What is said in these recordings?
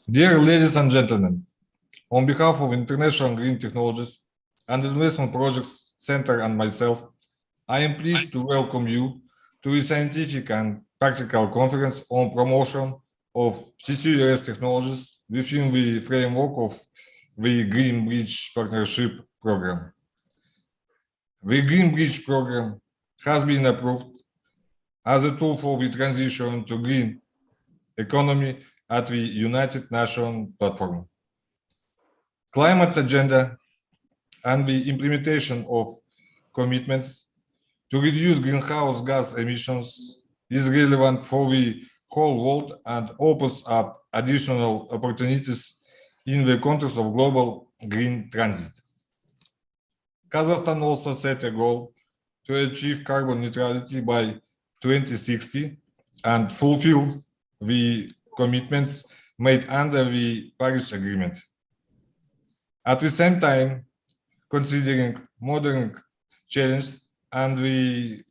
Dear ladies and gentlemen, on behalf of International Green Technologies and Investment Projects Center and myself, I am pleased to welcome you to a scientific and practical conference on promotion of CCUS technologies within the framework of the Green Bridge Partnership Program. The Green Bridge Program has been approved as a tool for the transition to green economy at the United Nations platform. Climate agenda and the implementation of commitments to reduce greenhouse gas emissions is relevant for the whole world and opens up additional opportunities in the context of global green transit. Kazakhstan also set a goal to achieve carbon neutrality by 2060 and fulfill the commitments made under the Paris Agreement. At the same time, considering modern challenges and the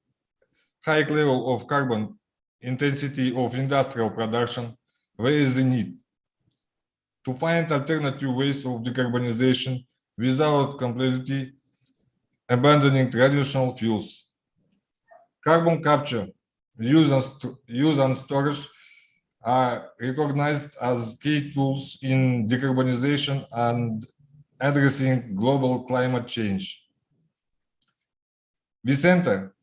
high level of carbon intensity of industrial production, there is a need to find alternative ways of decarbonization without completely abandoning traditional fuels. Carbon capture, use and storage are recognized as key tools in decarbonization and addressing global climate change. The Center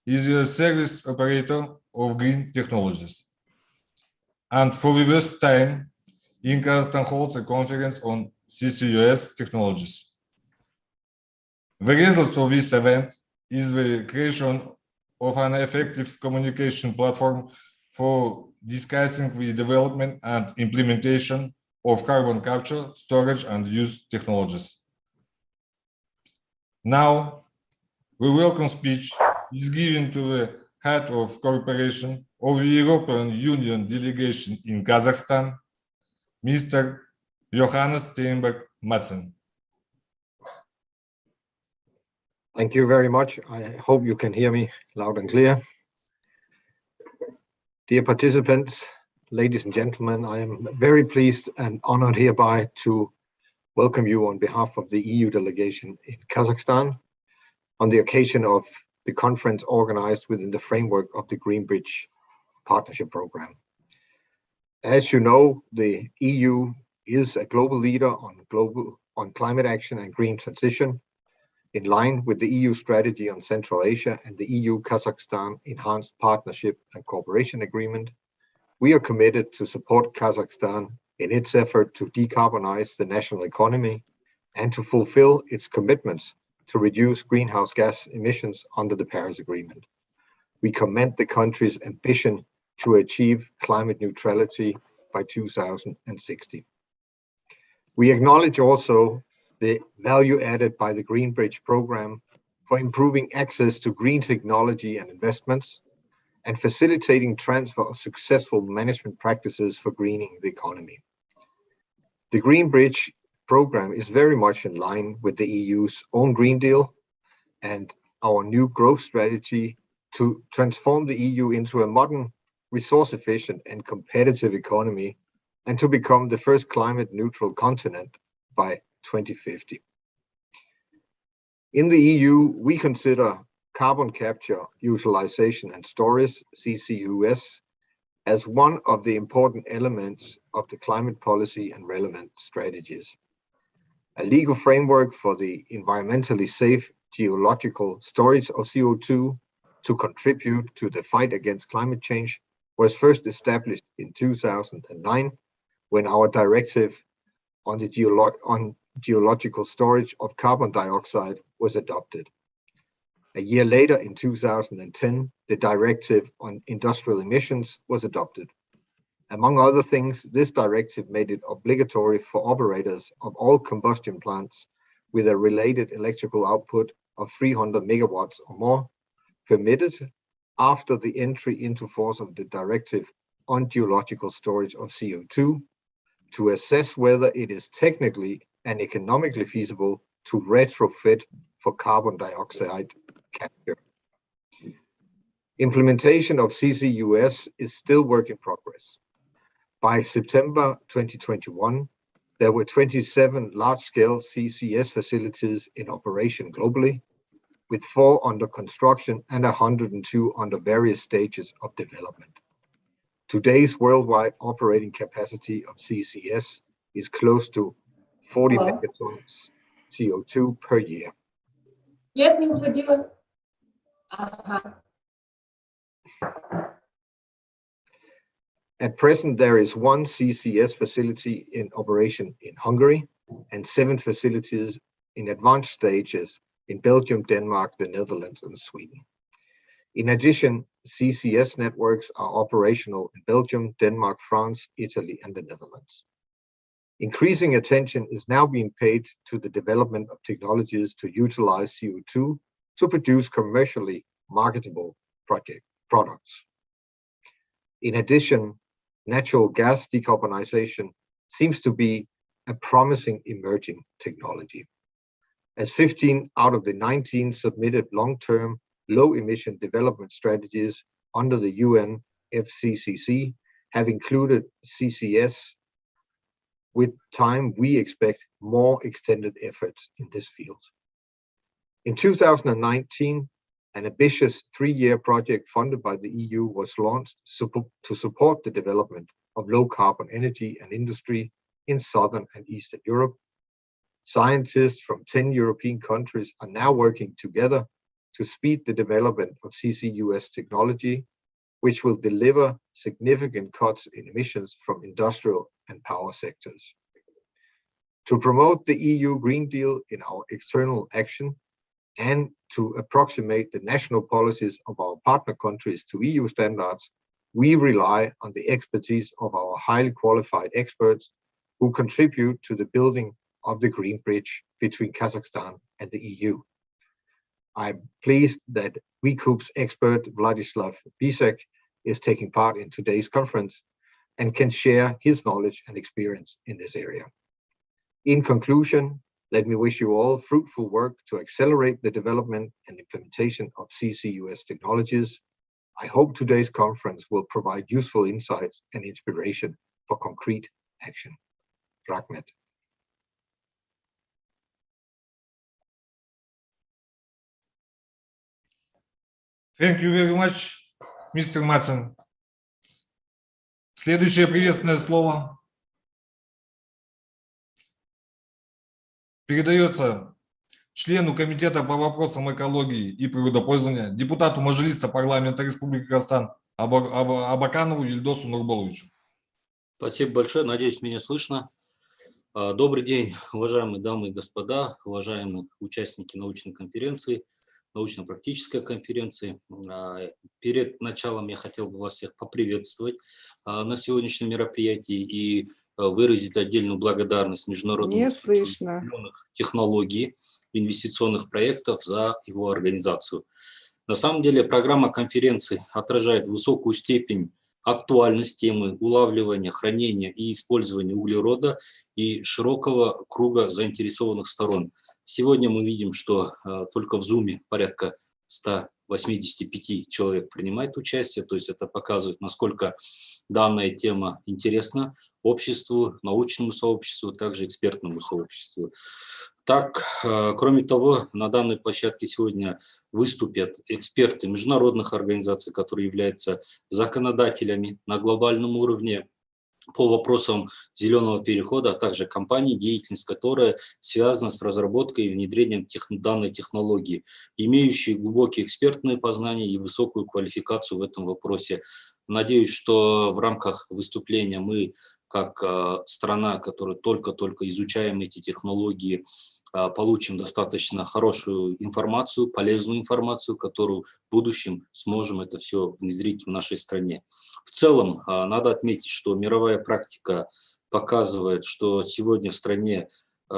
is a service operator of green technologies, and for the first time, in Kazakhstan holds a conference on CCUS technologies. The result of this event is the creation of an effective communication platform for discussing the development and implementation of carbon capture, storage, and use technologies. Now, the welcome speech is given to the head of cooperation of the European Union delegation in Kazakhstan, Mr. Johannes Steenberg-Madsen. Thank you very much. I hope you can hear me loud and clear. Dear participants, ladies and gentlemen, I am very pleased and honored hereby to welcome you on behalf of the EU delegation in Kazakhstan on the occasion of the conference organized within the framework of the Green Bridge Partnership Program. As you know, the EU is a global leader on climate action and green transition, in line with the EU strategy on Central Asia and the EU-Kazakhstan Enhanced Partnership and Cooperation Agreement. We are committed to support Kazakhstan in its effort to decarbonize the national economy and to fulfill its commitments to reduce greenhouse gas emissions under the Paris Agreement. We commend the country's ambition to achieve climate neutrality by 2060. We acknowledge also the value added by the Green Bridge program for improving access to green technology and investments and facilitating transfer of successful management practices for greening the economy. The Green Bridge program is very much in line with the EU's own Green Deal and our new growth strategy to transform the EU into a modern, resource-efficient and competitive economy and to become the first climate-neutral continent by 2050. In the EU, we consider carbon capture, utilization and storage, CCUS, as one of the important elements of the climate policy and relevant strategies. A legal framework for the environmentally safe geological storage of CO2 to contribute to the fight against climate change was first established in 2009 when our directive on the geological storage of carbon dioxide was adopted. A year later, in 2010, the directive on industrial emissions was adopted. Among other things, this directive made it obligatory for operators of all combustion plants with a related electrical output of 300 megawatts or more permitted after the entry into force of the directive on geological storage of CO2 to assess whether it is technically and economically feasible to retrofit for carbon dioxide capture. Implementation of CCUS is still work in progress. By September 2021, there were 27 large-scale CCS facilities in operation globally, with 4 under construction and 102 under various stages of development. Today's worldwide operating capacity of CCS is close to 40 megatons CO2 per year. At present, there is 1 CCS facility in operation in Hungary and 7 facilities in advanced stages in Belgium, Denmark, the Netherlands, and Sweden. In addition, CCS networks are operational in Belgium, Denmark, France, Italy, and the Netherlands. Increasing attention is now being paid to the development of technologies to utilize CO2 to produce commercially marketable products. In addition, natural gas decarbonization seems to be a promising emerging technology, as 15 out of the 19 submitted long-term low-emission development strategies under the UN FCCC have included CCS. With time, we expect more extended efforts in this field. In 2019, an ambitious 3-year project funded by the EU was launched to support the development of low-carbon energy and industry in Southern and Eastern Europe. Scientists from 10 European countries are now working together to speed the development of CCUS technology, which will deliver significant cuts in emissions from industrial and power sectors. To promote the EU Green Deal in our external action and to approximate the national policies of our partner countries to EU standards, we rely on the expertise of our highly qualified experts who contribute to the building of the green bridge between Kazakhstan and the EU. I'm pleased that WeCoop's expert Vladislav Bisek is taking part in today's conference and can share his knowledge and experience in this area. In conclusion, let me wish you all fruitful work to accelerate the development and implementation of CCUS technologies. I hope today's conference will provide useful insights and inspiration for concrete action. Rahmet. Thank you very much, Mr. Madsen. Следующее приветственное слово передается члену Комитета по вопросам экологии и природопользования, депутату Мажилиса парламента Республики Казахстан Абаканову Ильдосу Нурболовичу. Спасибо большое. Надеюсь, меня слышно. Добрый день, уважаемые дамы и господа, уважаемые участники научной конференции, научно-практической конференции. Перед началом я хотел бы вас всех поприветствовать на сегодняшнем мероприятии и выразить отдельную благодарность Международному институту зеленых технологий, инвестиционных проектов за его организацию. На самом деле программа конференции отражает высокую степень актуальность темы улавливания, хранения и использования углерода и широкого круга заинтересованных сторон. Сегодня мы видим, что только в Zoom порядка 185 человек принимает участие, то есть это показывает, насколько данная тема интересна обществу, научному сообществу, также экспертному сообществу. Так, кроме того, на данной площадке сегодня выступят эксперты международных организаций, которые являются законодателями на глобальном уровне по вопросам зеленого перехода, а также компании, деятельность которая связана с разработкой и внедрением данной технологии, имеющие глубокие экспертные познания и высокую квалификацию в этом вопросе. Надеюсь, что в рамках выступления мы, как страна, которая только-только изучаем эти технологии, получим достаточно хорошую информацию, полезную информацию, которую в будущем сможем это все внедрить в нашей стране. В целом, надо отметить, что мировая практика показывает, что сегодня в стране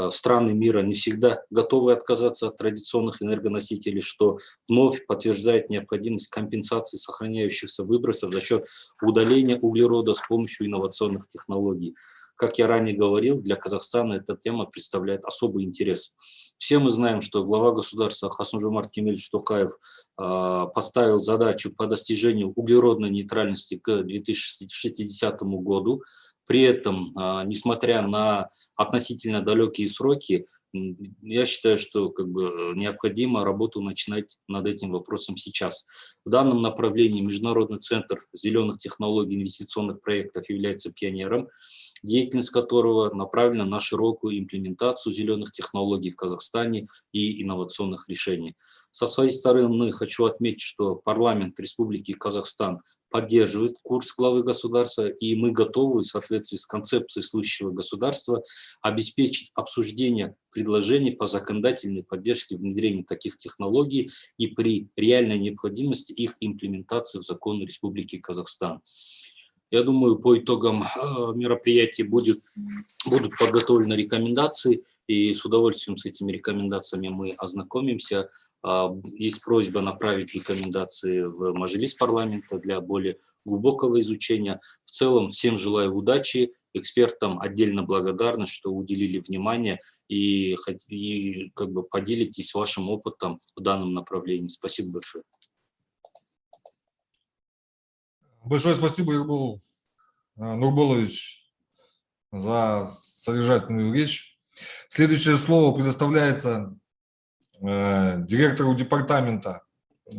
страны мира не всегда готовы отказаться от традиционных энергоносителей, что вновь подтверждает необходимость компенсации сохраняющихся выбросов за счет удаления углерода с помощью инновационных технологий. Как я ранее говорил, для Казахстана эта тема представляет особый интерес. Все мы знаем, что глава государства Касым-Жомарт Кемелевич Токаев поставил задачу по достижению углеродной нейтральности к 2060 году. При этом, несмотря на относительно далекие сроки, я считаю, что необходимо работу начинать над этим вопросом сейчас. В данном направлении Международный центр зеленых технологий и инвестиционных проектов является пионером, деятельность которого направлена на широкую имплементацию зеленых технологий в Казахстане и инновационных решений. Со своей стороны хочу отметить, что парламент Республики Казахстан поддерживает курс главы государства, и мы готовы в соответствии с концепцией служащего государства обеспечить обсуждение предложений по законодательной поддержке внедрения таких технологий и при реальной необходимости их имплементации в законы Республики Казахстан. Я думаю, по итогам мероприятия будут подготовлены рекомендации, и с удовольствием с этими рекомендациями мы ознакомимся. Есть просьба направить рекомендации в Мажилис парламента для более глубокого изучения. В целом, всем желаю удачи, экспертам отдельно благодарны, что уделили внимание и поделитесь вашим опытом в данном направлении. Спасибо большое. Большое спасибо, Ербол Нурболович, за содержательную речь. Следующее слово предоставляется директору департамента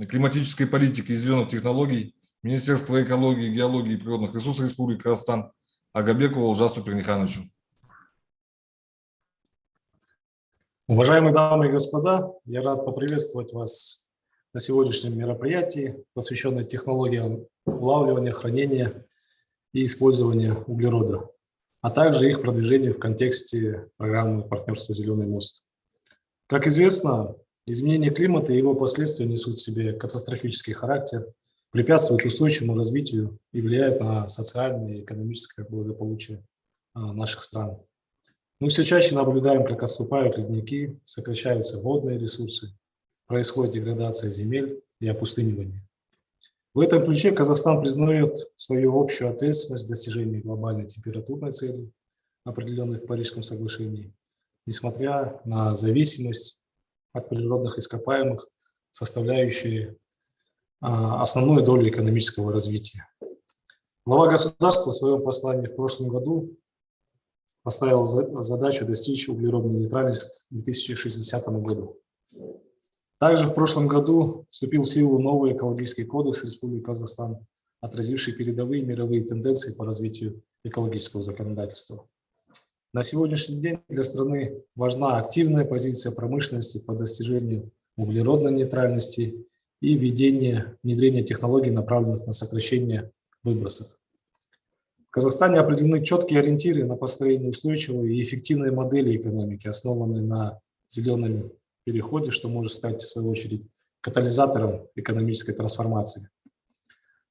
климатической политики и зеленых технологий Министерства экологии, геологии и природных ресурсов Республики Казахстан Агабекову Олжасу Пернихановичу. Уважаемые дамы и господа, я рад поприветствовать вас на сегодняшнем мероприятии, посвященном технологиям улавливания, хранения и использования углерода, а также их продвижению в контексте программы партнерства «Зеленый мост». Как известно, изменение климата и его последствия несут в себе катастрофический характер, препятствуют устойчивому развитию и влияют на социальное и экономическое благополучие наших стран. Мы все чаще наблюдаем, как отступают ледники, сокращаются водные ресурсы, происходит деградация земель и опустынивание. В этом ключе Казахстан признает свою общую ответственность в достижении глобальной температурной цели, определенной в Парижском соглашении, несмотря на зависимость от природных ископаемых, составляющие основную долю экономического развития. Глава государства в своем послании в прошлом году поставил задачу достичь углеродной нейтральности к 2060 году. Также в прошлом году вступил в силу новый экологический кодекс Республики Казахстан, отразивший передовые мировые тенденции по развитию экологического законодательства. На сегодняшний день для страны важна активная позиция промышленности по достижению углеродной нейтральности и внедрение технологий, направленных на сокращение выбросов. В Казахстане определены четкие ориентиры на построение устойчивой и эффективной модели экономики, основанной на зеленом переходе, что может стать, в свою очередь, катализатором экономической трансформации.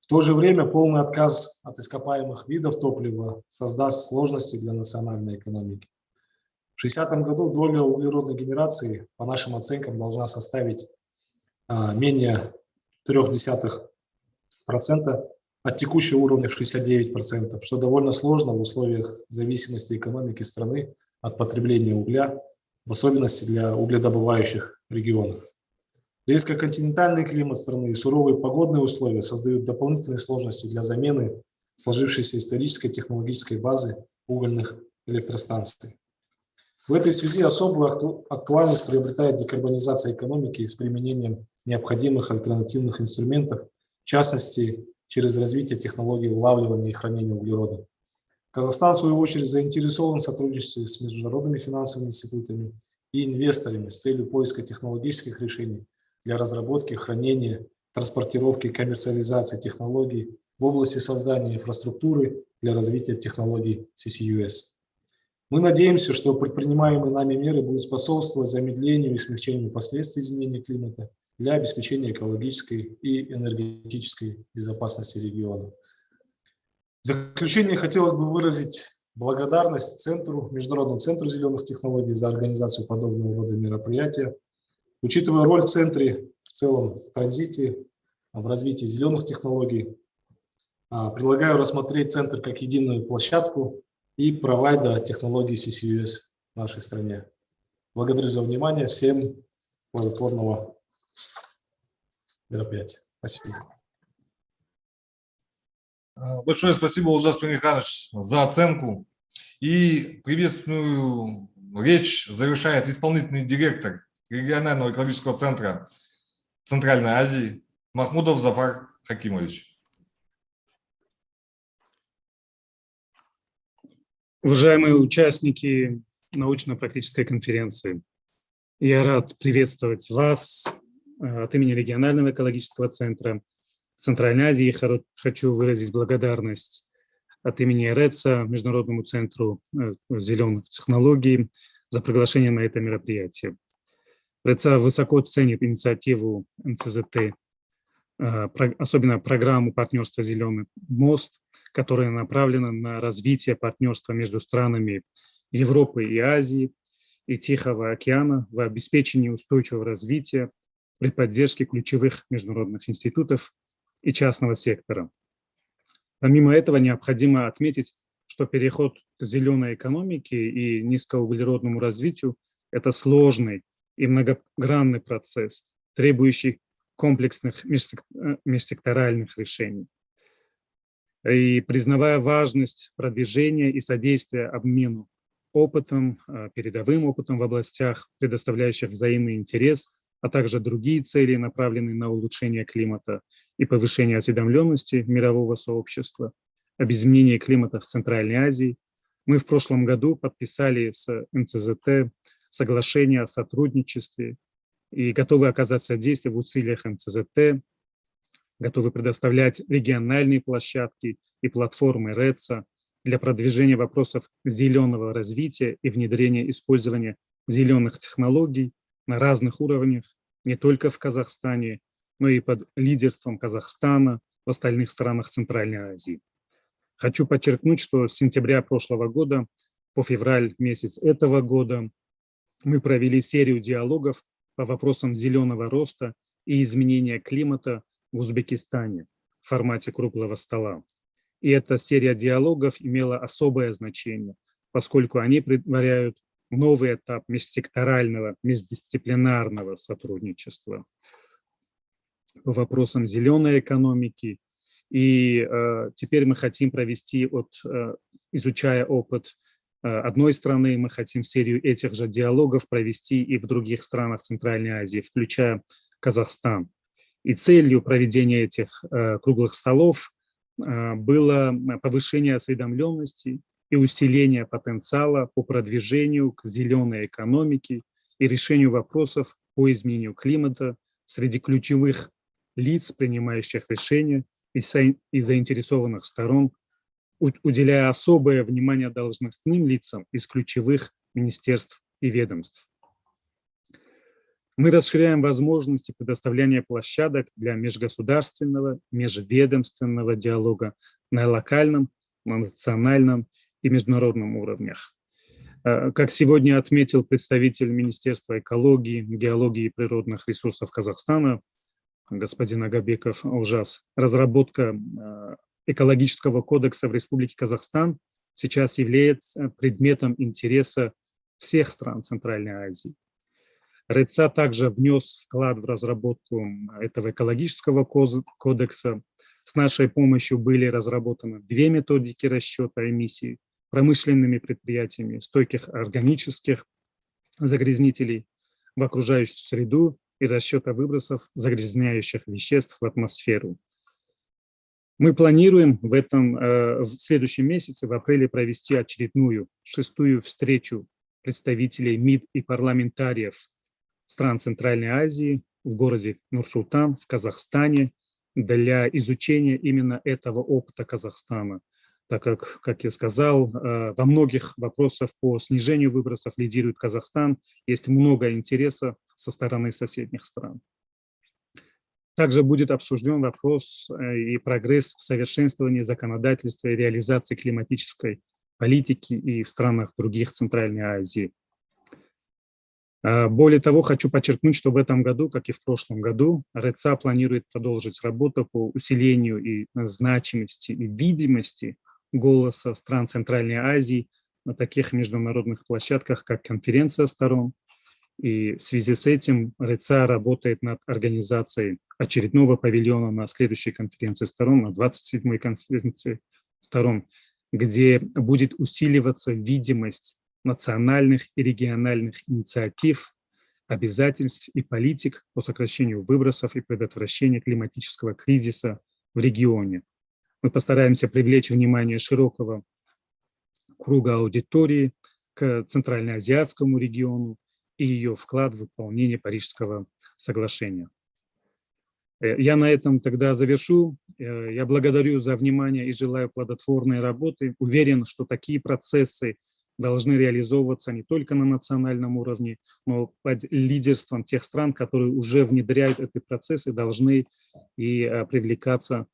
В то же время полный отказ от ископаемых видов топлива создаст сложности для национальной экономики. В 2060 году доля углеродной генерации, по нашим оценкам, должна составить менее 0,3% от текущего уровня в 69%, что довольно сложно в условиях зависимости экономики страны от потребления угля, в особенности для угледобывающих регионов. Резкоконтинентальный климат страны и суровые погодные условия создают дополнительные сложности для замены сложившейся исторической технологической базы угольных электростанций. В этой связи особую актуальность приобретает декарбонизация экономики с применением необходимых альтернативных инструментов, в частности, через развитие технологий улавливания и хранения углерода. Казахстан, в свою очередь, заинтересован в сотрудничестве с международными финансовыми институтами и инвесторами с целью поиска технологических решений для разработки, хранения, транспортировки и коммерциализации технологий в области создания инфраструктуры для развития технологий CCUS. Мы надеемся, что предпринимаемые нами меры будут способствовать замедлению и смягчению последствий изменения климата для обеспечения экологической и энергетической безопасности региона. В заключение хотелось бы выразить благодарность Международному центру зеленых технологий за организацию подобного рода мероприятия. Учитывая роль в центре в целом в транзите, в развитии зеленых технологий, предлагаю рассмотреть центр как единую площадку и провайдера технологий CCUS в нашей стране. Благодарю за внимание. Всем плодотворного мероприятия. Спасибо. Большое спасибо, Ужас Михайлович, за оценку. И приветственную речь завершает исполнительный директор регионального экологического центра Центральной Азии Махмудов Зафар Хакимович. Уважаемые участники научно-практической конференции, я рад приветствовать вас от имени регионального экологического центра Центральной Азии. Хочу выразить благодарность от имени РЭЦа, Международному центру зеленых технологий, за приглашение на это мероприятие. РЭЦа высоко ценит инициативу НЦЗТ, особенно программу партнерства «Зеленый мост», которая направлена на развитие партнерства между странами Европы и Азии и Тихого океана в обеспечении устойчивого развития при поддержке ключевых международных институтов и частного сектора. Помимо этого, необходимо отметить, что переход к зеленой экономике и низкоуглеродному развитию – это сложный и многогранный процесс, требующий комплексных межсекторальных решений. И признавая важность продвижения и содействия обмену опытом, передовым опытом в областях, предоставляющих взаимный интерес, а также другие цели, направленные на улучшение климата и повышение осведомленности мирового сообщества об изменении климата в Центральной Азии, мы в прошлом году подписали с НЦЗТ соглашение о сотрудничестве и готовы оказать содействие в усилиях НЦЗТ, готовы предоставлять региональные площадки и платформы РЭЦа для продвижения вопросов зеленого развития и внедрения использования зеленых технологий на разных уровнях, не только в Казахстане, но и под лидерством Казахстана в остальных странах Центральной Азии. Хочу подчеркнуть, что с сентября прошлого года по февраль месяц этого года мы провели серию диалогов по вопросам зеленого роста и изменения климата в Узбекистане в формате круглого стола. И эта серия диалогов имела особое значение, поскольку они предваряют новый этап межсекторального, междисциплинарного сотрудничества по вопросам зеленой экономики. И теперь мы хотим провести, изучая опыт одной страны, мы хотим серию этих же диалогов провести и в других странах Центральной Азии, включая Казахстан. И целью проведения этих круглых столов было повышение осведомленности и усиление потенциала по продвижению к зеленой экономике и решению вопросов по изменению климата среди ключевых лиц, принимающих решения и заинтересованных сторон, уделяя особое внимание должностным лицам из ключевых министерств и ведомств. Мы расширяем возможности предоставления площадок для межгосударственного, межведомственного диалога на локальном, на национальном и международном уровнях. Как сегодня отметил представитель Министерства экологии, геологии и природных ресурсов Казахстана, господин Агабеков Ужас, разработка экологического кодекса в Республике Казахстан сейчас является предметом интереса всех стран Центральной Азии. РЭЦа также внес вклад в разработку этого экологического кодекса. С нашей помощью были разработаны 2 методики расчета эмиссий промышленными предприятиями стойких органических загрязнителей в окружающую среду и расчета выбросов загрязняющих веществ в атмосферу. Мы планируем в следующем месяце, в апреле, провести очередную 6-ю встречу представителей МИД и парламентариев стран Центральной Азии в городе Нур-Султан в Казахстане для изучения именно этого опыта Казахстана, так как я сказал, во многих вопросах по снижению выбросов лидирует Казахстан, есть много интереса со стороны соседних стран. Также будет обсужден вопрос и прогресс в совершенствовании законодательства и реализации климатической политики и в странах других Центральной Азии. Более того, хочу подчеркнуть, что в этом году, как и в прошлом году, РЭЦа планирует продолжить работу по усилению и значимости и видимости голоса стран Центральной Азии на таких международных площадках, как конференция сторон И в связи с этим РЦА работает над организацией очередного павильона на следующей конференции сторон, на 27-й конференции сторон, где будет усиливаться видимость национальных и региональных инициатив, обязательств и политик по сокращению выбросов и предотвращению климатического кризиса в регионе. Мы постараемся привлечь внимание широкого круга аудитории к Центральноазиатскому региону и ее вклад в выполнение Парижского соглашения. Я на этом тогда завершу. Я благодарю за внимание и желаю плодотворной работы. Уверен, что такие процессы должны реализовываться не только на национальном уровне, но под лидерством тех стран, которые уже внедряют эти процессы, должны и привлекаться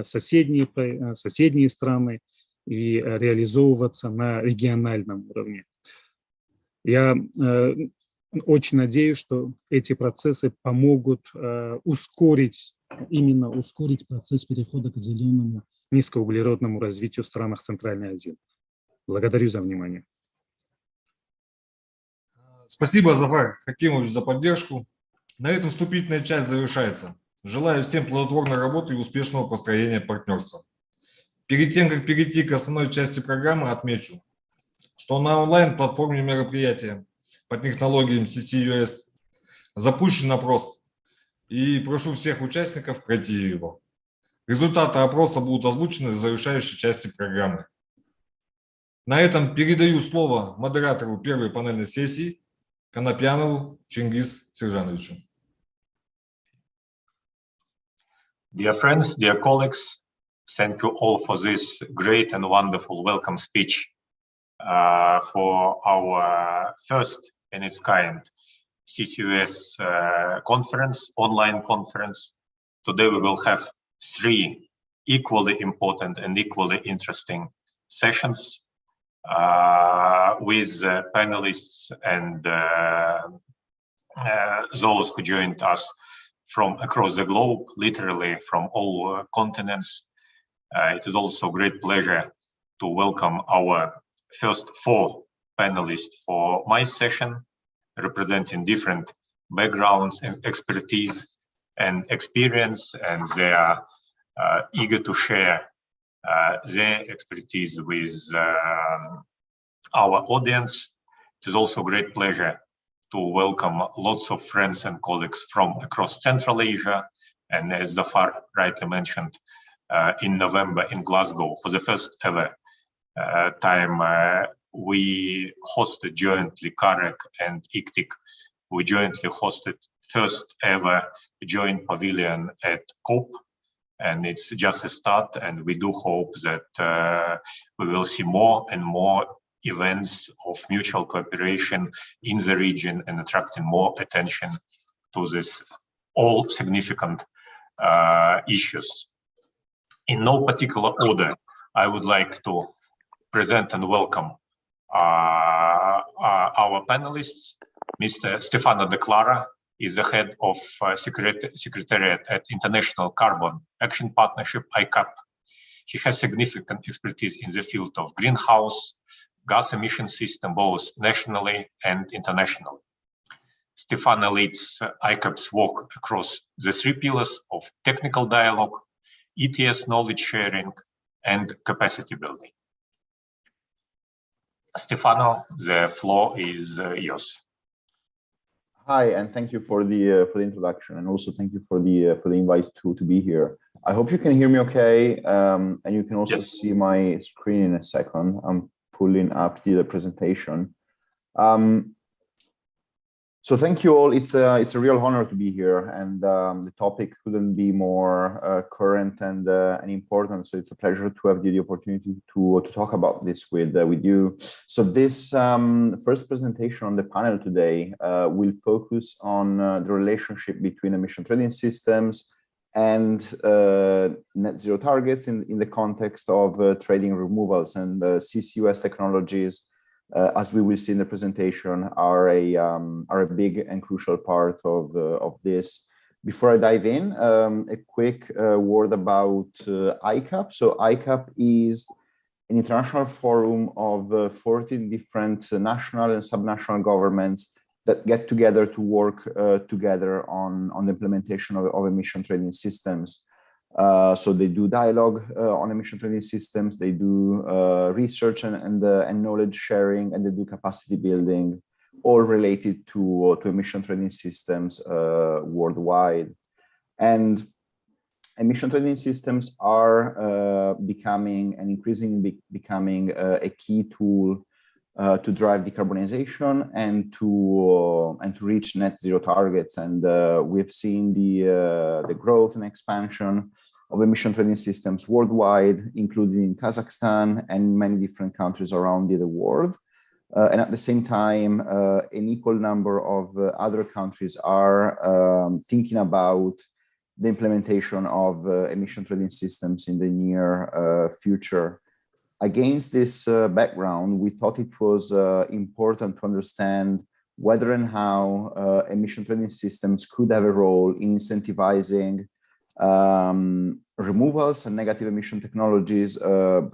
соседние страны и реализовываться на региональном уровне. Я очень надеюсь, что эти процессы помогут ускорить процесс перехода к зеленому низкоуглеродному развитию в странах Центральной Азии. Благодарю за внимание. Спасибо, Зафар Хакимович, за поддержку. На этом вступительная часть завершается. Желаю всем плодотворной работы и успешного построения партнерства. Перед тем, как перейти к основной части программы, отмечу, что на онлайн-платформе мероприятия по технологиям CCUS запущен опрос, и прошу всех участников пройти его. Результаты опроса будут озвучены в завершающей части программы. На этом передаю слово модератору первой панельной сессии Конопьянову Чингизу Сержановичу. Dear friends, dear colleagues, thank you all for this great and wonderful welcome speech for our first in its kind CCUS conference, online conference. Today we will have 3 equally important and equally interesting sessions with panelists and those who joined us from across the globe, literally from all continents. It is also a great pleasure to welcome our first 4 panelists for my session, representing different backgrounds and expertise and experience, and they are eager to share their expertise with our audience. It is also a great pleasure to welcome lots of friends and colleagues from across Central Asia, and as Zafar rightly mentioned, in November in Glasgow, for the first ever time, we hosted jointly, CAREC and IGTIC, we jointly hosted first ever joint pavilion at COP, and it's just a start, and we do hope that we will see more and more events of mutual cooperation in the region and attracting more attention to this all significant issues. In no particular order, I would like to present and welcome our panelists. Mr. Stefano De Clara is the head of Secretariat at International Carbon Action Partnership, ICAP. He has significant expertise in the field of greenhouse gas emission system, both nationally and internationally. Stefano leads ICAP's work across the 3 pillars of technical dialogue, ETS knowledge sharing, and capacity building. Stefano, the floor is yours. Hi, and thank you for the introduction, and also thank you for the invite to be here. I hope you can hear me okay, and you can also see my screen in a second. I'm pulling up the presentation. So thank you all. It's a real honor to be here, and the topic couldn't be more current and important. So it's a pleasure to have the opportunity to talk about this with you. So this first presentation on the panel today will focus on the relationship between emission trading systems and net zero targets in the context of trading removals, and CCUS technologies, as we will see in the presentation, are a big and crucial part of this. Before I dive in, a quick word about ICAP. So ICAP is an international forum of 14 different national and subnational governments that get together to work together on the implementation of emission trading systems. So they do dialogue on emission trading systems, they do research and knowledge sharing, and they do capacity building, all related to emission trading systems worldwide. And emission trading systems are becoming and increasingly becoming a key tool to drive decarbonization and to reach net zero targets. And we've seen the growth and expansion of emission trading systems worldwide, including in Kazakhstan and many different countries around the world. And at the same time, an equal number of other countries are thinking about the implementation of emission trading systems in the near future. Against this background, we thought it was important to understand whether and how emission trading systems could have a role in incentivizing removals and negative emission technologies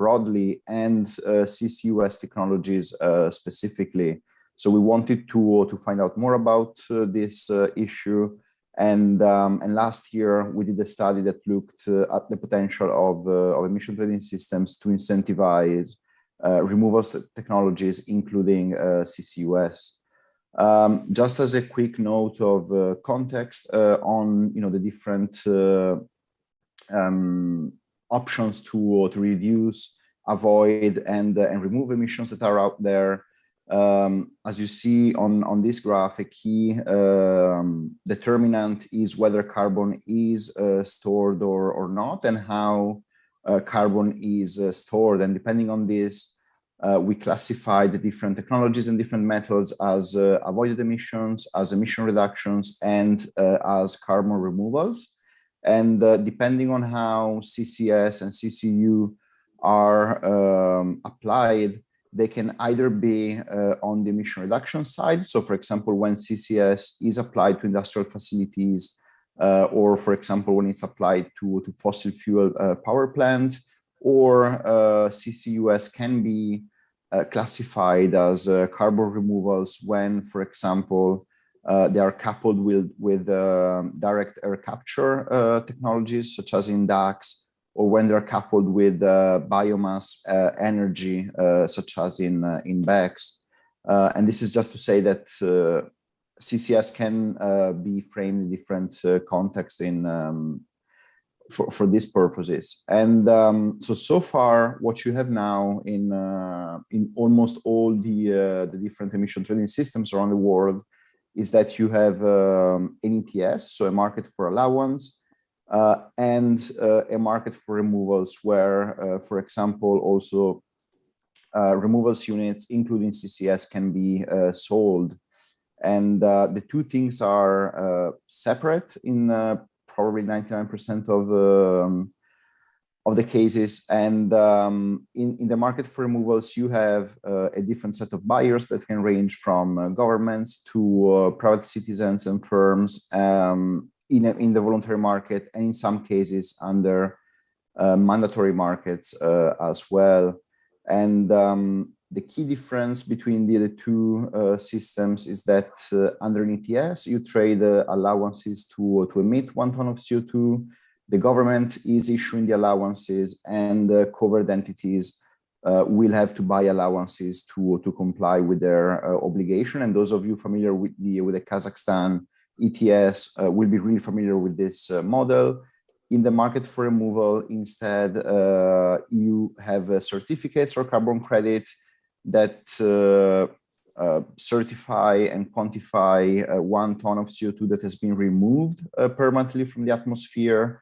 broadly, and CCUS technologies specifically. So we wanted to find out more about this issue. And last year, we did a study that looked at the potential of emission trading systems to incentivize removals technologies, including CCUS. Just as a quick note of context on the different options to reduce, avoid, and remove emissions that are out there. As you see on this graph, a key determinant is whether carbon is stored or not, and how carbon is stored. And depending on this, we classify the different technologies and different methods as avoided emissions, as emission reductions, and as carbon removals. And depending on how CCS and CCU are applied, they can either be on the emission reduction side. So for example, when CCS is applied to industrial facilities, or for example, when it's applied to fossil fuel power plant, or CCUS can be classified as carbon removals when, for example, they are coupled with direct air capture technologies, such as in DACs, or when they're coupled with biomass energy, such as in BECCS. And this is just to say that CCS can be framed in different contexts for these purposes. And so far, what you have now in almost all the different emission trading systems around the world is that you have an ETS, so a market for allowance, and a market for removals where, for example, also removals units, including CCS, can be sold. And the two things are separate in probably 99% of the cases. And in the market for removals, you have a different set of buyers that can range from governments to private citizens and firms in the voluntary market, and in some cases under mandatory markets as well. And the key difference between the two systems is that under an ETS, you trade allowances to emit 1 ton of CO2. The government is issuing the allowances, and covered entities will have to buy allowances to comply with their obligation. And those of you familiar with the Kazakhstan ETS will be really familiar with this model. In the market for removal, instead, you have certificates or carbon credit that certify and quantify 1 ton of CO2 that has been removed permanently from the atmosphere.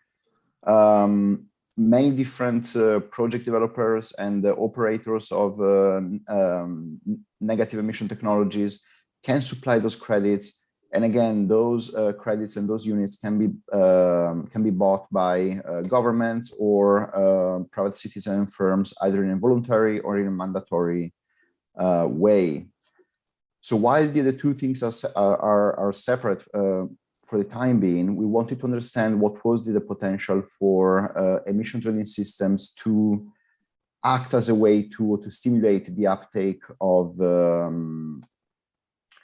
Many different project developers and operators of negative emission technologies can supply those credits. And again, those credits and those units can be bought by governments or private citizen firms, either in a voluntary or in a mandatory way. So while the two things are separate for the time being, we wanted to understand what was the potential for emission trading systems to act as a way to stimulate the uptake of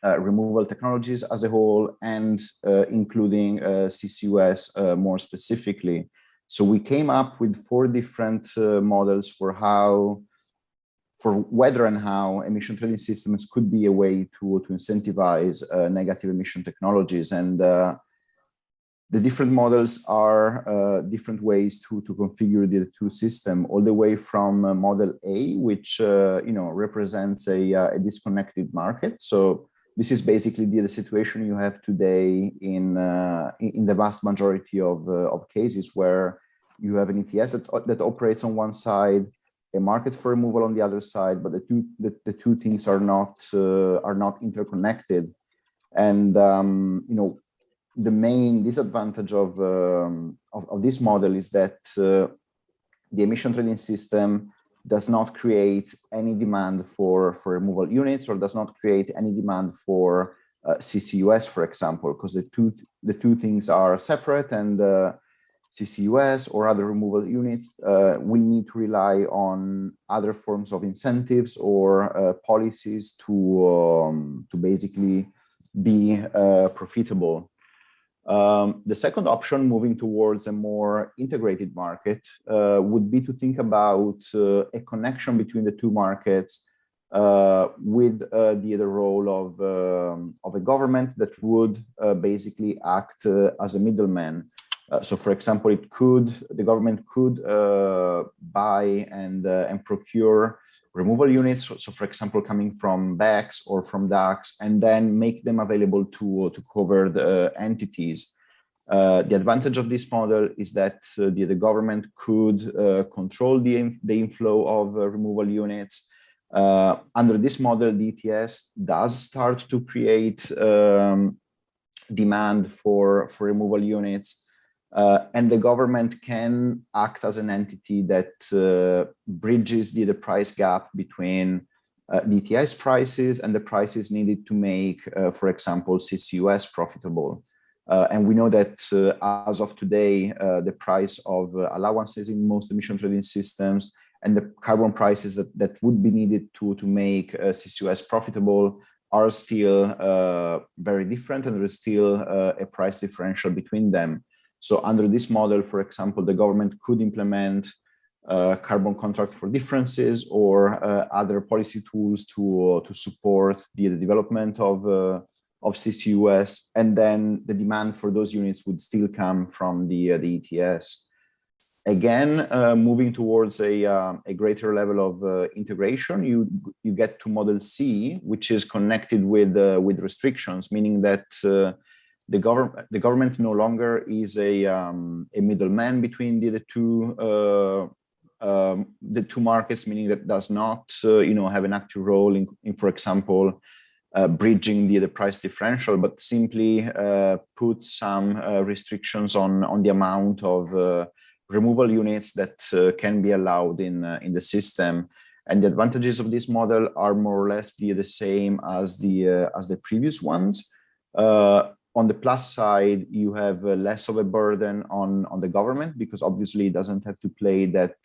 removal technologies as a whole, and including CCUS more specifically. So we came up with 4 different models for whether and how emission trading systems could be a way to incentivize negative emission technologies. And the different models are different ways to configure the two system, all the way from model A, which represents a disconnected market. So this is basically the situation you have today in the vast majority of cases, where you have an ETS that operates on one side, a market for removal on the other side, but the two things are not interconnected. And the main disadvantage of this model is that the emission trading system does not create any demand for removal units, or does not create any demand for CCUS, for example, because the two things are separate, and CCUS or other removal units will need to rely on other forms of incentives or policies to basically be profitable. The second option, moving towards a more integrated market, would be to think about a connection between the two markets with the role of a government that would basically act as a middleman. So, for example, the government could buy and procure removal units. So, for example, coming from BECS or from DACs, and then make them available to covered entities. The advantage of this model is that the government could control the inflow of removal units. Under this model, the ETS does start to create demand for removal units. And the government can act as an entity that bridges the price gap between the ETS prices and the prices needed to make, for example, CCUS profitable. And we know that as of today, the price of allowances in most emission trading systems and the carbon prices that would be needed to make CCUS profitable are still very different, and there is still a price differential between them. So under this model, for example, the government could implement carbon contract for differences or other policy tools to support the development of CCUS, and then the demand for those units would still come from the ETS. Again, moving towards a greater level of integration, you get to model C, which is connected with restrictions, meaning that the government no longer is a middleman between the two markets, meaning that does not have an active role in for example, bridging the price differential, but simply puts some restrictions on the amount of removal units that can be allowed in the system. And the advantages of this model are more or less the same as the previous ones. On the plus side, you have less of a burden on the government, because obviously it doesn't have to play that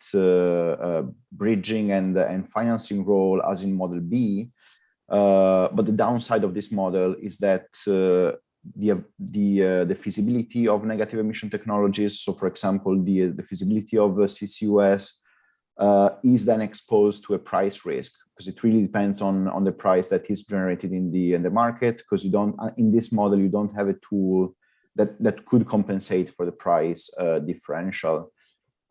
bridging and financing role as in model B. But the downside of this model is that the feasibility of negative emission technologies, so for example, the feasibility of CCUS, is then exposed to a price risk, because it really depends on the price that is generated in the market, because in this model you don't have a tool that could compensate for the price differential.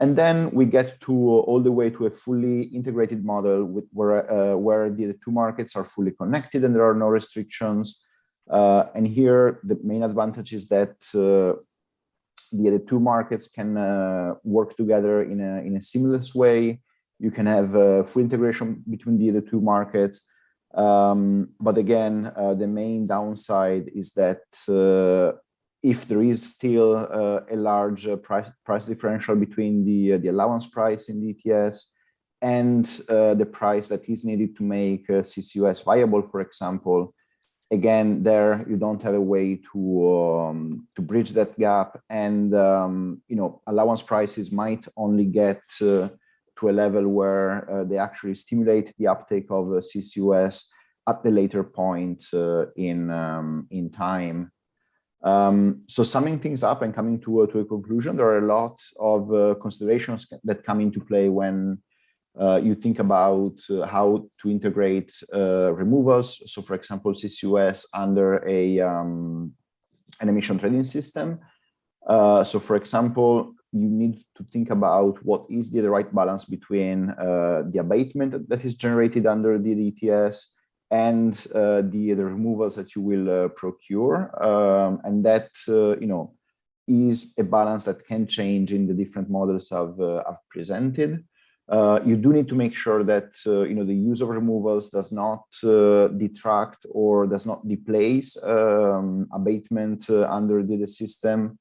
And then we get to all the way to a fully integrated model where the two markets are fully connected and there are no restrictions. And here the main advantage is that the two markets can work together in a seamless way. You can have full integration between the two markets. But again, the main downside is that if there is still a large price differential between the allowance price in the ETS and the price that is needed to make CCUS viable, for example, again, there you don't have a way to bridge that gap, and allowance prices might only get to a level where they actually stimulate the uptake of CCUS, at the later point in time. So summing things up and coming to a conclusion, there are a lot of considerations that come into play when you think about how to integrate removals. So for example, CCUS under an emission trading system. So for example, you need to think about what is the right balance between the abatement that is generated under the ETS and the removals that you will procure, and that is a balance that can change in the different models I've presented. You do need to make sure that the use of removals does not detract or does not displace abatement under the system.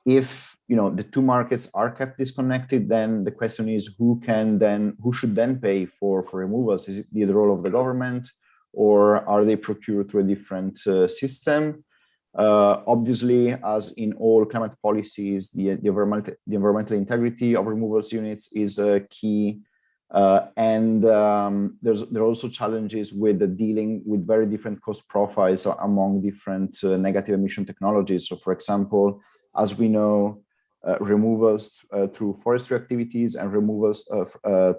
If the two markets are kept disconnected, then the question is who should then pay for removals? Is it the role of the government, or are they procured through a different system? Obviously, as in all climate policies, the environmental integrity of removals units is key, and there are also challenges with dealing with very different cost profiles among different negative emission technologies. So, for example, as we know, removals through forestry activities and removals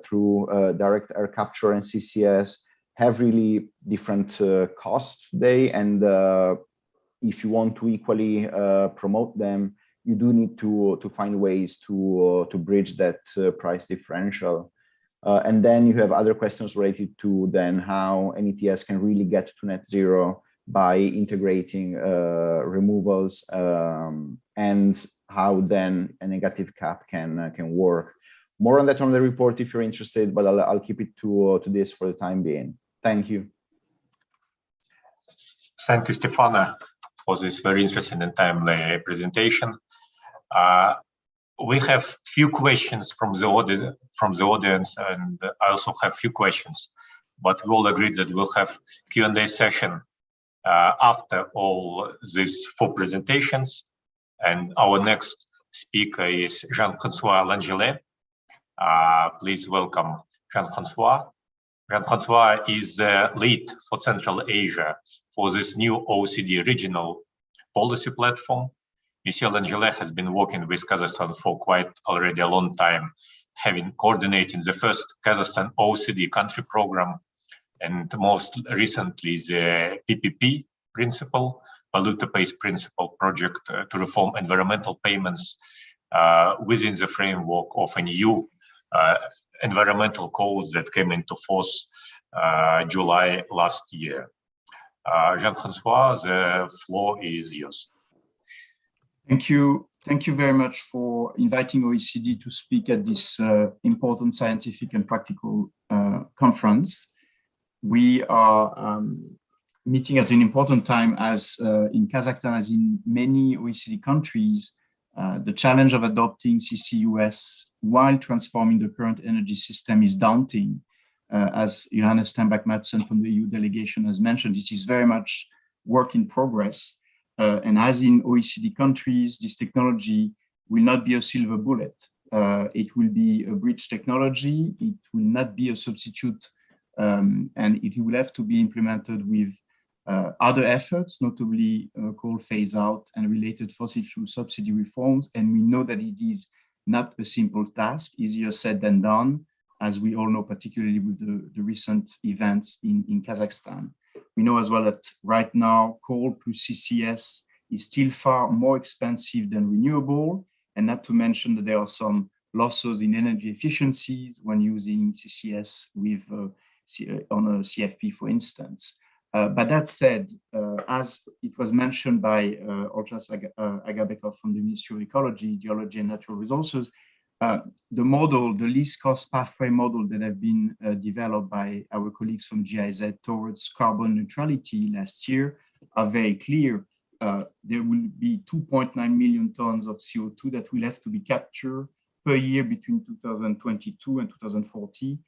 through direct air capture and CCS have really different costs today, and if you want to equally promote them, you do need to find ways to bridge that price differential. And then you have other questions related to then how an ETS can really get to net zero by integrating removals, and how then a negative cap can work. More on that on the report if you're interested, but I'll keep it to this for the time being. Thank you. Thank you, Stefano, for this very interesting and timely presentation. We have few questions from the audience, and I also have few questions, but we all agreed that we'll have Q&A session after all these 4 presentations. And our next speaker is Jean-François Langelet. Please welcome Jean-François. Jean-François is the lead for Central Asia for this new OECD regional policy platform. Monsieur Langelet has been working with Kazakhstan for quite already a long time, having coordinated the first Kazakhstan OECD country program, and most recently the PPP principle, polluter pays principle project to reform environmental payments within the framework of a new environmental code that came into force July last year. Jean-François, the floor is yours. Thank you. Thank you very much for inviting OECD to speak at this important scientific and practical conference. We are meeting at an important time, as in Kazakhstan, as in many OECD countries, the challenge of adopting CCUS while transforming the current energy system is daunting. As Johannes Steinbach-Madsen from the EU delegation has mentioned, it is very much work in progress. And as in OECD countries, this technology will not be a silver bullet. It will be a bridge technology. It will not be a substitute, and it will have to be implemented with other efforts, notably coal phase out and related fossil fuel subsidy reforms. And we know that it is not a simple task, easier said than done, as we all know, particularly with the recent events in Kazakhstan. We know as well that right now, coal plus CCS is still far more expensive than renewable, and not to mention that there are some losses in energy efficiencies when using CCS with on a CFP, for instance. But that said, as it was mentioned by Olcas Agabekov from the Ministry of Ecology, Geology and Natural Resources, the model, the least cost pathway model that have been developed by our colleagues from GIZ towards carbon neutrality last year are very clear. There will be 2.9 million tons of CO2 that will have to be captured per year between 2022 and 2040.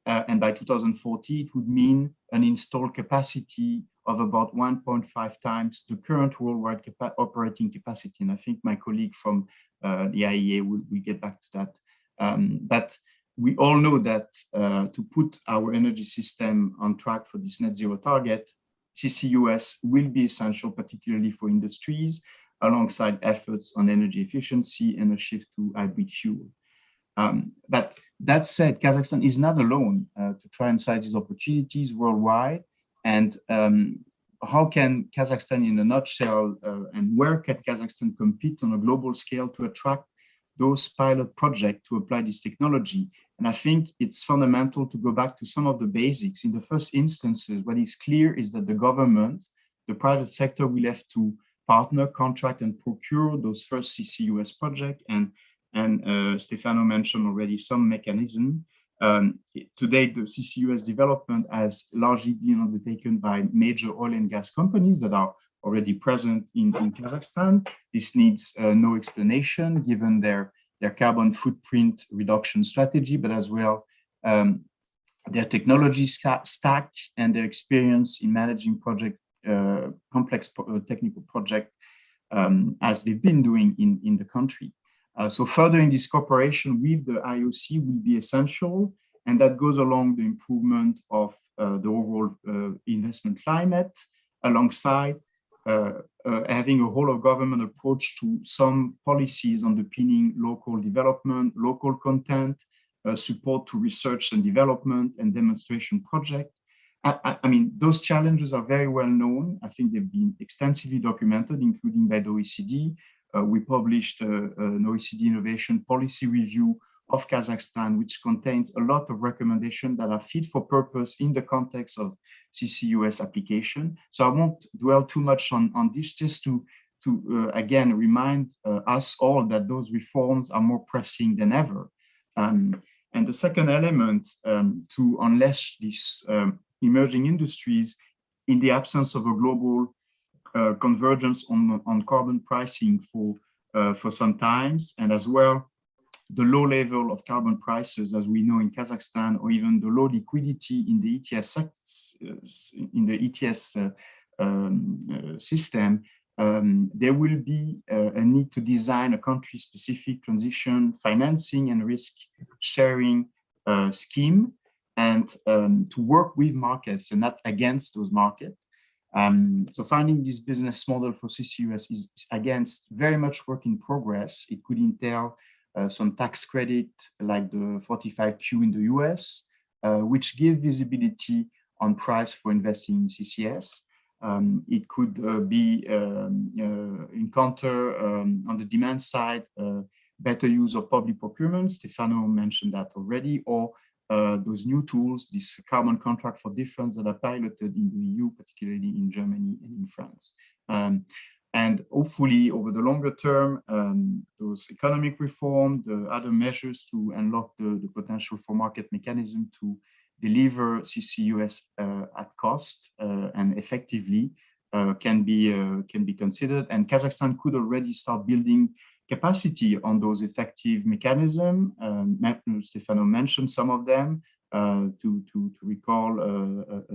And by 2040, it would mean an installed capacity of about 1.5 times the current worldwide operating capacity. And I think my colleague from the IEA will get back to that. But we all know that to put our energy system on track for this net zero target, CCUS will be essential, particularly for industries, alongside efforts on energy efficiency and a shift to hybrid fuel. But that said, Kazakhstan is not alone to try and seize these opportunities worldwide. And how can Kazakhstan, in a nutshell, and where can Kazakhstan compete on a global scale to attract those pilot projects to apply this technology? And I think it's fundamental to go back to some of the basics. In the first instances, what is clear is that the government, the private sector will have to partner, contract, and procure those first CCUS projects. And Stefano mentioned already some mechanism. Today, the CCUS development has largely been undertaken by major oil and gas companies that are already present in Kazakhstan. This needs no explanation given their carbon footprint reduction strategy, but as well their technology stack and their experience in managing complex technical projects as they've been doing in the country. So furthering this cooperation with the IOC will be essential, and that goes along the improvement of the overall investment climate, alongside having a whole of government approach to some policies underpinning local development, local content, support to research and development and demonstration projects. I mean, those challenges are very well known. I think they've been extensively documented, including by the OECD. We published an OECD Innovation Policy Review of Kazakhstan, which contains a lot of recommendations that are fit for purpose in the context of CCUS application. So I won't dwell too much on this, just to again remind us all that those reforms are more pressing than ever. And the second element to unleash these emerging industries in the absence of a global convergence on carbon pricing for some times, and as well the low level of carbon prices, as we know in Kazakhstan, or even the low liquidity in the ETS system, there will be a need to design a country-specific transition financing and risk-sharing scheme, and to work with markets and not against those markets. So finding this business model for CCUS is, again, very much work in progress. It could entail some tax credit like the 45Q in the US, which give visibility on price for investing in CCS. It could be encounter on the demand side, better use of public procurement. Stefano mentioned that already, or those new tools, this carbon contract for difference that are piloted in the EU, particularly in Germany and in France. And hopefully over the longer term, those economic reform, the other measures to unlock the potential for market mechanism to deliver CCUS at cost and effectively can be considered. And Kazakhstan could already start building capacity on those effective mechanisms. Stefano mentioned some of them. To recall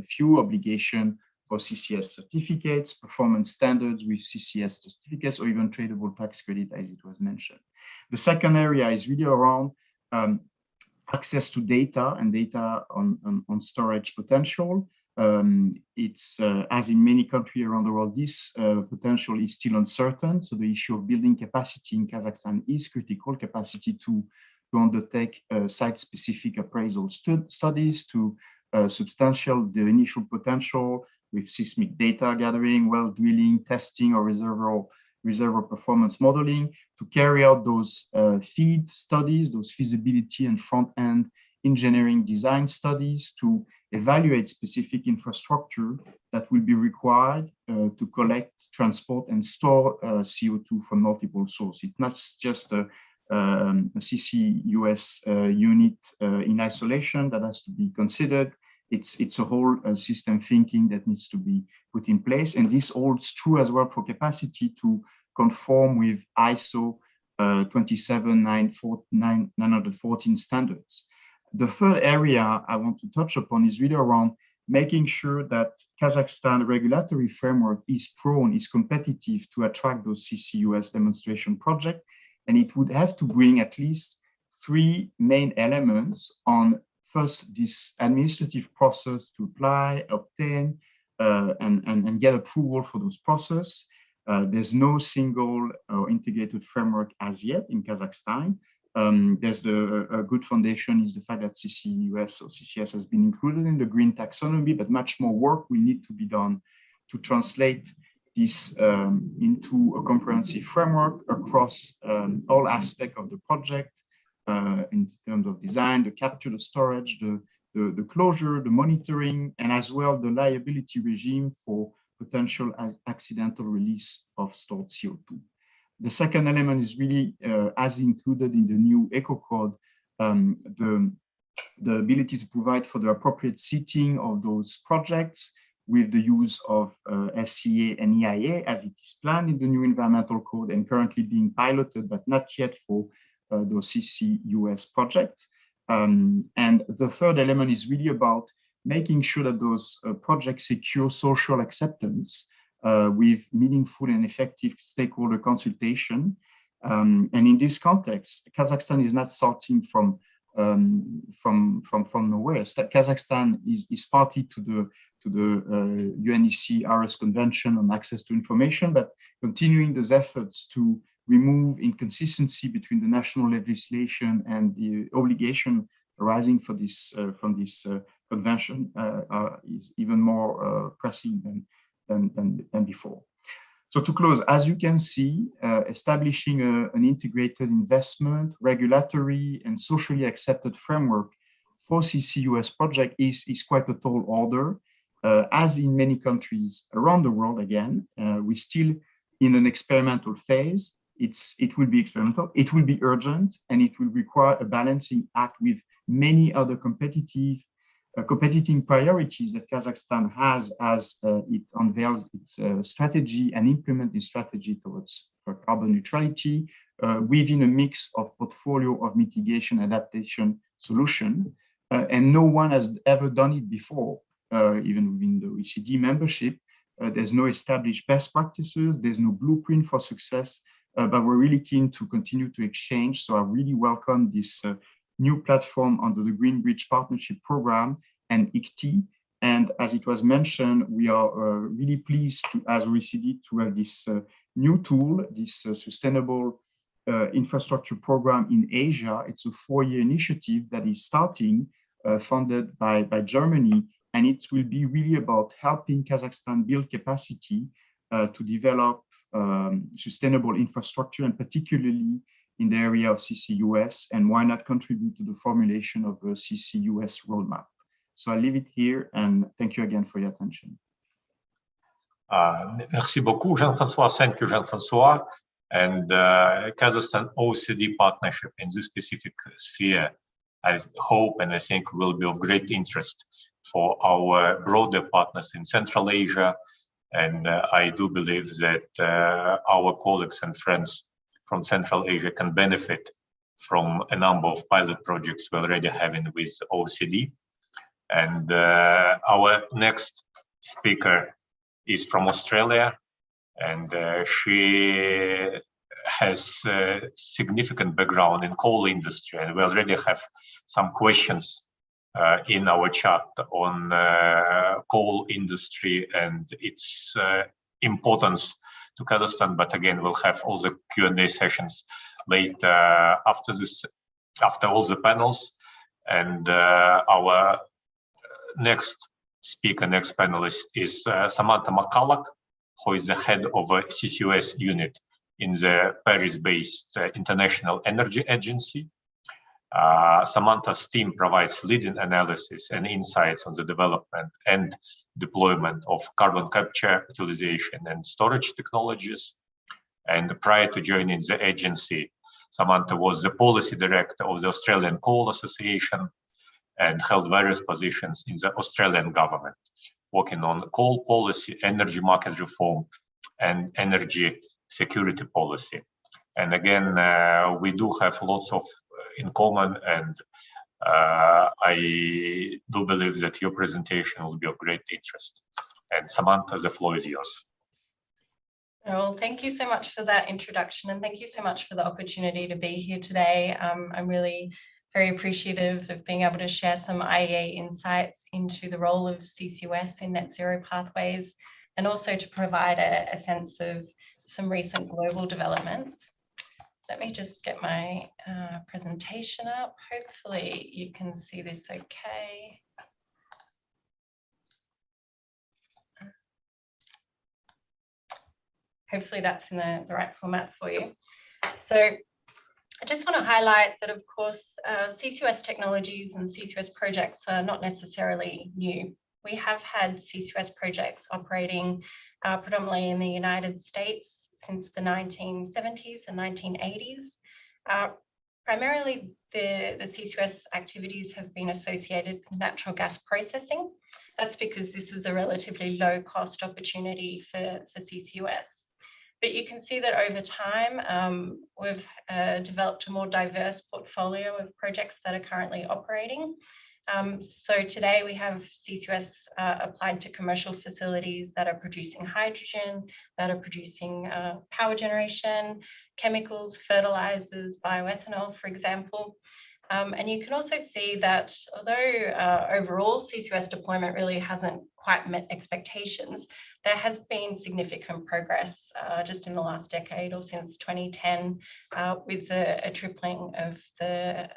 a few: obligation for CCS certificates, performance standards with CCS certificates, or even tradable tax credit, as it was mentioned. The second area is really around access to data and data on storage potential. It's as in many countries around the world, this potential is still uncertain. So the issue of building capacity in Kazakhstan is critical. Capacity to undertake site-specific appraisal studies to substantial the initial potential with seismic data gathering, well drilling, testing, or reservoir performance modeling, to carry out those FEED studies, those feasibility and front-end engineering design studies, to evaluate specific infrastructure that will be required to collect, transport, and store CO2 from multiple sources. It's not just a CCUS unit in isolation that has to be considered. It's a whole system thinking that needs to be put in place. And this holds true as well for capacity to conform with ISO 27914 standards. The third area I want to touch upon is really around making sure that Kazakhstan regulatory framework is competitive to attract those CCUS demonstration projects. And it would have to bring at least three main elements on first this administrative process to apply, obtain, and get approval for those processes. There's no single or integrated framework as yet in Kazakhstan. There's a good foundation is the fact that CCUS or CCS has been included in the green taxonomy, but much more work will need to be done to translate this into a comprehensive framework across all aspects of the project in terms of design, the capture, the storage, the closure, the monitoring, and as well the liability regime for potential accidental release of stored CO2. The second element is really, as included in the new Eco Code, the ability to provide for the appropriate seating of those projects with the use of SCA and EIA as it is planned in the new environmental code and currently being piloted, but not yet for those CCUS projects. And the third element is really about making sure that those projects secure social acceptance with meaningful and effective stakeholder consultation. And in this context, Kazakhstan is not starting from nowhere. Kazakhstan is party to the UNEC Aarhus Convention on Access to Information, but continuing those efforts to remove inconsistency between the national legislation and the obligation arising for this from this convention is even more pressing than before. So to close, as you can see, establishing an integrated investment, regulatory, and socially accepted framework for CCUS project is quite a tall order. As in many countries around the world, again, we're still in an experimental phase. It will be experimental, it will be urgent, and it will require a balancing act with many other competing priorities that Kazakhstan has as it unveils its strategy and implements its strategy towards carbon neutrality within a mix of portfolio of mitigation adaptation solution. And no one has ever done it before, even within the OECD membership. There's no established best practices, there's no blueprint for success, but we're really keen to continue to exchange. So I really welcome this new platform under the Green Bridge Partnership Program and IGTIC. And as it was mentioned, we are really pleased to, as OECD, to have this new tool, this sustainable infrastructure program in Asia. It's a 4-year initiative that is starting, funded by Germany, and it will be really about helping Kazakhstan build capacity to develop sustainable infrastructure, and particularly in the area of CCUS, and why not contribute to the formulation of a CCUS roadmap. So I'll leave it here, and thank you again for your attention. Merci beaucoup, Jean-François. Thank you, Jean-François. And Kazakhstan OECD partnership in this specific sphere, I hope and I think will be of great interest for our broader partners in Central Asia. And I do believe that our colleagues and friends from Central Asia can benefit from a number of pilot projects we're already having with OECD. And our next speaker is from Australia, and she has significant background in coal industry, and we already have some questions in our chat on coal industry and its importance to Kazakhstan. But again, we'll have all the Q&A sessions later after all the panels. And our next speaker, next panelist is Samantha Mccolluck, who is the head of a CCUS unit in the Paris-based International Energy Agency. Samantha's team provides leading analysis and insights on the development and deployment of carbon capture, utilization, and storage technologies. And prior to joining the agency, Samantha was the policy director of the Australian Coal Association and held various positions in the Australian government, working on coal policy, energy market reform, and energy security policy. And again, we do have lots of in common, and I do believe that your presentation will be of great interest. And Samantha, the floor is yours. Well, thank you so much for that introduction, and thank you so much for the opportunity to be here today. I'm really very appreciative of being able to share some IEA insights into the role of CCUS in net zero pathways, and also to provide a sense of some recent global developments. Let me just get my presentation up. Hopefully you can see this okay. Hopefully that's in the right format for you. So I just want to highlight that, of course, CCUS technologies and CCUS projects are not necessarily new. We have had CCUS projects operating predominantly in the United States since the 1970s and 1980s. Primarily, the CCUS activities have been associated with natural gas processing. That's because this is a relatively low cost opportunity for CCUS. But you can see that over time, we've developed a more diverse portfolio of projects that are currently operating. So today we have CCUS applied to commercial facilities that are producing hydrogen, that are producing power generation, chemicals, fertilizers, bioethanol, for example. And you can also see that although overall CCUS deployment really hasn't quite met expectations, there has been significant progress just in the last decade or since 2010 with a tripling of the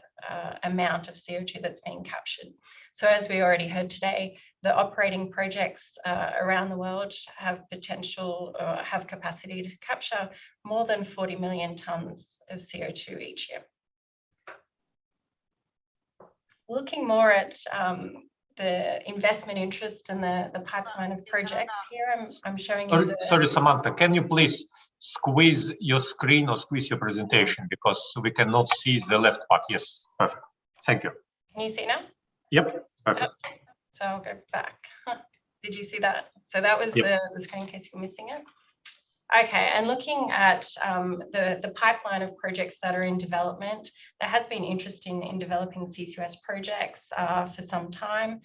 amount of CO2 that's being captured. So as we already heard today, the operating projects around the world have potential, have capacity to capture more than 40 million tons of CO2 each year. Looking more at the investment interest and the pipeline of projects here, I'm showing you. Sorry, Samantha, can you please squeeze your screen or squeeze your presentation because we cannot see the left part? Yes, perfect. Thank you. Can you see now? Yep, perfect. Okay. So I'll go back. Did you see that? So that was the screen in case you're missing it. Okay, and looking at the pipeline of projects that are in development, there has been interest in developing CCUS projects for some time.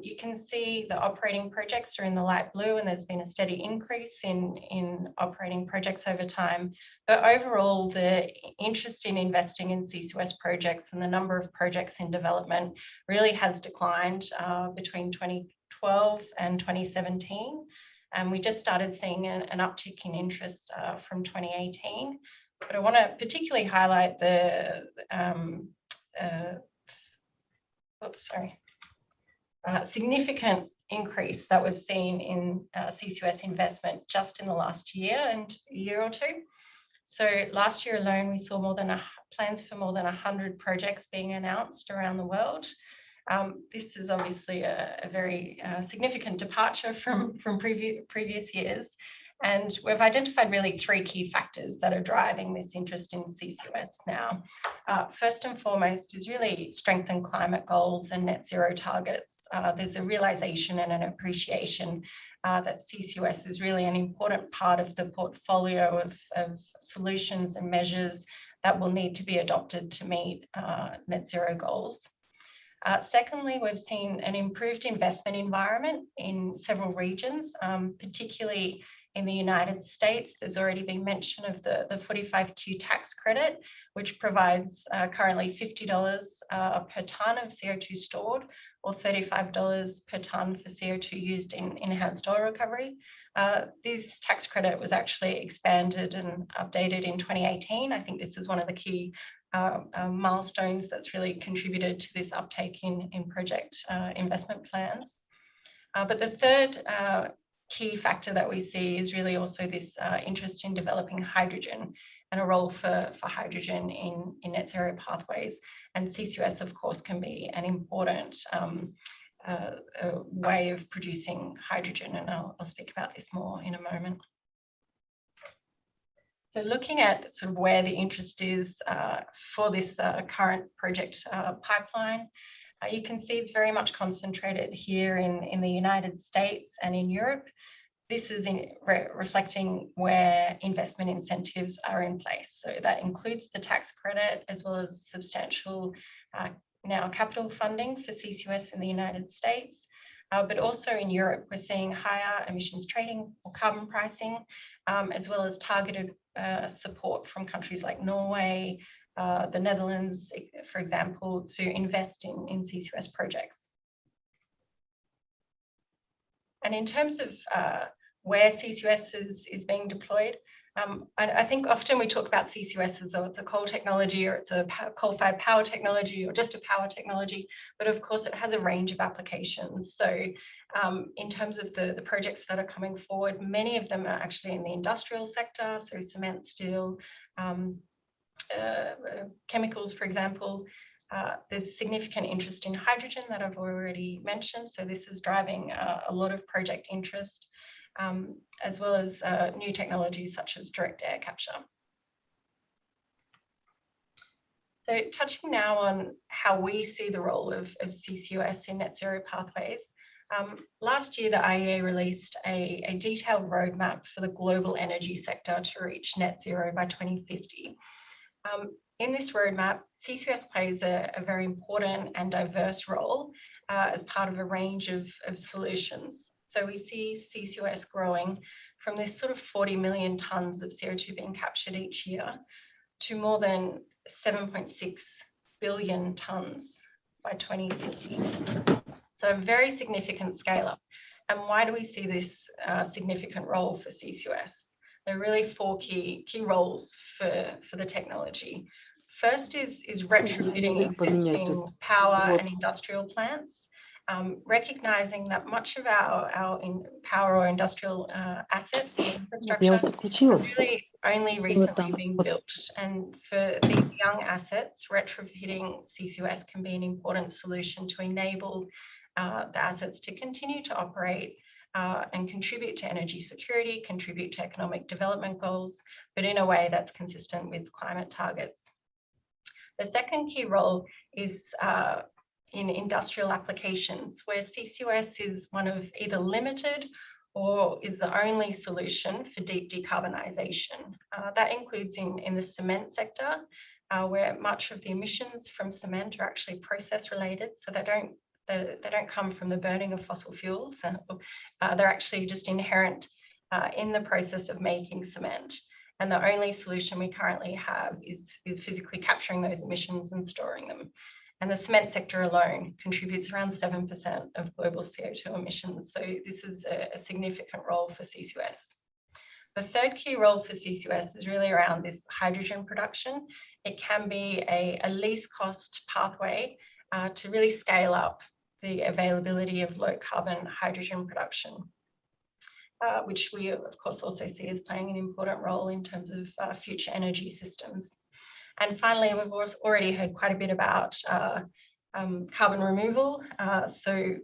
You can see the operating projects are in the light blue, and there's been a steady increase in operating projects over time. But overall, the interest in investing in CCUS projects and the number of projects in development really has declined between 2012 and 2017. And we just started seeing an uptick in interest from 2018. But I want to particularly highlight the significant increase that we've seen in CCUS investment just in the last year and year or two. So last year alone, we saw plans for more than 100 projects being announced around the world. This is obviously a very significant departure from previous years. And we've identified really three key factors that are driving this interest in CCUS now. First and foremost is really strengthen climate goals and net zero targets. There's a realization and an appreciation that CCUS is really an important part of the portfolio of solutions and measures that will need to be adopted to meet net zero goals. Secondly, we've seen an improved investment environment in several regions, particularly in the United States. There's already been mention of the 45Q tax credit, which provides currently $50 per ton of CO2 stored, or $35 per ton for CO2 used in enhanced oil recovery. This tax credit was actually expanded and updated in 2018. I think this is one of the key milestones that's really contributed to this uptake in project investment plans. But the third key factor that we see is really also this interest in developing hydrogen and a role for hydrogen in net zero pathways. And CCUS, of course, can be an important way of producing hydrogen, and I'll speak about this more in a moment. So looking at sort of where the interest is for this current project pipeline, you can see it's very much concentrated here in the United States and in Europe. This is reflecting where investment incentives are in place. So that includes the tax credit as well as substantial now capital funding for CCUS in the United States. but also in Europe, we're seeing higher emissions trading or carbon pricing, as well as targeted support from countries like Norway, the Netherlands, for example, to invest in CCUS projects. And in terms of where CCUS is being deployed, I think often we talk about CCUS as though it's a coal technology or it's a coal-fired power technology or just a power technology, but of course it has a range of applications. So in terms of the projects that are coming forward, many of them are actually in the industrial sector, so cement, steel, chemicals, for example. There's significant interest in hydrogen that I've already mentioned, so this is driving a lot of project interest. As well as new technologies such as direct air capture. So touching now on how we see the role of CCUS in net zero pathways, last year the IEA released a detailed roadmap for the global energy sector to reach net zero by 2050. In this roadmap, CCUS plays a very important and diverse role as part of a range of solutions. So we see CCUS growing from this sort of 40 million tonnes of CO2 being captured each year to more than 7.6 billion tonnes by 2050. So a very significant scale up. And why do we see this significant role for CCUS? There are really four key roles for the technology. First is retrofitting existing power and industrial plants. Recognizing that much of our power or industrial assets and infrastructure are really only recently being built. And for these young assets, retrofitting CCUS can be an important solution to enable the assets to continue to operate and contribute to energy security, contribute to economic development goals, but in a way that's consistent with climate targets. The second key role is in industrial applications, where CCUS is one of either limited or is the only solution for deep decarbonisation. That includes in the cement sector, where much of the emissions from cement are actually process related, so they don't come from the burning of fossil fuels. They're actually just inherent in the process of making cement. And the only solution we currently have is physically capturing those emissions and storing them. And the cement sector alone contributes around 7% of global CO2 emissions. So this is a significant role for CCUS. The third key role for CCUS is really around this hydrogen production. It can be a least cost pathway to really scale up the availability of low carbon hydrogen production, which we of course also see as playing an important role in terms of future energy systems. And finally, we've already heard quite a bit about carbon removal. So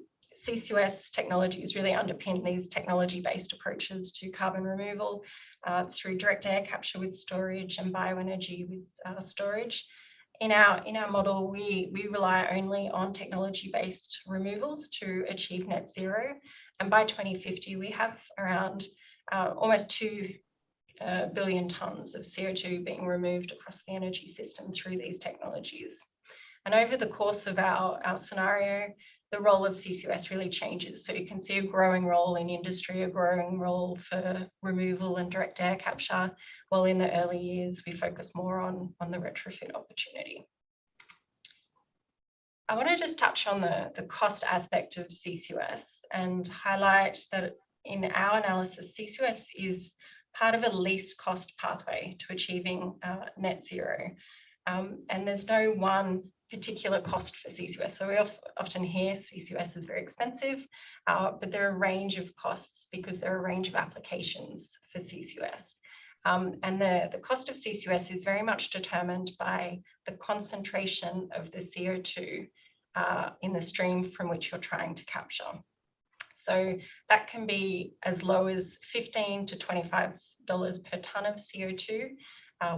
CCUS technologies really underpin these technology-based approaches to carbon removal through direct air capture with storage and bioenergy with storage. In our model, we rely only on technology-based removals to achieve net zero. And by 2050, we have around almost 2 billion tonnes of CO2 being removed across the energy system through these technologies. And over the course of our scenario, the role of CCUS really changes. So you can see a growing role in industry, a growing role for removal and direct air capture, while in the early years, we focus more on the retrofit opportunity. I want to just touch on the cost aspect of CCUS and highlight that in our analysis, CCUS is part of a least cost pathway to achieving net zero. And there's no one particular cost for CCUS. So we often hear CCUS is very expensive, but there are a range of costs because there are a range of applications for CCUS. And the cost of CCUS is very much determined by the concentration of the CO2 in the stream from which you're trying to capture. So that can be as low as $15 to $25 per tonne of CO2,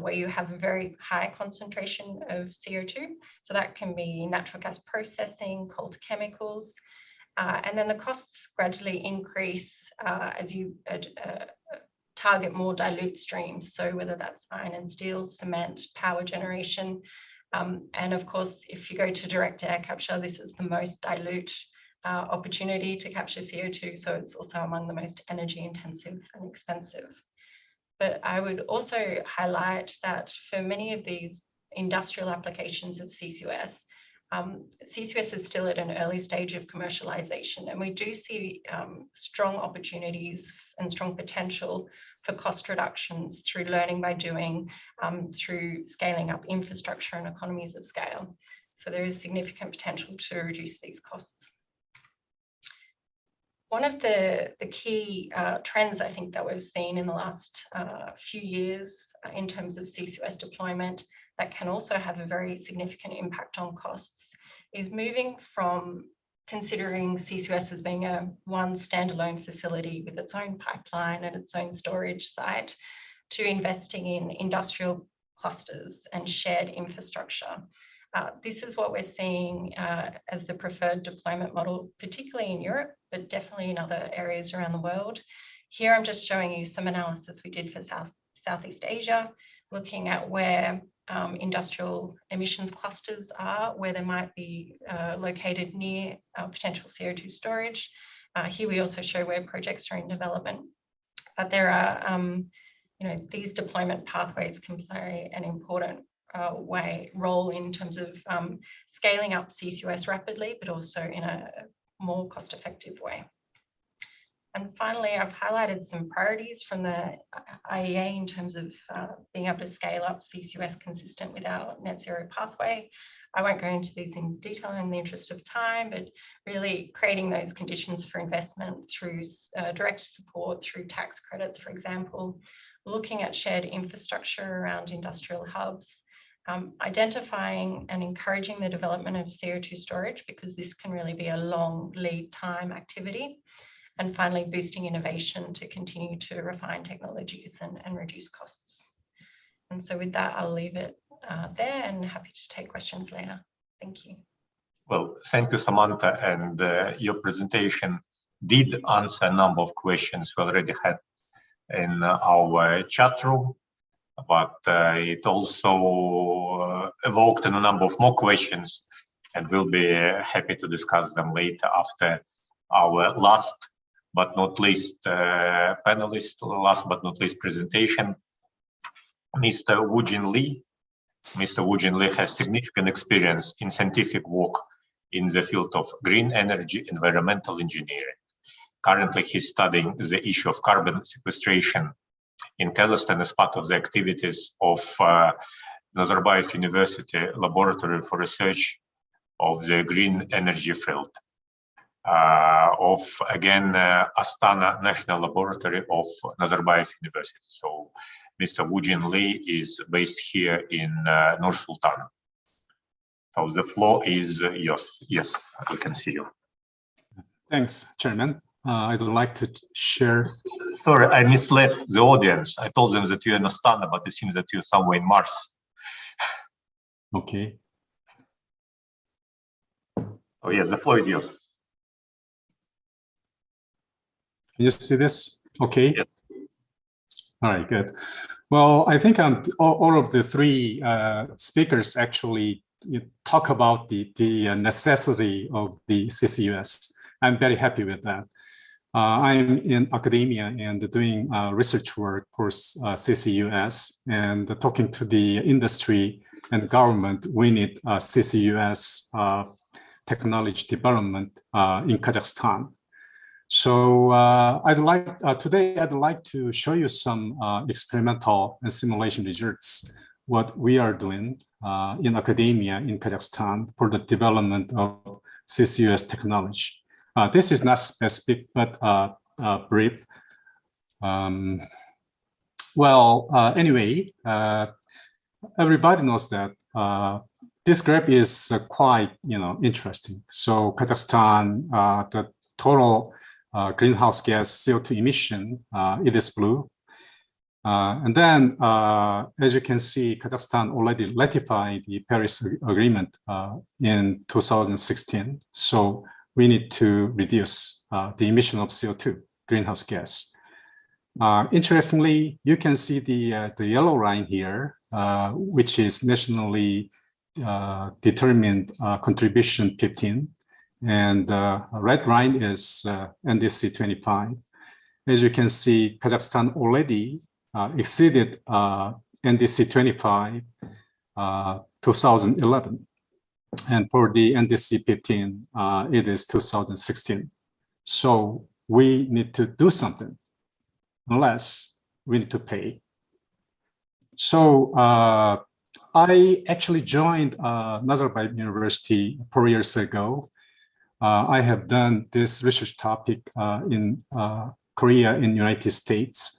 where you have a very high concentration of CO2. So that can be natural gas processing, coal to chemicals. And then the costs gradually increase as you target more dilute streams. So whether that's iron and steel, cement, power generation. And of course, if you go to direct air capture, this is the most dilute opportunity to capture CO2, so it's also among the most energy intensive and expensive. But I would also highlight that for many of these industrial applications of CCUS, CCUS is still at an early stage of commercialization, and we do see strong opportunities and strong potential for cost reductions through learning by doing, through scaling up infrastructure and economies of scale. So there is significant potential to reduce these costs. One of the key trends, I think, that we've seen in the last few years in terms of CCUS deployment that can also have a very significant impact on costs is moving from considering CCUS as being one standalone facility with its own pipeline and its own storage site to investing in industrial clusters and shared infrastructure. This is what we're seeing as the preferred deployment model, particularly in Europe, but definitely in other areas around the world. Here, I'm just showing you some analysis we did for Southeast Asia, looking at where industrial emissions clusters are, where they might be located near potential CO2 storage. Here we also show where projects are in development. But there are, these deployment pathways can play an important role in terms of scaling up CCUS rapidly, but also in a more cost-effective way. And finally, I've highlighted some priorities from the IEA in terms of being able to scale up CCUS consistent with our net zero pathway. I won't go into these in detail in the interest of time, but really creating those conditions for investment through direct support, through tax credits, for example, looking at shared infrastructure around industrial hubs, identifying and encouraging the development of CO2 storage, because this can really be a long lead time activity. And finally, boosting innovation to continue to refine technologies and reduce costs. And so with that, I'll leave it there and happy to take questions later. Thank you. Well, thank you, Samantha. And your presentation did answer a number of questions we already had in our chat room, but it also evoked a number of more questions, and we'll be happy to discuss them later after our last but not least panelist, last but not least presentation, Mr. Woojin Lee. Mr. Woojin Lee has significant experience in scientific work in the field of green energy environmental engineering. Currently, he's studying the issue of carbon sequestration in Kazakhstan as part of the activities of Nazarbayev University Laboratory for Research of the Green Energy Field. Of, again, Astana National Laboratory of Nazarbayev University. So Mr. Woojin Lee is based here in Nur Sultan. So the floor is yours. Yes, we can see you. Thanks, Chairman. I'd like to share. Sorry, I misled the audience. I told them that you're in Astana, but it seems that you're somewhere in Mars. Okay. Oh yes, the floor is yours. Can you see this? Okay. Yes. All right, good. Well, I think all of the three speakers actually talk about the necessity of the CCUS. I'm very happy with that. I'm in academia and doing research work for CCUS, and talking to the industry and government, we need CCUS technology development in Kazakhstan. So today I'd like to show you some experimental and simulation results, what we are doing in academia in Kazakhstan for the development of CCUS technology. This is not specific, but brief. Anyway, everybody knows that this graph is quite, interesting. So Kazakhstan, the total greenhouse gas CO2 emission, it is blue. And then, as you can see, Kazakhstan already ratified the Paris Agreement in 2016. So we need to reduce the emission of CO2, greenhouse gas. Interestingly, you can see the yellow line here, which is nationally determined contribution 15. And red line is NDC 25. As you can see, Kazakhstan already exceeded NDC 25 2011. And for the NDC 15, it is 2016. So we need to do something, unless we need to pay. So I actually joined Nazarbayev University 4 years ago. I have done this research topic in Korea and United States.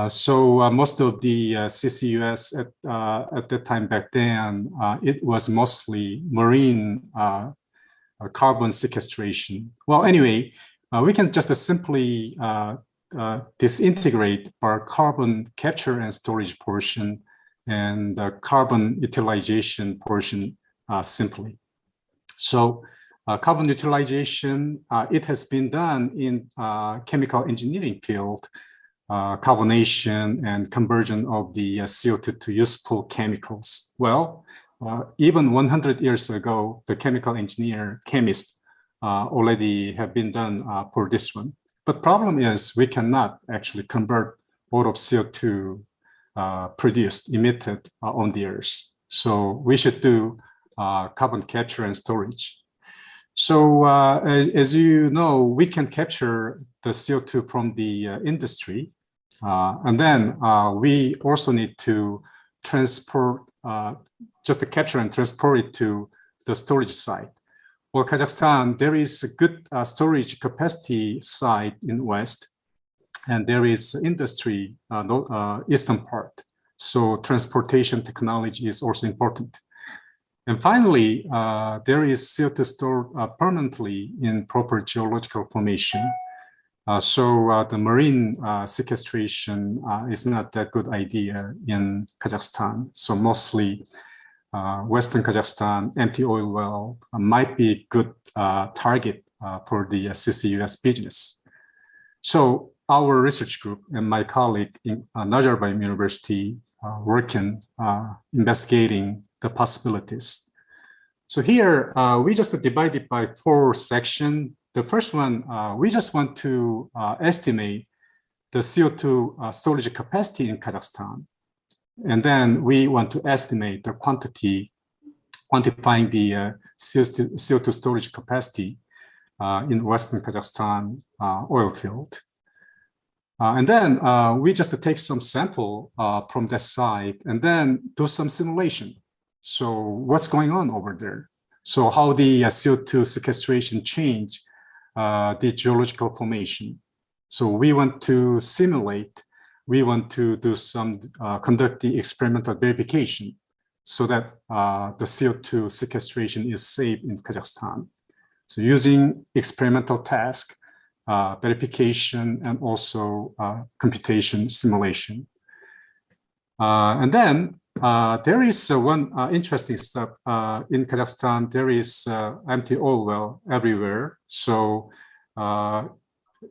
So most of the CCUS at that time back then, it was mostly marine carbon sequestration. Well, anyway, we can just simply disintegrate our carbon capture and storage portion and the carbon utilization portion simply. So carbon utilization, it has been done in chemical engineering field, carbonation and conversion of the CO2 to useful chemicals. Well, even 100 years ago, the chemical engineer, chemist already have been done for this one. But problem is we cannot actually convert all of CO2 produced, emitted on the earth. So we should do carbon capture and storage. So as you know, we can capture the CO2 from the industry. And then we also need to transport, just to capture and transport it to the storage site. Well, Kazakhstan, there is a good storage capacity site in West, and there is industry, eastern part. So transportation technology is also important. And finally, there is CO2 stored permanently in proper geological formation. So the marine sequestration is not that good idea in Kazakhstan. So mostly Western Kazakhstan, empty oil well might be a good target for the CCUS business. So our research group and my colleague in Nazarbayev University working, investigating the possibilities. So here we just divided by 4 sections. The first one, we just want to estimate the CO2 storage capacity in Kazakhstan. And then we want to estimate the quantity, quantifying the CO2 storage capacity in Western Kazakhstan oil field. And then we just take some sample from that site and then do some simulation. So what's going on over there? So how the CO2 sequestration change the geological formation. So we want to simulate, we want to do some, conduct the experimental verification so that the CO2 sequestration is safe in Kazakhstan. So using experimental task, verification, and also computation simulation. And then there is one interesting stuff in Kazakhstan. There is empty oil well everywhere. So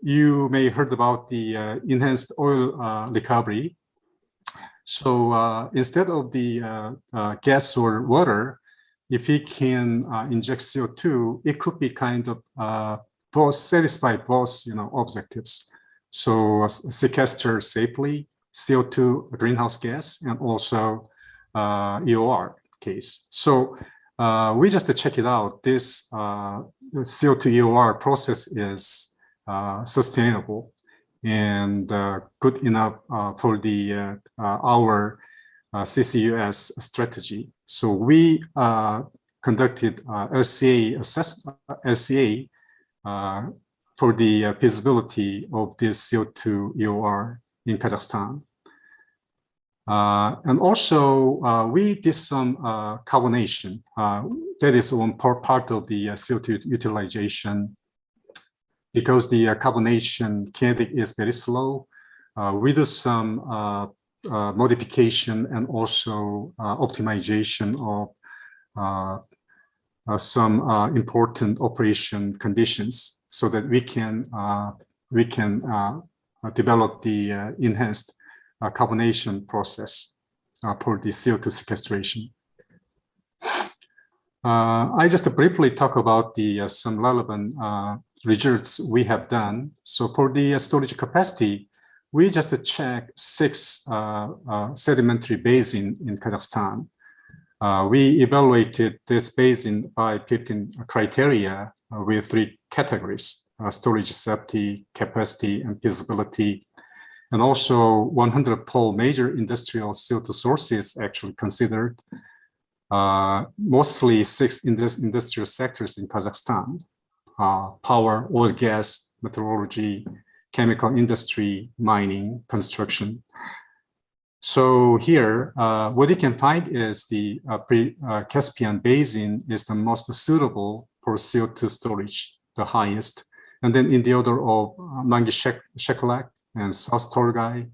you may heard about the enhanced oil recovery. So instead of the gas or water, if we can inject CO2, it could be kind of both satisfy both objectives. So sequester safely CO2 greenhouse gas and also EOR case. So we just check it out. This CO2 EOR process is sustainable and good enough for the our CCUS strategy. So we conducted LCA LCA for the feasibility of this CO2 EOR in Kazakhstan. And also, we did some carbonation. That is one part of the CO2 utilization. Because the carbonation kinetic is very slow, we do some modification and also optimization of some important operation conditions so that we can develop the enhanced carbonation process for the CO2 sequestration. I just briefly talk about the some relevant results we have done. So for the storage capacity, we just check 6 sedimentary basins in Kazakhstan. We evaluated this basin by 15 criteria with 3 categories: storage safety, capacity, and feasibility. And also 100 major industrial CO2 sources actually considered, mostly 6 industrial sectors in Kazakhstan: power, oil, gas, metallurgy, chemical industry, mining, construction. So here, what you can find is the Caspian Basin is the most suitable for CO2 storage, the highest. And then in the order of Mangi-Shekelak and South Torgai,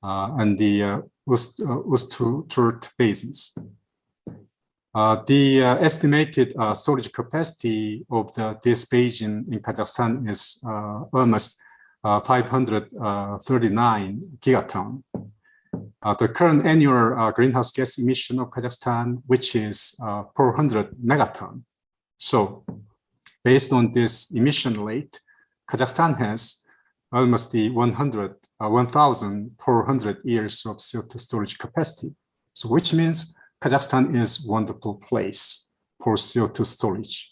and the Ust-Turt basins. The estimated storage capacity of this basin in Kazakhstan is almost 539 gigaton. The current annual greenhouse gas emission of Kazakhstan, which is 400 megaton. So based on this emission rate, Kazakhstan has almost the 1,400 years of CO2 storage capacity. So which means Kazakhstan is a wonderful place for CO2 storage.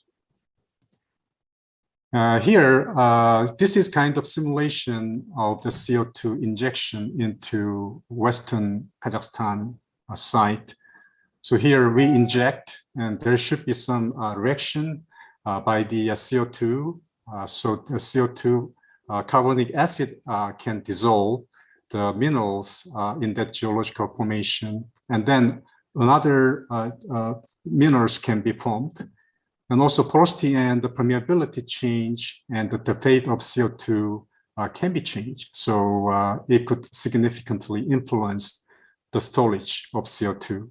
Here, this is kind of simulation of the CO2 injection into Western Kazakhstan site. So here we inject, and there should be some reaction by the CO2. So the CO2 carbonic acid can dissolve the minerals in that geological formation, and then another minerals can be formed. And also porosity and the permeability change, and the fate of CO2 can be changed. So it could significantly influence the storage of CO2.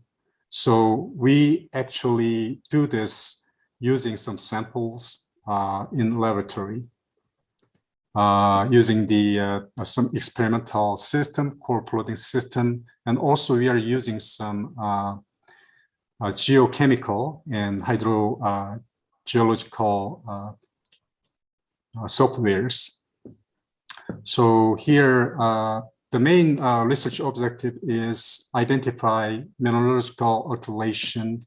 So we actually do this using some samples in laboratory, using the some experimental system, core plotting system, and also we are using some geochemical and hydrogeological softwares. So here, the main research objective is identify mineralogical alteration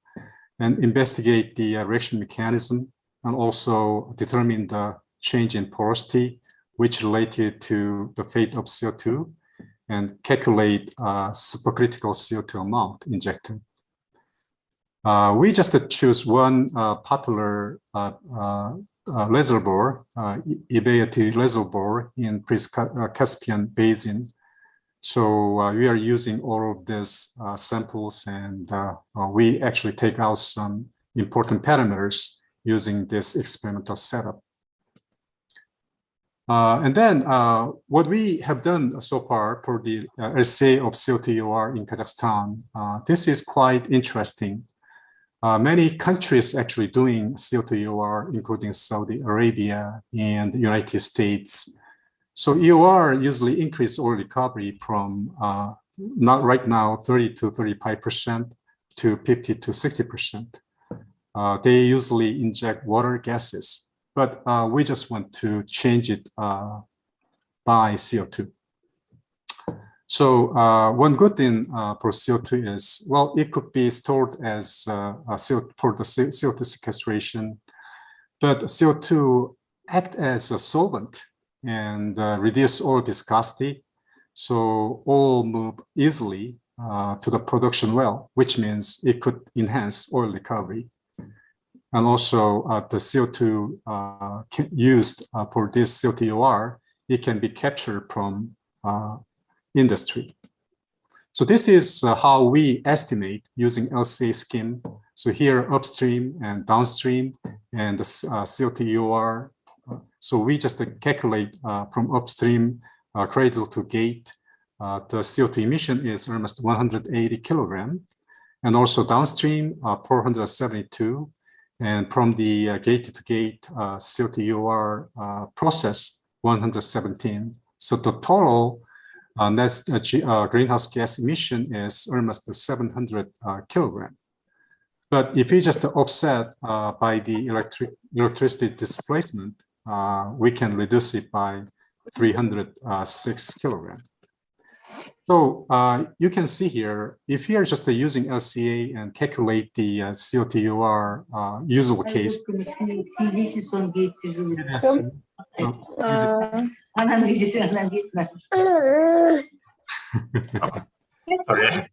and investigate the reaction mechanism, and also determine the change in porosity, which related to the fate of CO2, and calculate supercritical CO2 amount injected. We just choose one popular reservoir, Ibayati reservoir in Caspian Basin. So we are using all of these samples, and we actually take out some important parameters using this experimental setup. And then what we have done so far for the assay of CO2 in Kazakhstan, this is quite interesting. Many countries actually doing CO2 including Saudi Arabia and the United States. So EOR usually increase oil recovery from not right now 30 to 35% to 50 to 60%. They usually inject water gases, but we just want to change it by CO2. So one good thing for CO2 is, well, it could be stored as for the CO2 sequestration, but CO2 act as a solvent and reduce oil viscosity. So oil move easily to the production well, which means it could enhance oil recovery. And also the CO2 used for this CO2 it can be captured from industry. So this is how we estimate using LCA scheme. So here upstream and downstream and the CO2 so we just calculate from upstream cradle to gate. The CO2 emission is almost 180 kilogram, and also downstream 472. And from the gate to gate CO2 process 117. So the total net greenhouse gas emission is almost 700 kilogram. But if we just offset by the electricity displacement, we can reduce it by 306 kilograms. So you can see here, if you are just using LCA and calculate the COTUR usable case, Sorry.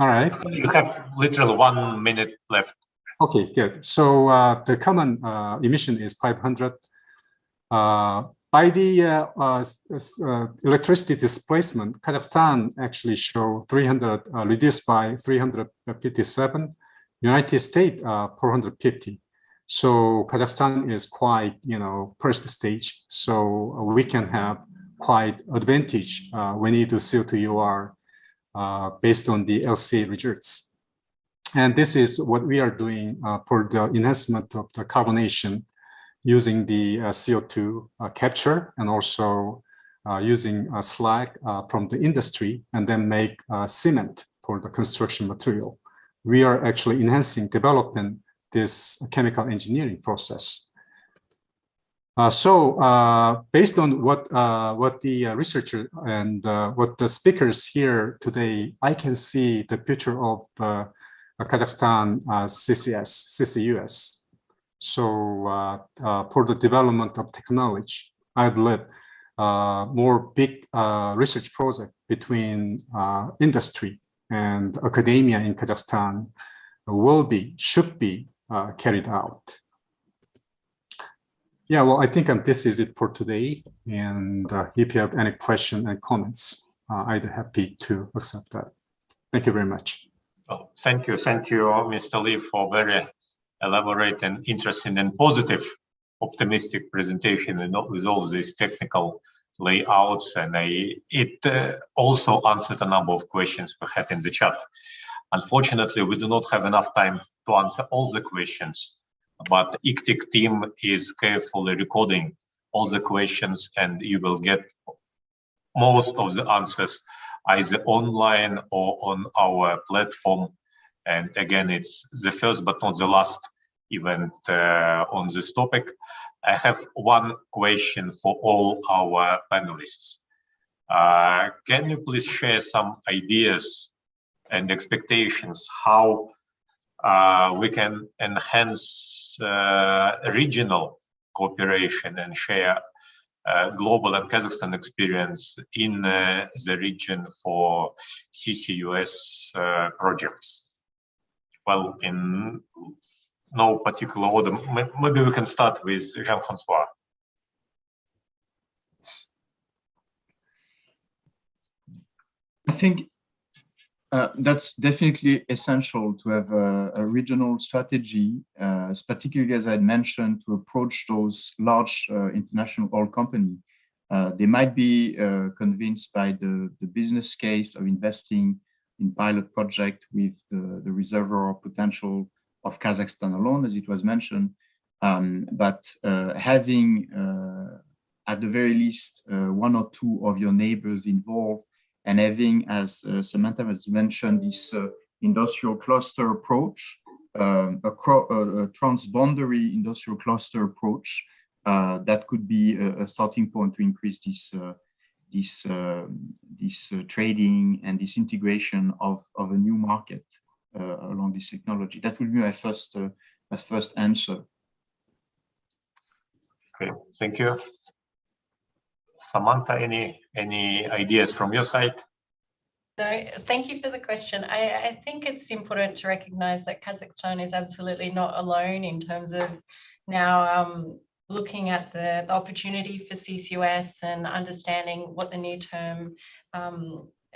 All right. So you have literally 1 minute left. Okay, good. So the common emission is 500. By the electricity displacement, Kazakhstan actually show 300 reduced by 357, United States 450. So Kazakhstan is quite, first stage. So we can have quite advantage when you do CO2UR based on the LCA results. And this is what we are doing for the enhancement of the carbonation using the CO2 capture and also using slag from the industry and then make cement for the construction material. We are actually enhancing, developing this chemical engineering process. So based on what the researcher and what the speakers here today, I can see the future of Kazakhstan CCUS. So for the development of technology, I believe more big research project between industry and academia in Kazakhstan should be carried out. Yeah, well, I think this is it for today. And if you have any questions and comments, I'd be happy to accept that. Thank you very much. Well, thank you, Mr. Lee, for very elaborate and interesting and positive, optimistic presentation with all these technical layouts. And it also answered a number of questions we had in the chat. Unfortunately, we do not have enough time to answer all the questions, but IGTIC team is carefully recording all the questions, and you will get most of the answers either online or on our platform. And again, it's the first but not the last event on this topic. I have one question for all our panelists. Can you please share some ideas and expectations how we can enhance regional cooperation and share global and Kazakhstan experience in the region for CCUS projects? Well, in no particular order, maybe we can start with Jean-François. I think that's definitely essential to have a regional strategy, particularly as I mentioned, to approach those large international oil companies. They might be convinced by the business case of investing in pilot project with the reservoir potential of Kazakhstan alone, as it was mentioned, but having at the very least one or two of your neighbors involved, and having, as Samantha has mentioned, this industrial cluster approach, a transboundary industrial cluster approach, that could be a starting point to increase this trading and this integration of a new market along this technology. That would be my first answer. Okay, thank you. Samantha, any ideas from your side? No, thank you for the question. I think it's important to recognize that Kazakhstan is absolutely not alone in terms of now looking at the opportunity for CCUS and understanding what the near-term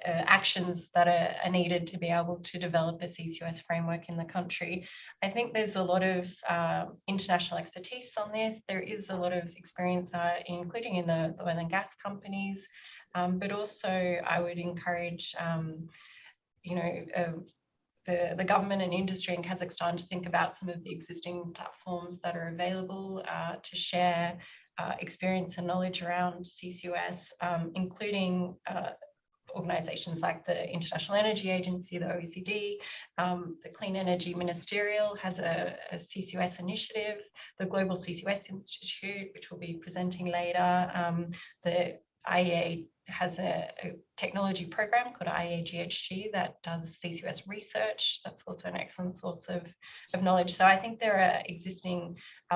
actions that are needed to be able to develop a CCUS framework in the country. I think there's a lot of international expertise on this. There is a lot of experience, including in the oil and gas companies, but also I would encourage, the government and industry in Kazakhstan to think about some of the existing platforms that are available to share experience and knowledge around CCUS, including organizations like the International Energy Agency, the OECD, the Clean Energy Ministerial has a CCUS initiative, the Global CCUS Institute, which will be presenting later. The IEA has a technology program called IEA-GHG that does CCUS research. That's also an excellent source of knowledge. So I think there are existing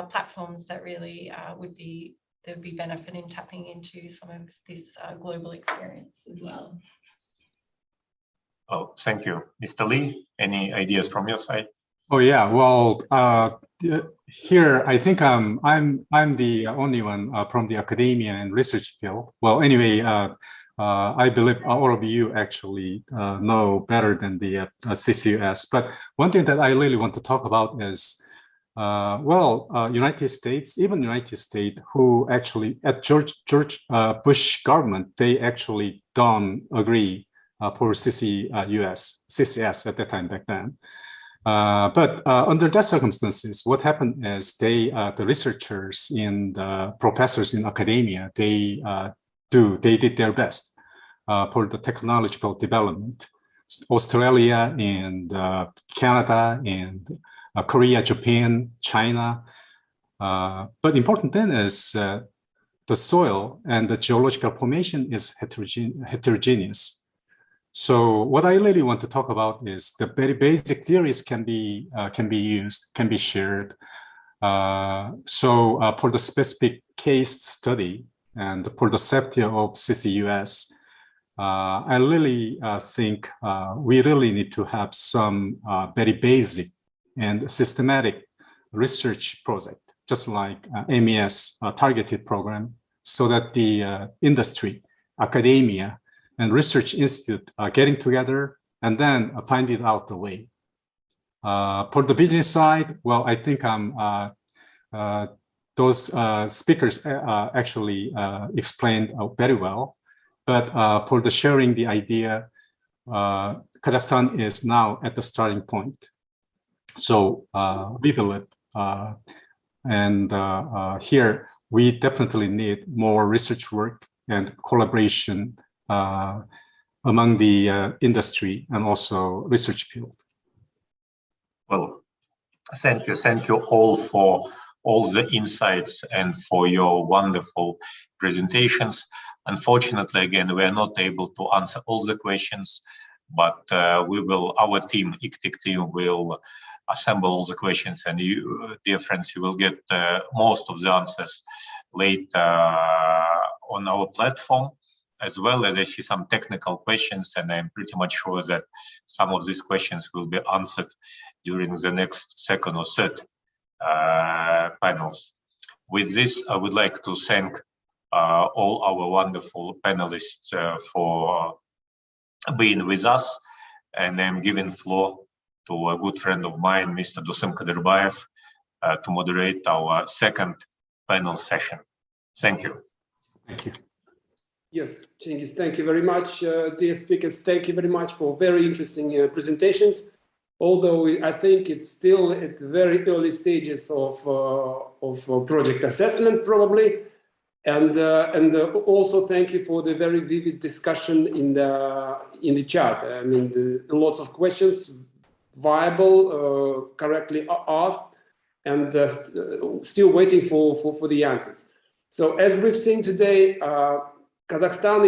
platforms that really would be benefit in tapping into some of this global experience as well. Oh, thank you. Mr. Lee, any ideas from your side? Oh yeah, well, here I think I'm the only one from the academia and research field. Well, anyway, I believe all of you actually know better than the CCUS. But one thing that I really want to talk about is, United States, who actually at George Bush government, they actually don't agree for CCS at that time back then. But under that circumstances, what happened is the researchers and the professors in academia, they did their best for the technological development. Australia and Canada and Korea, Japan, China. But important thing is the soil and the geological formation is heterogeneous. So what I really want to talk about is the very basic theories can be used, can be shared. So for the specific case study and for the safety of CCUS, I really think we really need to have some very basic and systematic research project, just like MES targeted program, so that the industry, academia, and research institute are getting together and then find it out the way. For the business side, well, I think those speakers actually explained very well. But for the sharing the idea, Kazakhstan is now at the starting point. So we believe, here we definitely need more research work and collaboration among the industry and also research field. Well, thank you all for all the insights and for your wonderful presentations. Unfortunately, again, we are not able to answer all the questions, but our team, IGTIC team, will assemble all the questions, and you, dear friends, you will get most of the answers later on our platform, as well as I see some technical questions, and I'm pretty much sure that some of these questions will be answered during the next second or third panels. With this, I would like to thank all our wonderful panelists for being with us, and I'm giving floor to a good friend of mine, Mr. Dusem Kadirbayev, to moderate our second panel session. Thank you. Thank you. Yes, Cengiz, thank you very much. Dear speakers, thank you very much for very interesting presentations. Although I think it's still at very early stages of project assessment, probably. And also thank you for the very vivid discussion in the chat. I mean, lots of questions, viable, correctly asked, and still waiting for the answers. So as we've seen today, Kazakhstan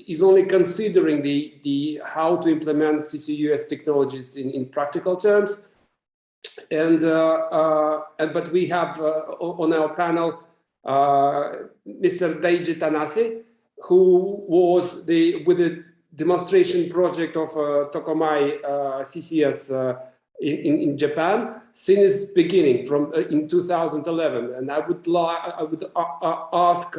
is only considering the how to implement CCUS technologies in practical terms, but we have on our panel Mr. Daiji Tanase, who was with the demonstration project of Tokamai CCS in Japan since its beginning in 2011, and I would ask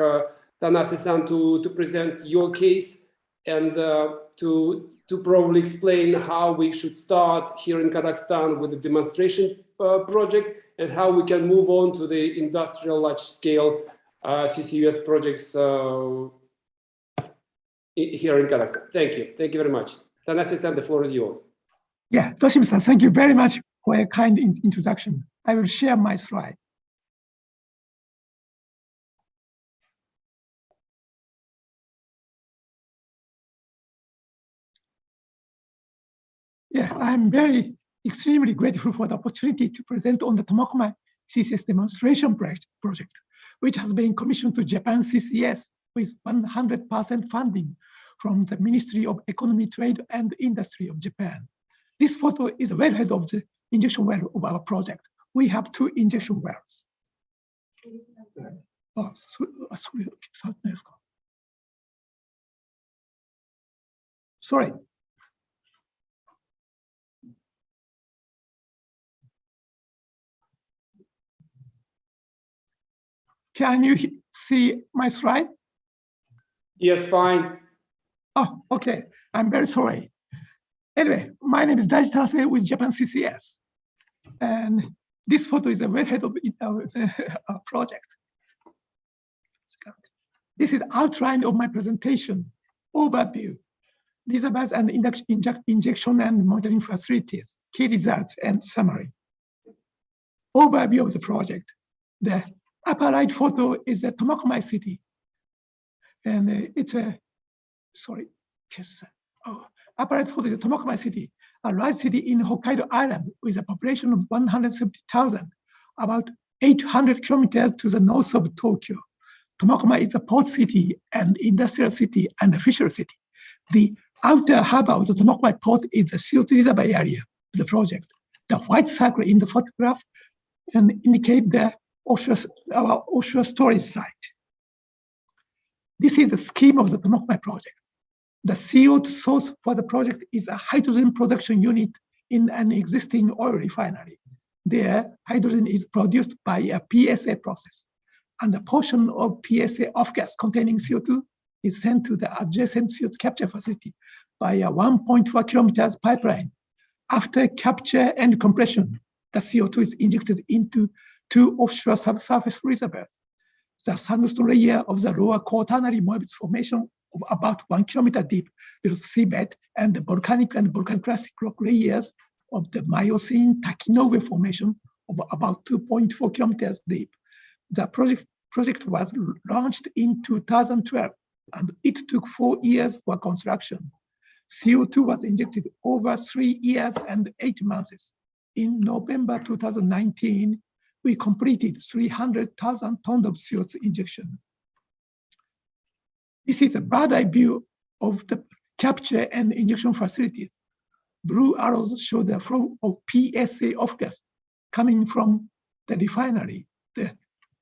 Tanase-san to present your case and to probably explain how we should start here in Kazakhstan with the demonstration project and how we can move on to the industrial large-scale CCUS projects here in Kazakhstan. Thank you. Thank you very much. Tanase-san, the floor is yours. Yeah, Toshima-san, thank you very much for a kind introduction. I will share my slide. Yeah, I'm extremely grateful for the opportunity to present on the Tomokomai CCS demonstration project, which has been commissioned to Japan CCS with 100% funding from the Ministry of Economy, Trade and Industry of Japan. This photo is a wellhead of the injection well of our project. We have 2 injection wells. Oh, sorry. Can you see my slide? Yes, fine. Oh, okay. I'm very sorry. Anyway, my name is Daiji Tarase with Japan CCS. And this photo is a wellhead of our project. This is outline of my presentation, overview, reservoirs and injection and monitoring facilities, key results and summary. Overview of the project. The upper right photo is the Tomokomai city. And it's a, sorry, just, oh, upper right photo is the Tomokomai city, a large city in Hokkaido Island with a population of 170,000, about 800 kilometers to the north of Tokyo. Tomokomai is a port city and industrial city and a fishery city. The outer harbor of the Tomokomai port is the CO2 reservoir area of the project. The white circle in the photograph indicate the our offshore storage site. This is the scheme of the Tomokomai project. The CO2 source for the project is a hydrogen production unit in an existing oil refinery. There, hydrogen is produced by a PSA process, and a portion of PSA off-gas containing CO2 is sent to the adjacent CO2 capture facility by a 1.4 kilometers pipeline. After capture and compression, the CO2 is injected into 2 offshore subsurface reservoirs. The sandstone layer of the lower quaternary Moebius formation of about 1 kilometer deep below the seabed, and the volcanic and volcaniclastic rock layers of the Miocene Takinoue formation of about 2.4 kilometers deep. The project was launched in 2012, and it took 4 years for construction. CO2 was injected over 3 years and 8 months. In November 2019, we completed 300,000 tons of CO2 injection. This is a bird's-eye view of the capture and injection facilities. Blue arrows show the flow of PSA off-gas coming from the refinery, the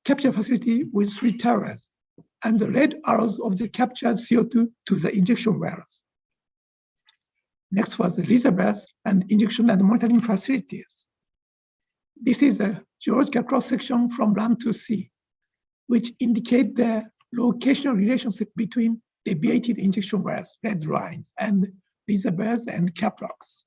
capture facility with 3 towers, and the red arrows of the captured CO2 to the injection wells. Next was the reservoirs and injection and monitoring facilities. This is a geological cross-section from land to sea, which indicate the locational relationship between deviated injection wells, red lines, and reservoirs and cap rocks.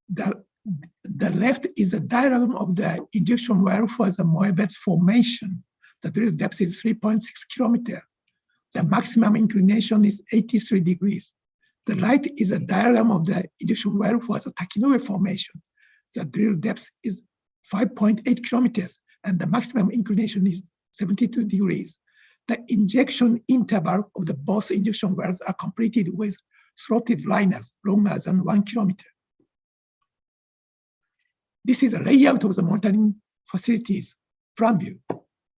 The left is a diagram of the injection well for the Moebius formation. The drill depth is 3.6 kilometers. The maximum inclination is 83 degrees. The right is a diagram of the injection well for the Takinoue formation. The drill depth is 5.8 kilometers, and the maximum inclination is 72 degrees. The injection interval of the both injection wells are completed with slotted liners longer than 1 kilometer. This is a layout of the monitoring facilities from view.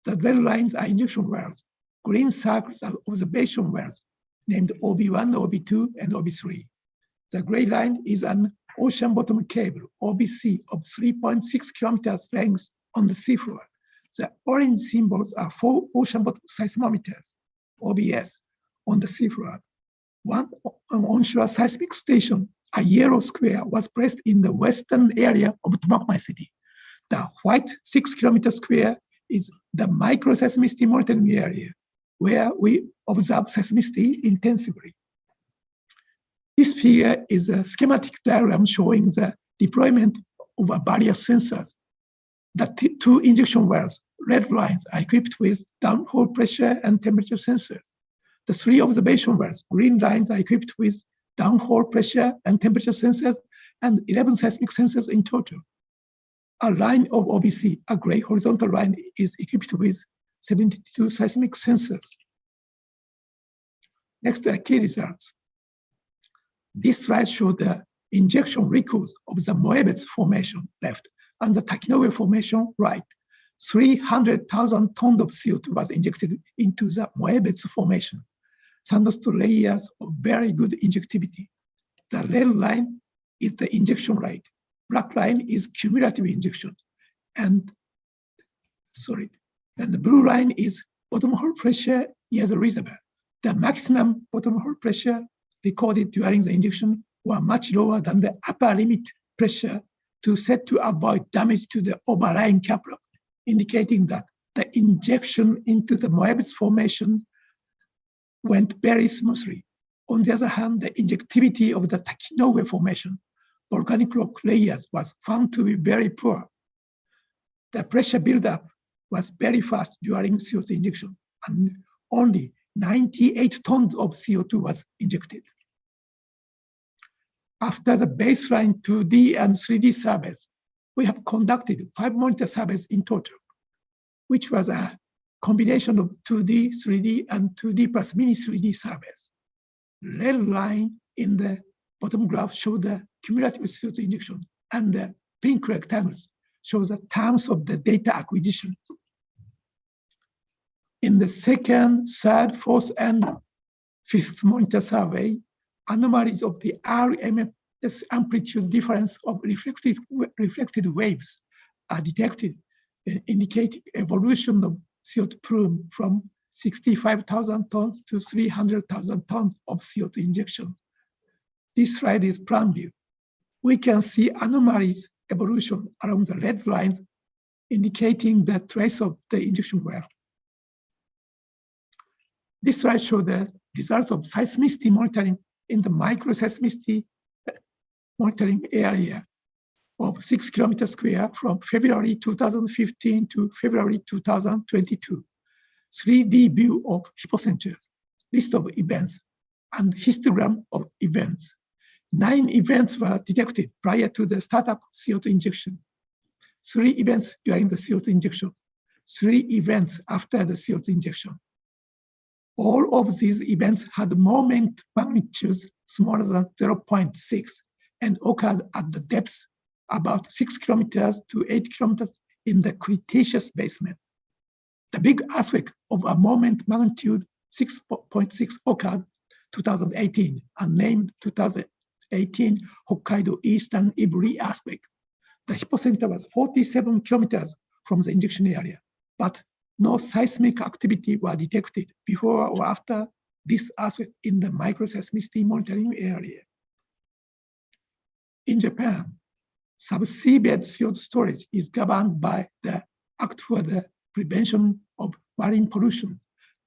The red lines are injection wells. Green circles are observation wells named OB1, OB2, and OB3. The gray line is an ocean bottom cable, OBC, of 3.6 kilometers length on the seafloor. The orange symbols are 4 ocean bottom seismometers, OBS, on the seafloor. One onshore seismic station, a yellow square, was placed in the western area of Tomokomai city. The white 6 kilometer square is the microseismicity monitoring area, where we observe seismicity intensively. This figure is a schematic diagram showing the deployment of various sensors. The 2 injection wells, red lines, are equipped with downhole pressure and temperature sensors. The 3 observation wells, green lines, are equipped with downhole pressure and temperature sensors, and 11 seismic sensors in total. A line of OBC, a gray horizontal line, is equipped with 72 seismic sensors. Next are key results. This slide shows the injection records of the Moebets formation left and the Takinoue formation right. 300,000 tons of CO2 was injected into the Moebets formation. Sandstone layers of very good injectivity. The red line is the injection rate. Black line is cumulative injection. And the blue line is bottom hole pressure near the reservoir. The maximum bottom hole pressure recorded during the injection were much lower than the upper limit pressure to avoid damage to the overlying cap rock, indicating that the injection into the Moebets formation went very smoothly. On the other hand, the injectivity of the Takinoue formation, volcanic rock layers, was found to be very poor. The pressure buildup was very fast during CO2 injection, and only 98 tons of CO2 was injected. After the baseline 2D and 3D surveys, we have conducted 5 monitor surveys in total, which was a combination of 2D, 3D, and 2D plus mini 3D surveys. Red line in the bottom graph shows the cumulative CO2 injection, and the pink rectangles show the terms of the data acquisition. In the second, third, fourth, and fifth monitor survey, anomalies of the RMS amplitude difference of reflected waves are detected, indicating evolution of CO2 plume from 65,000 tons to 300,000 tons of CO2 injection. This slide is plan view. We can see anomalies evolution along the red lines, indicating the trace of the injection well. This slide shows the results of seismicity monitoring in the microseismicity monitoring area of 6 kilometers square from February 2015 to February 2022. 3D view of hypocenters, list of events, and histogram of events. 9 events were detected prior to the startup of CO2 injection. 3 events during the CO2 injection. 3 events after the CO2 injection. All of these events had moment magnitudes smaller than 0.6 and occurred at the depths about 6 kilometers to 8 kilometers in the Cretaceous basement. The big earthquake of a moment magnitude 6.6 occurred 2018 and named 2018 Hokkaido Eastern Iburi earthquake. The hypocenter was 47 kilometers from the injection area, but no seismic activity was detected before or after this earthquake in the microseismicity monitoring area. In Japan, subseabed CO2 storage is governed by the Act for the Prevention of Marine Pollution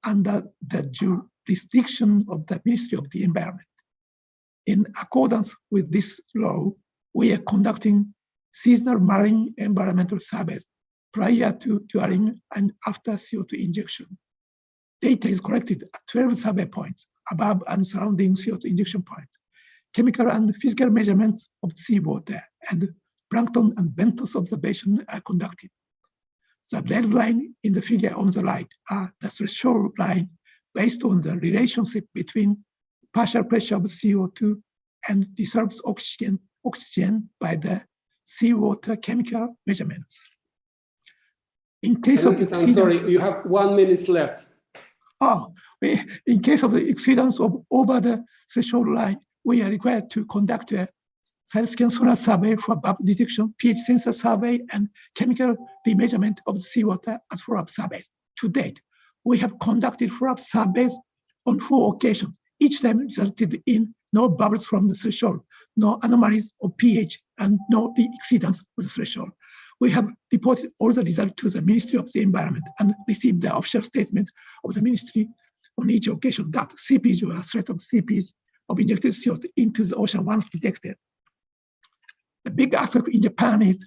under the jurisdiction of the Ministry of the Environment. In accordance with this law, we are conducting seasonal marine environmental surveys prior to, during, and after CO2 injection. Data is collected at 12 survey points above and surrounding CO2 injection points. Chemical and physical measurements of seawater and plankton and benthos observation are conducted. The red line in the figure on the right are the threshold line based on the relationship between partial pressure of CO2 and dissolved oxygen by the seawater chemical measurements. In case of exceedance, I'm sorry, you have 1 minute left. In case of the exceedance of over the threshold line, we are required to conduct a side-scan sonar survey for above detection, pH sensor survey, and chemical remeasurement of the seawater as follow-up surveys. To date, we have conducted follow-up surveys on 4 occasions. Each time resulted in no bubbles from the threshold, no anomalies of pH, and no exceedance of the threshold. We have reported all the results to the Ministry of the Environment and received the official statement of the ministry on each occasion that seepage or threat of seepage of injected CO2 into the ocean once detected. The big aspect in Japan is,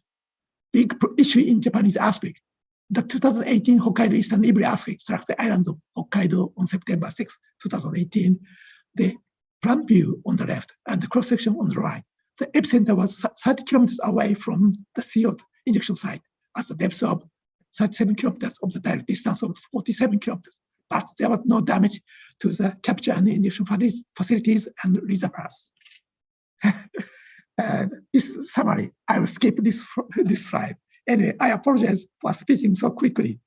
big issue in Japan is earthquake. The 2018 Hokkaido Eastern Iburi earthquake struck the islands of Hokkaido on September 6, 2018. The front view on the left and the cross-section on the right. The epicenter was 30 kilometers away from the CO2 injection site at the depth of 37 kilometers of the direct distance of 47 kilometers. But there was no damage to the capture and injection facilities and reservoirs. this summary. I will skip this slide. Anyway, I apologize for speaking so quickly.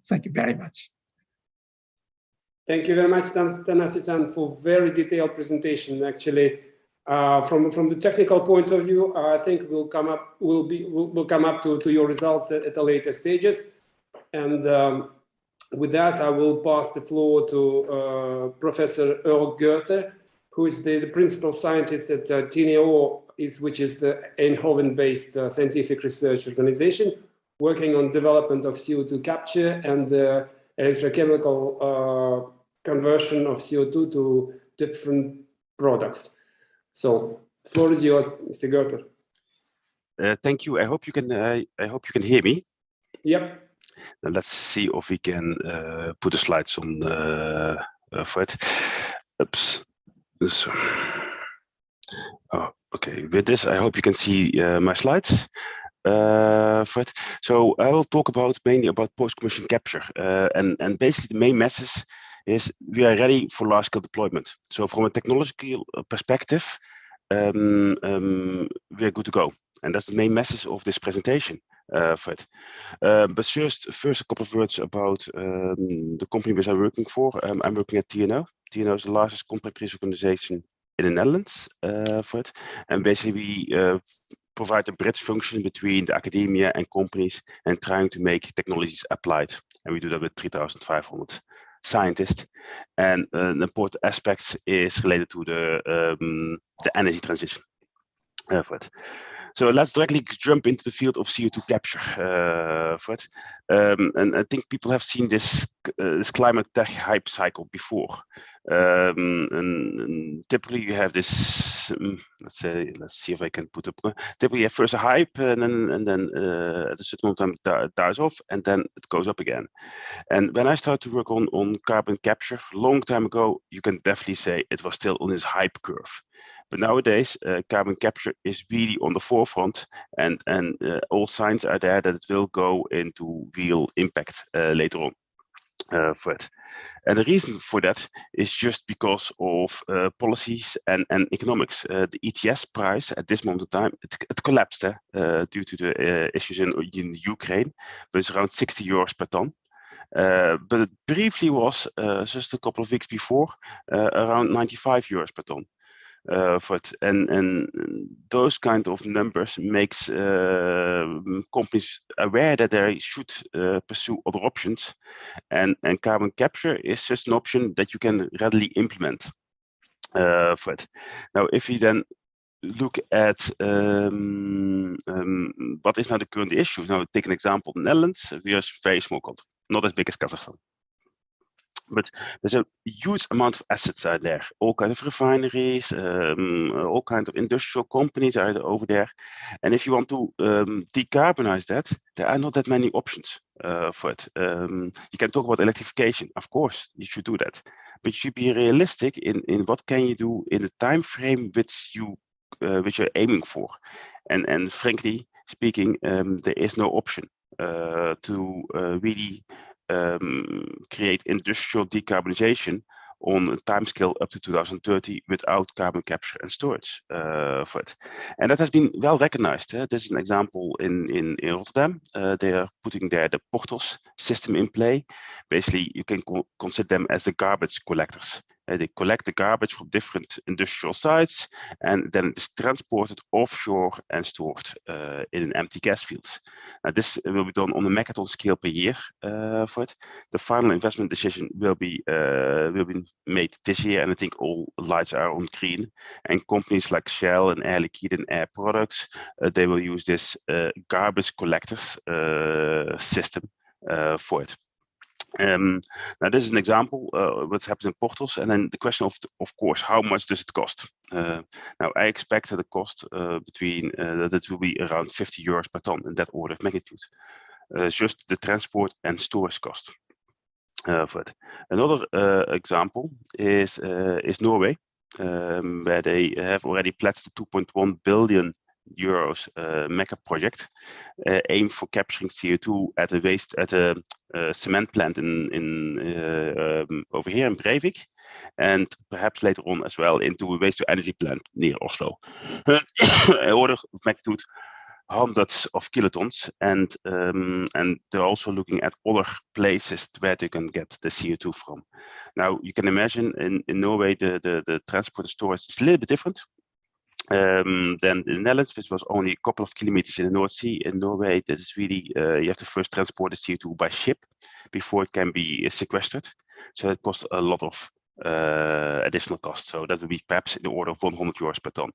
Thank you very much. Thank you very much, Tanasi-san, for very detailed presentation. Actually, from the technical point of view, I think we'll come up to your results at the later stages. And with that, I will pass the floor to Professor Earl Goethe, who is the principal scientist at TNO, which is the Eindhoven-based scientific research organization, working on development of CO2 capture and the electrochemical conversion of CO2 to different products. So, the floor is yours, Mr. Goethe. Thank you. I hope you can hear me. Yep. Now let's see if we can put the slides on for it. Oops. So, oh, okay. With this, I hope you can see my slides. For it. So I will talk mainly about post-commission capture, and basically the main message is we are ready for large-scale deployment. So from a technological perspective, we are good to go, and that's the main message of this presentation. For it. But first, a couple of words about the company which I'm working for. I'm working at TNO. TNO is the largest contract research organization in the Netherlands. For it, and basically we provide a bridge function between the academia and companies and trying to make technologies applied. And we do that with 3,500 scientists. And an important aspect is related to the energy transition. For it. So let's directly jump into the field of CO2 capture. For it. And I think people have seen this climate tech hype cycle before. And typically you have this, let's see if I can put up. Typically you have first a hype, and then at a certain time it dies off, and then it goes up again. And when I started to work on carbon capture a long time ago, you can definitely say it was still on this hype curve. But nowadays, carbon capture is really on the forefront, and all signs are there that it will go into real impact later on. For it. And the reason for that is just because of policies and economics. The ETS price at this moment in time, it collapsed due to the issues in Ukraine, but it's around 60 euros per ton. But it briefly was just a couple of weeks before around 95 euros per ton. For it. And those kind of numbers makes companies aware that they should pursue other options, and carbon capture is just an option that you can readily implement. For it. Now, if we then look at what is now the current issue, now take an example: the Netherlands. We are a very small country, not as big as Kazakhstan. But there's a huge amount of assets out there, all kinds of refineries, all kinds of industrial companies are over there. And if you want to decarbonize that, there are not that many options for it. You can talk about electrification, of course, you should do that. But you should be realistic in what can you do in the time frame which you're aiming for. And frankly speaking, there is no option to really create industrial decarbonization on a timescale up to 2030 without carbon capture and storage for it. And that has been well recognized. This is an example in Rotterdam. They are putting there the Portos system in play. Basically, you can consider them as the garbage collectors. They collect the garbage from different industrial sites, and then it is transported offshore and stored in an empty gas field. Now, this will be done on a megaton scale per year for it. The final investment decision will be made this year, and I think all lights are on green. And companies like Shell and Air Liquide and Air Products, they will use this garbage collectors system for it. Now, this is an example what happens in Portos, and then the question of course, how much does it cost? Now, I expect the cost between that it will be around 50 euros per ton, in that order of magnitude. Just the transport and storage cost for it. Another example is Norway, where they have already pledged the 2.1 billion euros mega project aimed for capturing CO2 at a cement plant in over here in Breivik, and perhaps later on as well into a waste-to-energy plant near Oslo. Order of magnitude hundreds of kilotons, and they're also looking at other places where they can get the CO2 from. Now you can imagine in Norway the transport and storage is a little bit different than in the Netherlands, which was only a couple of kilometers in the North Sea. In Norway, this is really you have to first transport the CO2 by ship before it can be sequestered. So it costs a lot of additional costs. So that would be perhaps in the order of 100 euros per ton.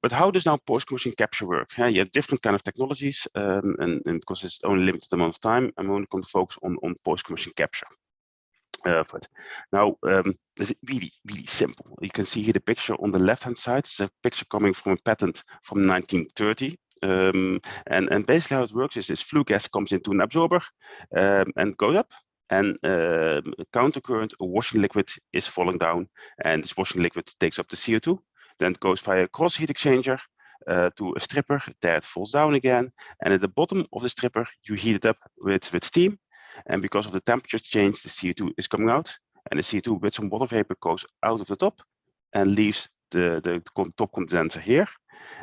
But how does now post-commission capture work? You have different kind of technologies, and because it's only limited amount of time, I'm only going to focus on post-commission capture. Now, it's really, really simple. You can see here the picture on the left-hand side. It's a picture coming from a patent from 1930. And basically how it works is this flue gas comes into an absorber and goes up, and countercurrent, a washing liquid is falling down, and this washing liquid takes up the CO2. Then it goes via a cross heat exchanger to a stripper. There it falls down again, and at the bottom of the stripper you heat it up with steam. And because of the temperature change, the CO2 is coming out, and the CO2 with some water vapor goes out of the top and leaves the top condenser here.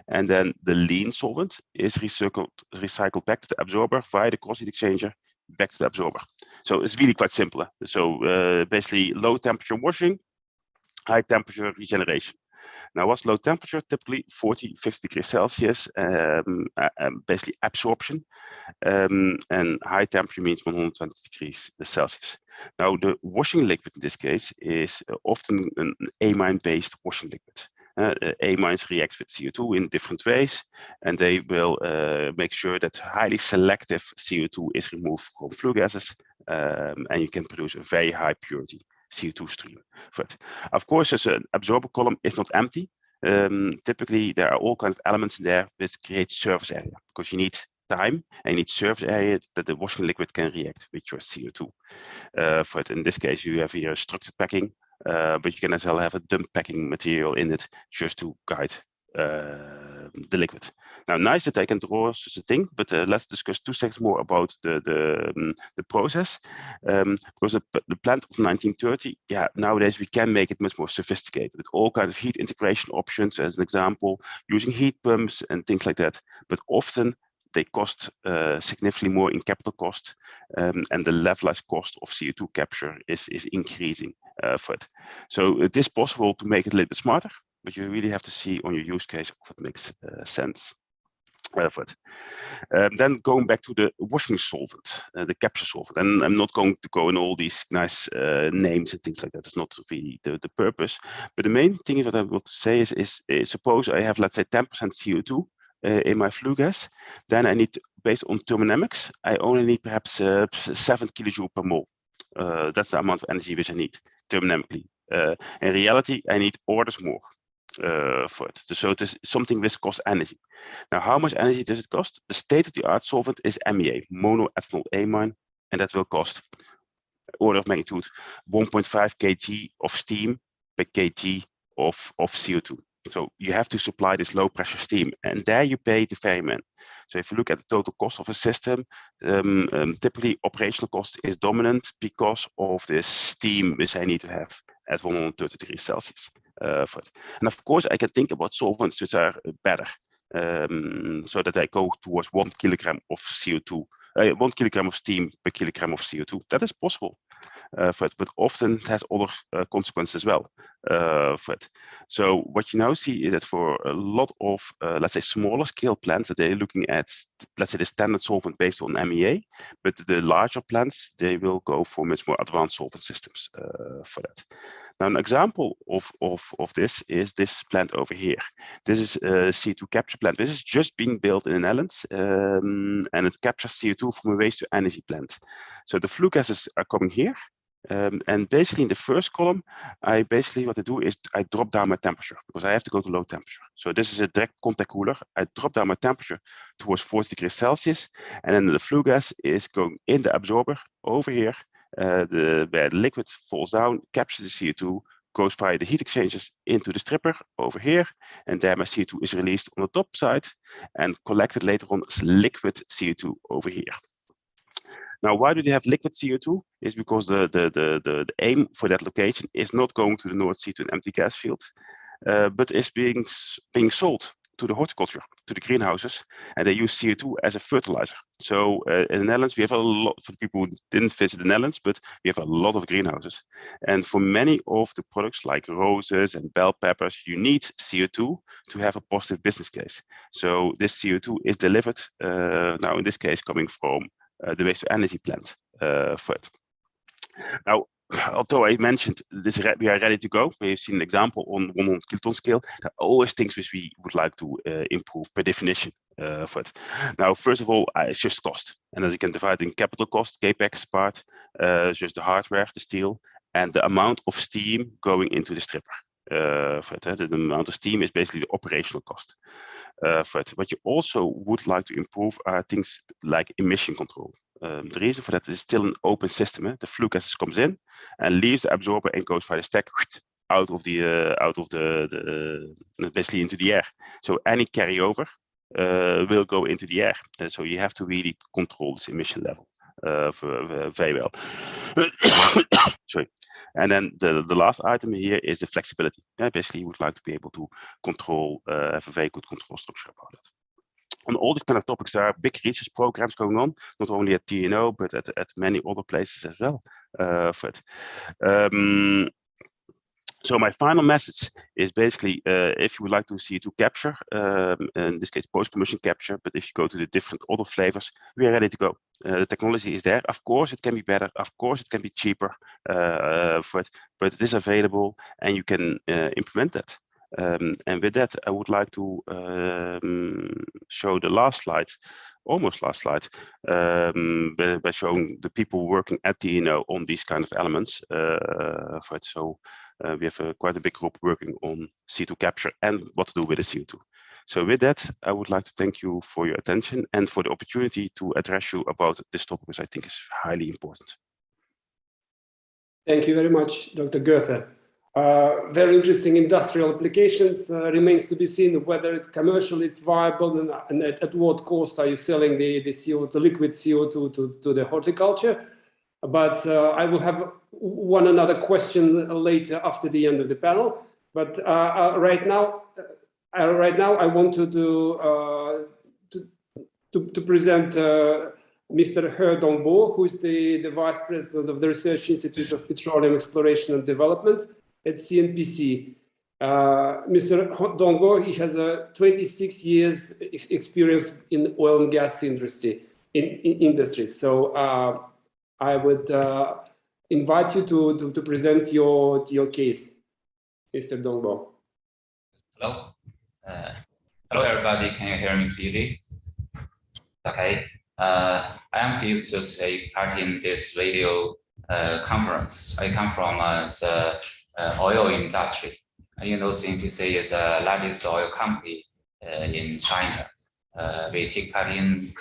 And then the lean solvent is recycled back to the absorber via the cross heat exchanger back to the absorber. So it's really quite simple. So basically low temperature washing, high temperature regeneration. Now, what's low temperature? Typically 40, 50 degrees Celsius, basically absorption, and high temperature means 120 degrees Celsius. Now, the washing liquid in this case is often an amine based washing liquid. Amines react with CO2 in different ways, and they will make sure that highly selective CO2 is removed from flue gases, and you can produce a very high purity CO2 stream. But of course, as an absorber column is not empty. Typically, there are all kinds of elements in there which create surface area, because you need time and you need surface area that the washing liquid can react with your CO2. But in this case, you have here structured packing, but you can as well have a dump packing material in it just to guide the liquid. Now, nice that I can draw such a thing, but let's discuss 2 seconds more about the process. Because the plant of 1930, yeah, nowadays we can make it much more sophisticated with all kinds of heat integration options, as an example, using heat pumps and things like that. But often they cost significantly more in capital cost, and the levelized cost of CO2 capture is increasing for it. So it is possible to make it a little bit smarter, but you really have to see on your use case if it makes sense. Then going back to the washing solvent, the capture solvent, and I'm not going to go in all these nice names and things like that. It's not really the purpose. But the main thing is what I want to say is suppose I have, let's say, 10% CO2 in my flue gas, then I need, based on thermodynamics, I only need perhaps 7 kilojoule per mole. That's the amount of energy which I need thermodynamically. In reality, I need orders more for it. So it is something which costs energy. Now, how much energy does it cost? The state-of-the-art solvent is MEA, monoethanol amine, and that will cost order of magnitude 1.5 kg of steam per kg of CO2. So you have to supply this low pressure steam, and there you pay the ferryman. So if you look at the total cost of a system, typically operational cost is dominant because of this steam which I need to have at 130 degrees Celsius. And of course, I can think about solvents which are better, so that I go towards 1 kilogram of CO2, 1 kilogram of steam per kilogram of CO2. That is possible, but often it has other consequences as well. So what you now see is that for a lot of, let's say, smaller scale plants, that they're looking at, let's say, the standard solvent based on MEA, but the larger plants, they will go for much more advanced solvent systems for that. Now, an example of this is this plant over here. This is a CO2 capture plant. This is just being built in the Netherlands, and it captures CO2 from a waste-to-energy plant. So the flue gases are coming here, and basically in the first column, what I do is I drop down my temperature because I have to go to low temperature. So this is a direct contact cooler. I drop down my temperature towards 40 degrees Celsius, and then the flue gas is going in the absorber over here, where the liquid falls down, captures the CO2, goes via the heat exchangers into the stripper over here, and there my CO2 is released on the top side and collected later on as liquid CO2 over here. Now, why do they have liquid CO2? Is because the aim for that location is not going to the North Sea to an empty gas field, but is being sold to the horticulture, to the greenhouses, and they use CO2 as a fertilizer. So in the Netherlands, we have a lot, for people who didn't visit the Netherlands, but we have a lot of greenhouses. And for many of the products like roses and bell peppers, you need CO2 to have a positive business case. So this CO2 is delivered, now in this case, coming from the waste to energy plant for it. Now, although I mentioned this, we are ready to go. We've seen an example on 100 kiloton scale. There are always things which we would like to improve per definition for it. Now, first of all, it's just cost. And as you can divide in capital cost, CapEx part, just the hardware, the steel, and the amount of steam going into the stripper. For it, the amount of steam is basically the operational cost. For it. What you also would like to improve are things like emission control. The reason for that is still an open system. The flue gas comes in and leaves the absorber and goes via the stack out of the basically into the air. So any carryover will go into the air. So you have to really control this emission level very well. Sorry. And then the last item here is the flexibility. Basically, you would like to be able to control, have a very good control structure about it. On all these kind of topics, there are big research programs going on, not only at TNO, but at many other places as well. For it. So my final message is basically, if you would like to CO2 capture, in this case post-combustion capture, but if you go to the different other flavors, we are ready to go. The technology is there. Of course, it can be better. Of course, it can be cheaper for it, but it is available and you can implement that. And with that, I would like to show the last slide, almost last slide, by showing the people working at TNO on these kind of elements. For it. So we have quite a big group working on CO2 capture and what to do with the CO2. So with that, I would like to thank you for your attention and for the opportunity to address you about this topic, which I think is highly important. Thank you very much, Dr. Goethe. Very interesting industrial applications. Remains to be seen whether it commercially it's viable and at what cost are you selling the CO2, the liquid CO2 to the horticulture. But I will have another question later after the end of the panel. But right now I want to present Mr. He Dongbo, who is the Vice President of the Research Institute of Petroleum Exploration and Development at CNPC. Mr. Dongbo, he has a 26 years experience in oil and gas industry. So I would invite you to present your case, Mr. Dongbo. Hello. Hello, everybody. Can you hear me clearly? Okay. I am pleased to take part in this video conference. I come from the oil industry. You know, CNPC is the largest oil company in China. We take part in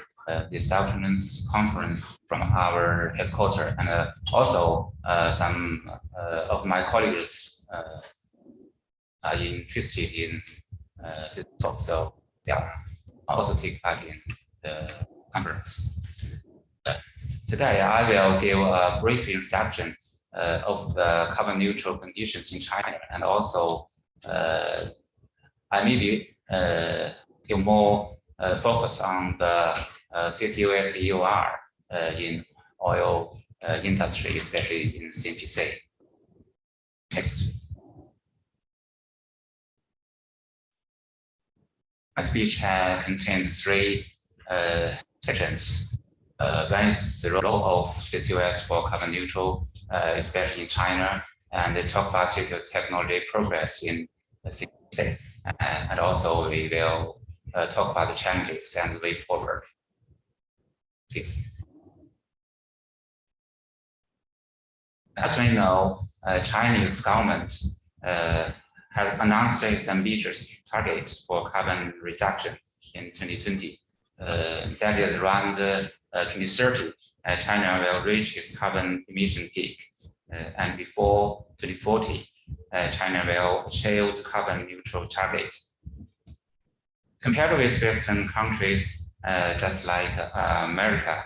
this afternoon's conference from our headquarters, and also some of my colleagues are interested in this talk, so yeah, also take part in the conference. Today, I will give a brief introduction of the carbon neutral conditions in China, and also I maybe give more focus on the CCUS EOR in oil industry, especially in CNPC. Next. My speech contains three sections. One is the role of CCUS for carbon neutral, especially in China, and they talk about CCUS technology progress in CCUS. And also we will talk about the challenges and the way forward. Please. As we know, Chinese government has announced its ambitious target for carbon reduction in 2020. That is around 2030, China will reach its carbon emission peak. And before 2040, China will achieve its carbon neutral target. Compared with Western countries, just like America,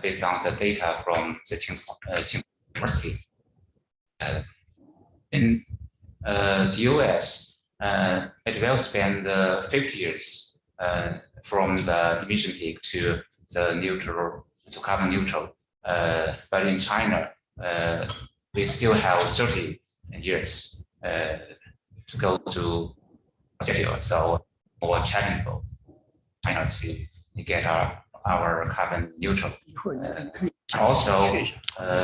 based on the data from the Tsinghua University. In the US, it will spend 50 years from the emission peak to the carbon neutral. But in China, we still have 30 years to go to zero. So more challenging China to get our carbon neutral. Also,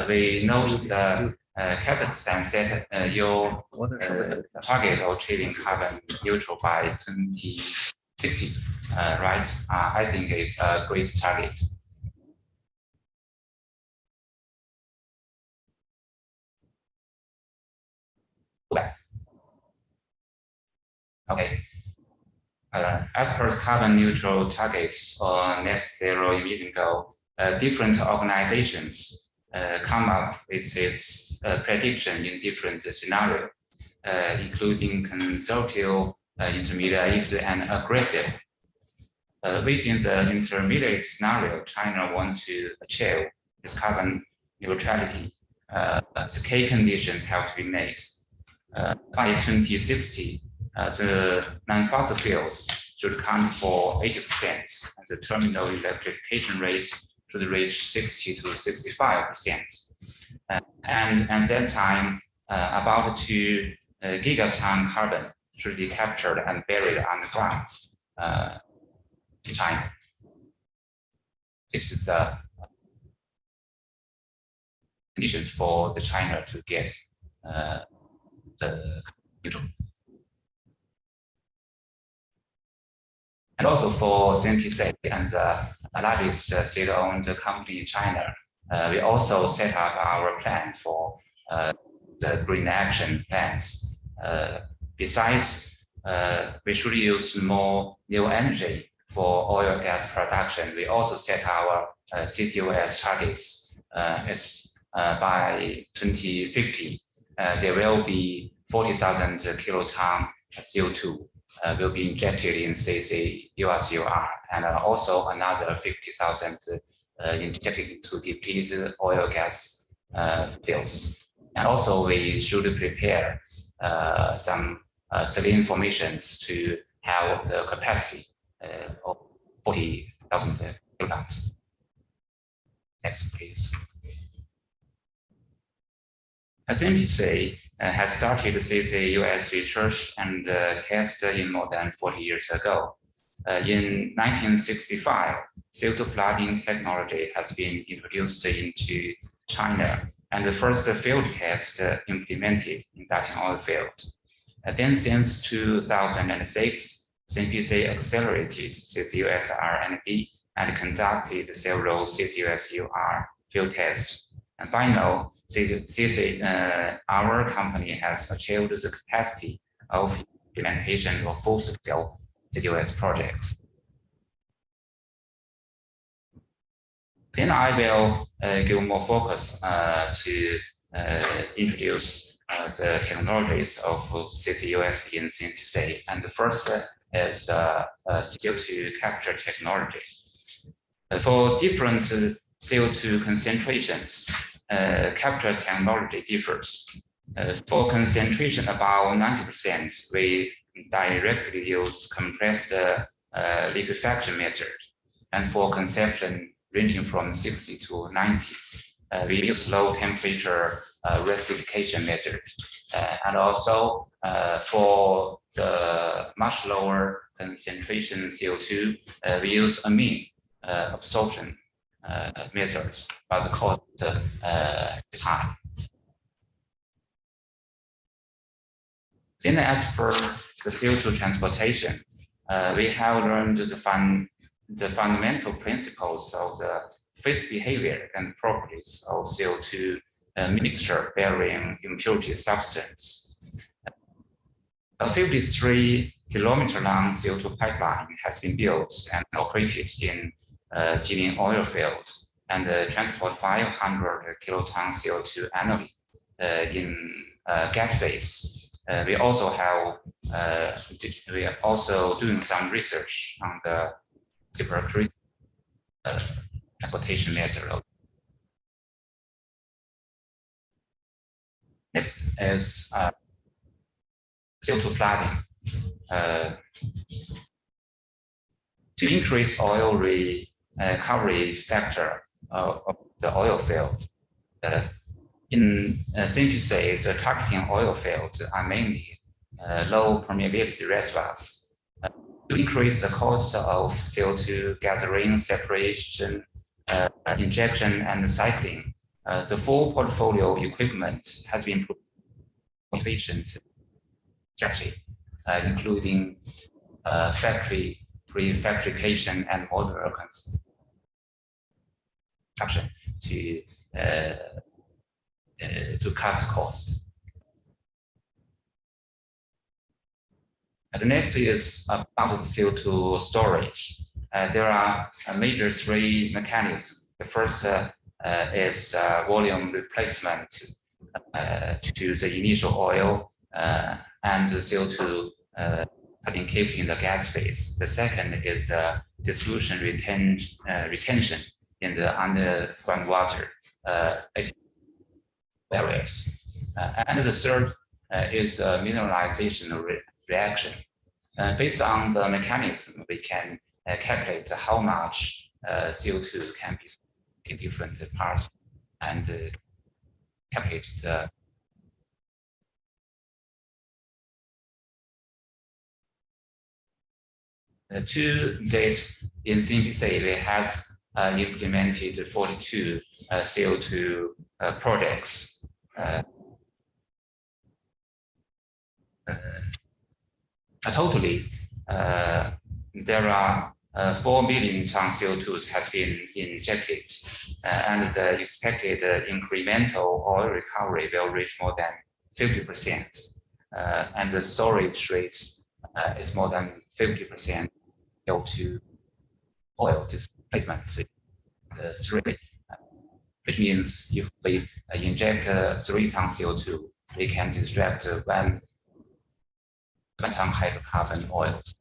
we know that Kazakhstan set your target of achieving carbon neutral by 2060, right? I think it's a great target. Okay. As per carbon neutral targets or net zero emission goal, different organizations come up with its prediction in different scenarios, including conservative, intermediate, and aggressive. Within the intermediate scenario, China wants to achieve its carbon neutrality. The key conditions have to be made. By 2060, the non-fossil fuels should account for 80%, and the terminal electrification rate should reach 60 to 65%. And at that time, about 2 gigaton carbon should be captured and buried underground in China. This is the conditions for the China to get the neutral. And also for CNPC and the largest state-owned company in China, we also set up our plan for the green action plans. Besides, we should use more new energy for oil gas production. We also set our CCUS targets by 2050. There will be 40,000 kiloton CO2 will be injected in CCUS, and also another 50,000 injected into depleted oil gas fields. And also we should prepare some saline formations to have the capacity of 40,000 kilotons. Next, please. As MPC has started CCUS research and test in more than 40 years ago. In 1965, CO2 flooding technology has been introduced into China, and the first field test implemented in Daqing oil field. Then since 2006, CNPC accelerated CCUS R&D and conducted several CCUS field tests. And by now, our company has achieved the capacity of implementation of full-scale CCUS projects. Then I will give more focus to introduce the technologies of CCUS in CNPC. And the first is CO2 capture technology. For different CO2 concentrations, capture technology differs. For concentration about 90%, we directly use compressed liquefaction method. And for consumption ranging from 60 to 90, we use low temperature rectification method. And also for the much lower concentration CO2, we use amine absorption methods, but the cost is high. Then as for the CO2 transportation, we have learned the fundamental principles of the phase behavior and properties of CO2 mixture bearing impurity substance. A 53-kilometer long CO2 pipeline has been built and operated in Jilin oil field, and transport 500 kiloton CO2 annually in gas phase. We also have we are also doing some research on the transportation method. Next is CO2 flooding. To increase oil recovery factor of the oil field, in synthesis, targeting oil fields are mainly low permeability reservoirs. To increase the cost of CO2 gathering, separation, injection, and cycling, the full portfolio equipment has been improved efficient strategy, including factory prefabrication and modular construction to cut cost. And the next is about the CO2 storage. There are major three mechanisms. The first is volume replacement to the initial oil and the CO2 having kept in the gas phase. The second is dissolution retention in the underground water areas. And the third is mineralization reaction. Based on the mechanism, we can calculate how much CO2 can be in different parts and calculate the to date in CPC, we have implemented 42 CO2 projects. Totally, there are 4 million tons CO2 has been injected, and the expected incremental oil recovery will reach more than 50%, and the storage rate is more than 50% CO2 oil displacement. Which means if we inject 3 tons CO2, we can extract 1 ton hydrocarbon oils.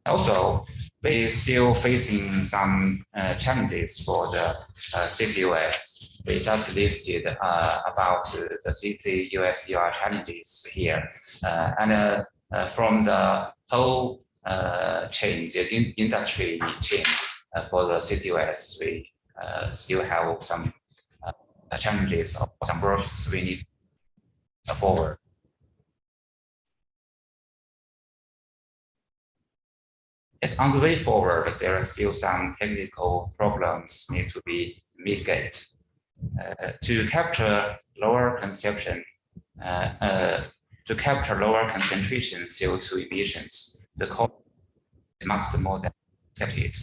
Also, we're still facing some challenges for the CCUS. We just listed about the CCUS challenges here. And from the whole chain, the industry chain for the CCUS, we still have some challenges or some works we need forward. Yes, on the way forward, there are still some technical problems need to be mitigated. To capture lower concentration CO2 emissions, the cost must more than accepted.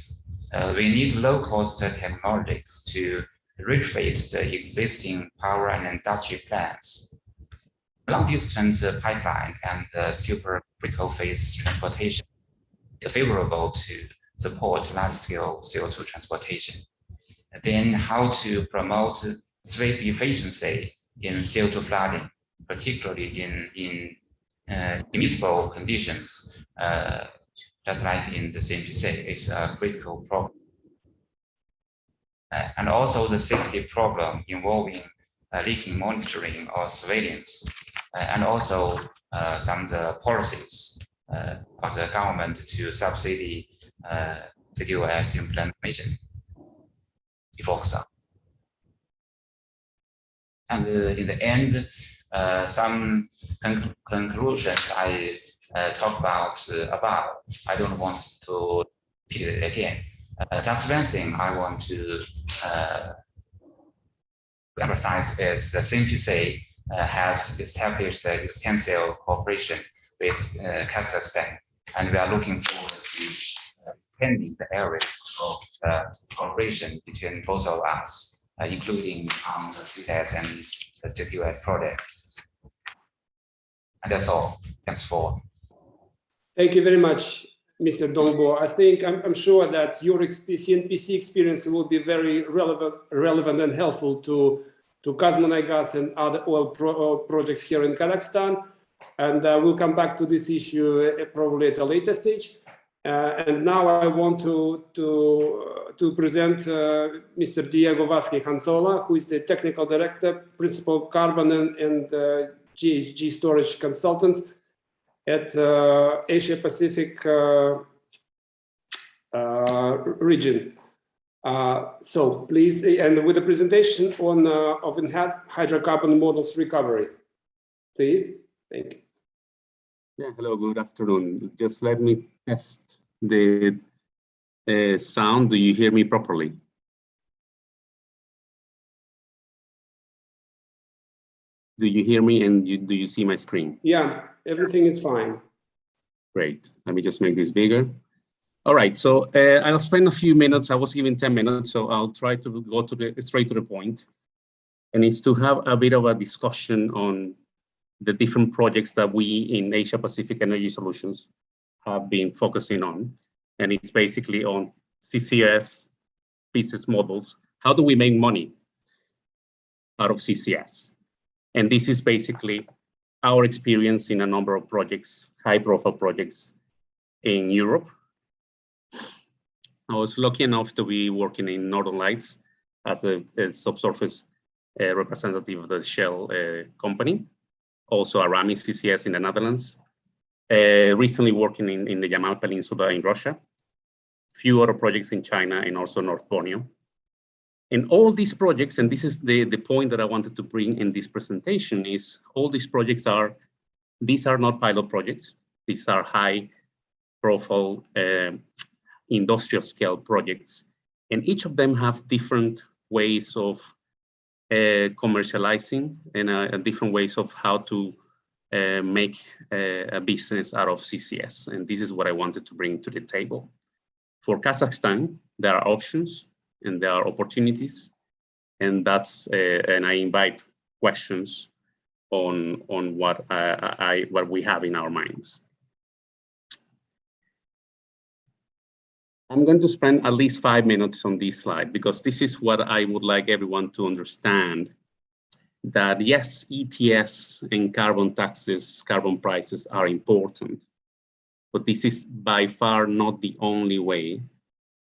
We need low-cost technologies to retrofit the existing power and industry plants. Long-distance pipeline and supercritical phase transportation favorable to support large-scale CO2 transportation. And then how to promote sweep efficiency in CO2 flooding, particularly in immiscible conditions, just like in the CNPC, is a critical problem. And also the safety problem involving leaking monitoring or surveillance, and also some of the policies of the government to subsidy CCUS implementation. And in the end, some conclusions I talked about above, I don't want to repeat it again. Just one thing I want to emphasize is the CNPC has established extensive cooperation with Kazakhstan, and we are looking forward to expanding the areas of cooperation between both of us, including on the CCS and the CCUS projects. And that's all. Thanks for. Thank you very much, Mr. Dongbo. I think I'm sure that your CNPC experience will be very relevant and helpful to Kazmunaygas and other oil projects here in Kazakhstan. And we'll come back to this issue probably at a later stage. And now I want to present Mr. Diego Vázquez Hanzola, who is the Technical Director, Principal Carbon and GHG Storage Consultant at Asia Pacific region. So please, and with a presentation on of enhanced hydrocarbon models recovery. Please, thank you. Yeah, hello, good afternoon. Just let me test the sound. Do you hear me properly? Do you hear me and do you see my screen? Yeah, everything is fine. Great. Let me just make this bigger. All right, so I'll spend a few minutes. I was given 10 minutes, so I'll try to go straight to the point. And it's to have a bit of a discussion on the different projects that we in Asia Pacific Energy Solutions have been focusing on. And it's basically on CCUS business models. How do we make money out of CCS? And this is basically our experience in a number of projects, high profile projects in Europe. I was lucky enough to be working in Northern Lights as a subsurface representative of the Shell company, also Aramis CCS in the Netherlands, recently working in the Yamal Peninsula in Russia, few other projects in China and also North Borneo. And all these projects, and this is the point that I wanted to bring in this presentation, is all these projects these are not pilot projects. These are high profile industrial scale projects. And each of them have different ways of commercializing and different ways of how to make a business out of CCS. And this is what I wanted to bring to the table. For Kazakhstan, there are options and there are opportunities. And that's, and I invite questions on what we have in our minds. I'm going to spend at least 5 minutes on this slide because this is what I would like everyone to understand, that yes, ETS and carbon taxes, carbon prices are important, but this is by far not the only way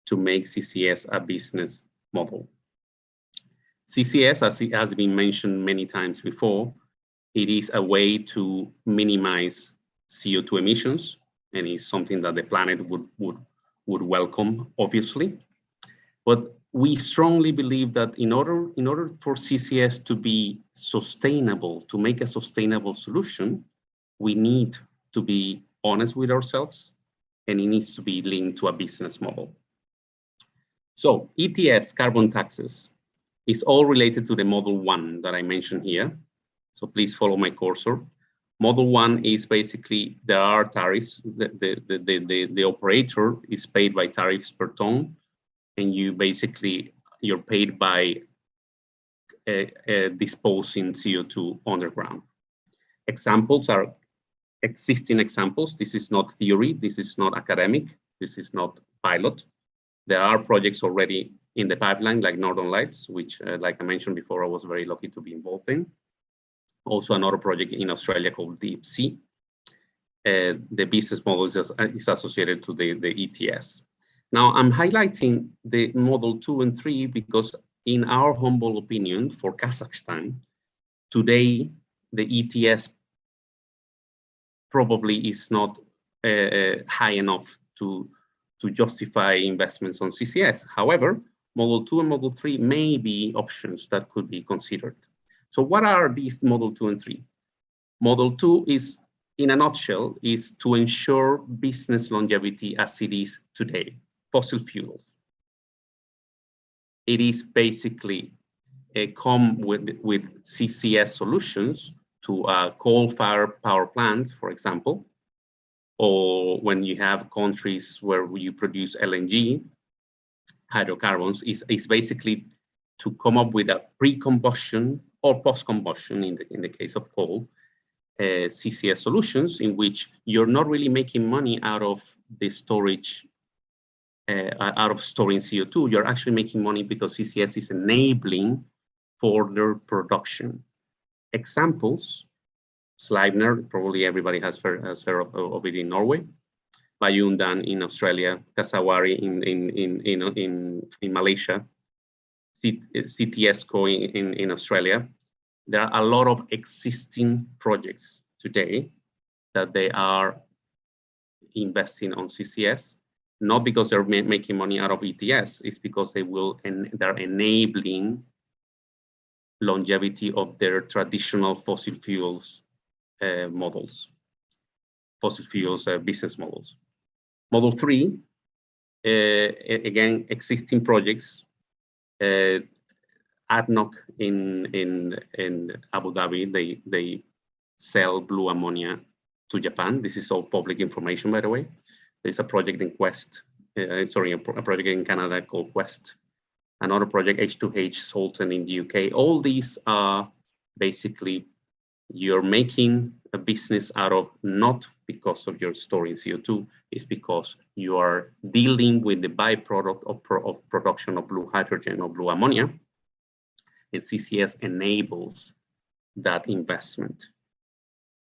to make CCS a business model. CCS, as it has been mentioned many times before, it is a way to minimize CO2 emissions, and it's something that the planet would welcome, obviously. But we strongly believe that in order for CCS to be sustainable, to make a sustainable solution, we need to be honest with ourselves, and it needs to be linked to a business model. So ETS, carbon taxes, is all related to the Model 1 that I mentioned here. So please follow my cursor. Model 1 is basically, there are tariffs. The operator is paid by tariffs per ton, and you're paid by disposing CO2 underground. Examples are existing examples. This is not theory. This is not academic. This is not pilot. There are projects already in the pipeline, like Northern Lights, which, like I mentioned before, I was very lucky to be involved in. Also another project in Australia called Deep Sea. The business model is associated to the ETS. Now I'm highlighting the Model 2 and 3 because in our humble opinion for Kazakhstan, today the ETS probably is not high enough to justify investments on CCS. However, Model 2 and Model 3 may be options that could be considered. So what are these Model 2 and 3? Model 2 is, in a nutshell, is to ensure business longevity as it is today, fossil fuels. It is basically come with CCS solutions to coal-fired power plants, for example, or when you have countries where you produce LNG, hydrocarbons, is basically to come up with a pre-combustion or post-combustion, in the case of coal, CCS solutions in which you're not really making money out of the storage, out of storing CO2. You're actually making money because CCS is enabling further production. Examples, Sleipner, probably everybody has heard of it in Norway, Bayundan in Australia, Kasawari in Malaysia, CTSCO in Australia. There are a lot of existing projects today that they are investing on CCS, not because they're making money out of ETS, it's because they're enabling longevity of their traditional fossil fuels models, fossil fuels business models. Model 3, again, existing projects. ADNOC in Abu Dhabi, they sell blue ammonia to Japan. This is all public information, by the way. There's a project in a project in Canada called Quest. Another project, H2H Sultan in the UK. All these are basically, you're making a business out of, not because of your storing CO2, it's because you are dealing with the byproduct of production of blue hydrogen or blue ammonia. And CCS enables that investment.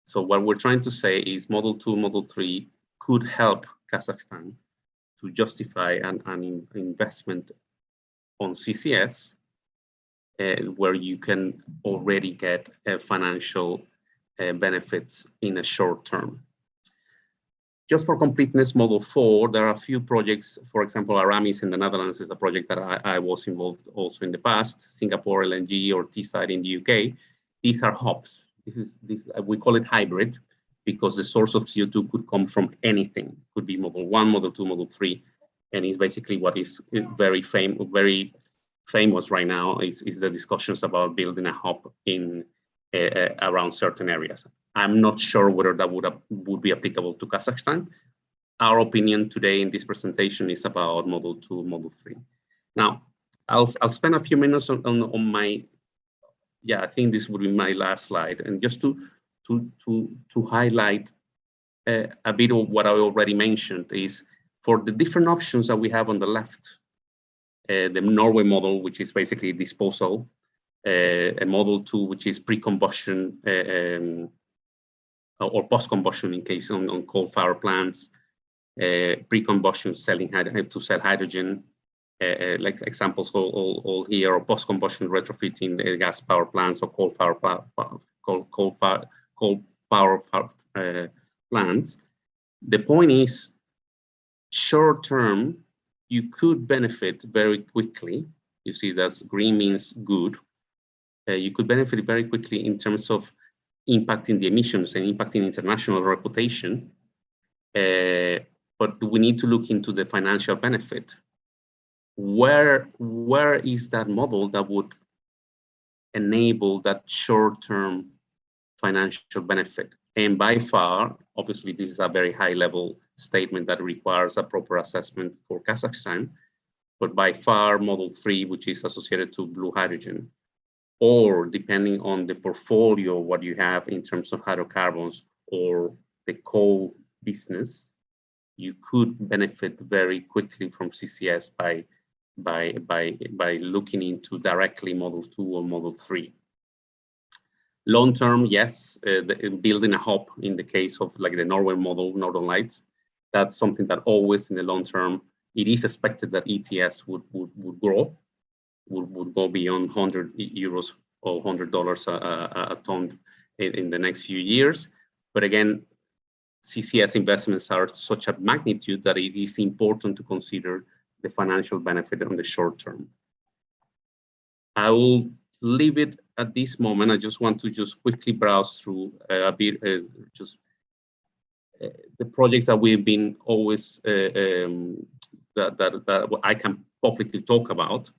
So what we're trying to say is Model 2, Model 3 could help Kazakhstan to justify an investment on CCS where you can already get financial benefits in a short term. Just for completeness, Model 4, there are a few projects. For example, Aramis in the Netherlands is a project that I was involved also in the past. Singapore LNG or Teesside in the UK. These are hubs. We call it hybrid because the source of CO2 could come from anything. It could be Model 1, Model 2, Model 3. And it's basically what is very famous right now is the discussions about building a hub in around certain areas. I'm not sure whether that would be applicable to Kazakhstan. Our opinion today in this presentation is about Model 2, Model 3. Now, I'll spend a few minutes on my, I think this would be my last slide, and just to highlight a bit of what I already mentioned is for the different options that we have on the left, the Norway model, which is basically disposal, a Model 2, which is pre-combustion or post-combustion in case on coal-fired plants, pre-combustion to sell hydrogen, like examples all here, or post-combustion retrofitting gas power plants or coal-fired plants. The point is, short-term, you could benefit very quickly. You see that green means good. You could benefit very quickly in terms of impacting the emissions and impacting international reputation. But we need to look into the financial benefit. Where is that model that would enable that short-term financial benefit? And by far, obviously, this is a very high-level statement that requires a proper assessment for Kazakhstan, but by far, Model 3, which is associated to blue hydrogen, or depending on the portfolio, what you have in terms of hydrocarbons or the coal business, you could benefit very quickly from CCS by looking into directly Model 2 or Model 3. Long term, yes, building a hub in the case of like the Norway model, Northern Lights, that's something that always in the long term, it is expected that ETS would grow, would go beyond 100 euros or $100 a ton in the next few years. But again, CCS investments are such a magnitude that it is important to consider the financial benefit on the short term. I will leave it at this moment. I just want to quickly browse through a bit, the projects that we've been always, that I can publicly talk about.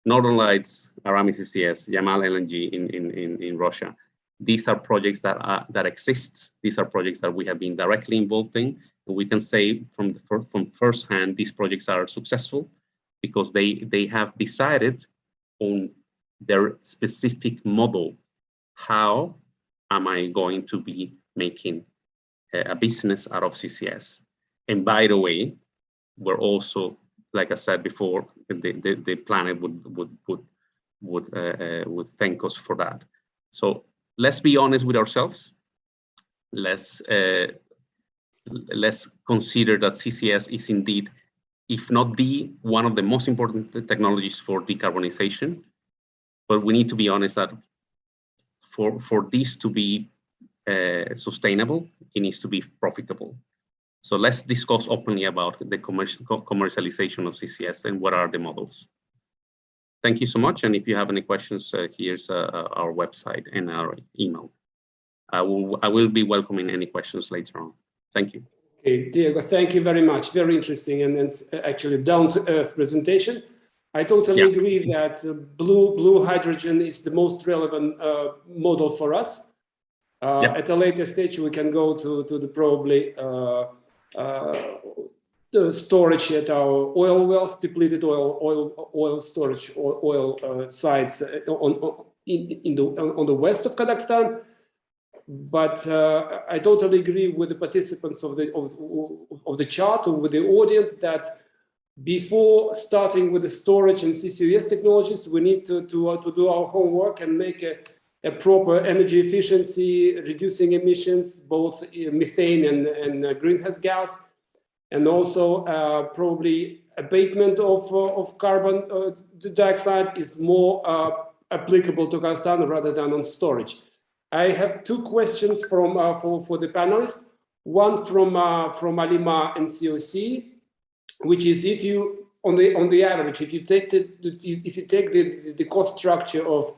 Northern Lights, Aramis CCS, Yamal LNG in Russia. These are projects that exist. These are projects that we have been directly involved in. And we can say from first hand, these projects are successful because they have decided on their specific model. How am I going to be making a business out of CCS? And by the way, we're also, like I said before, the planet would thank us for that. So let's be honest with ourselves. Let's let's consider that CCS is indeed, if not one of the most important technologies for decarbonization. But we need to be honest that for this to be sustainable, it needs to be profitable. So let's discuss openly about the commercialization of CCS and what are the models. Thank you so much. And if you have any questions, here's our website and our email. I will be welcoming any questions later on. Thank you. Okay, Diego, thank you very much. Very interesting and it's actually down-to-earth presentation. I totally agree that blue hydrogen is the most relevant model for us. At a later stage, we can go to the probably the storage at our oil wells, depleted oil storage or oil sites on the west of Kazakhstan. But I totally agree with the participants of the chart, or with the audience, that before starting with the storage and CCUS technologies, we need to do our homework and make a proper energy efficiency, reducing emissions, both methane and greenhouse gas, and also probably abatement of carbon dioxide is more applicable to Kazakhstan rather than on storage. I have two questions for the panelists. One from Alima and COC, which is, if you on the average, if you take the cost structure of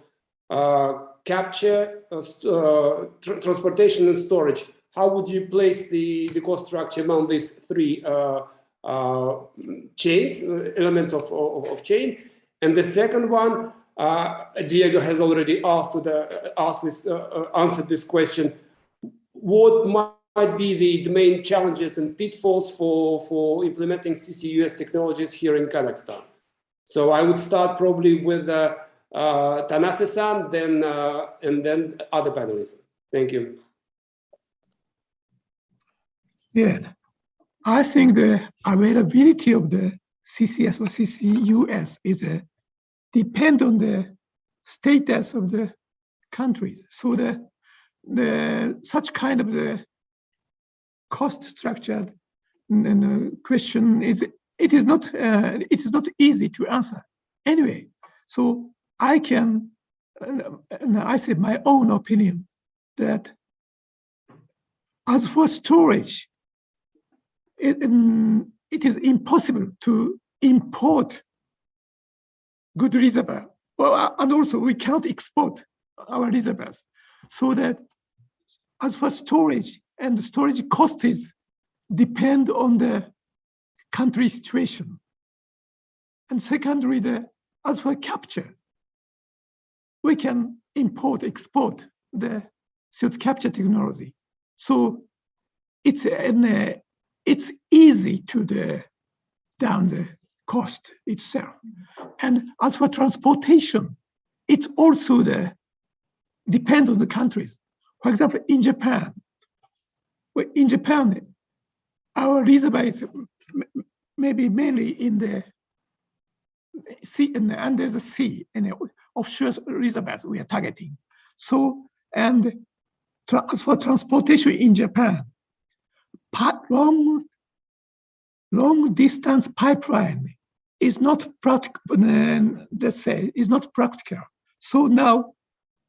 capture, transportation, and storage, how would you place the cost structure among these three chains, elements of chain? And the second one, Diego has already answered this question. What might be the main challenges and pitfalls for implementing CCUS technologies here in Kazakhstan? So I would start probably with Tanase-san, and then other panelists. Thank you. Yeah, I think the availability of the CCS or CCUS is depend on the status of the countries. So the such kind of the cost structure question it is not easy to answer. Anyway, so I can I say my own opinion that as for storage, it is impossible to import good reservoir, and also we cannot export our reservoirs. So that as for storage, and the storage cost is depend on the country situation. And secondly, as for capture, we can import, export the CO2 capture technology. So it's easy to down the cost itself. And as for transportation, it's also depends on the countries. For example, in Japan, our reservoir is maybe mainly in the sea and under the sea, and offshore reservoirs we are targeting. So, and as for transportation in Japan, long distance pipeline is not practical. Let's say is not practical. So now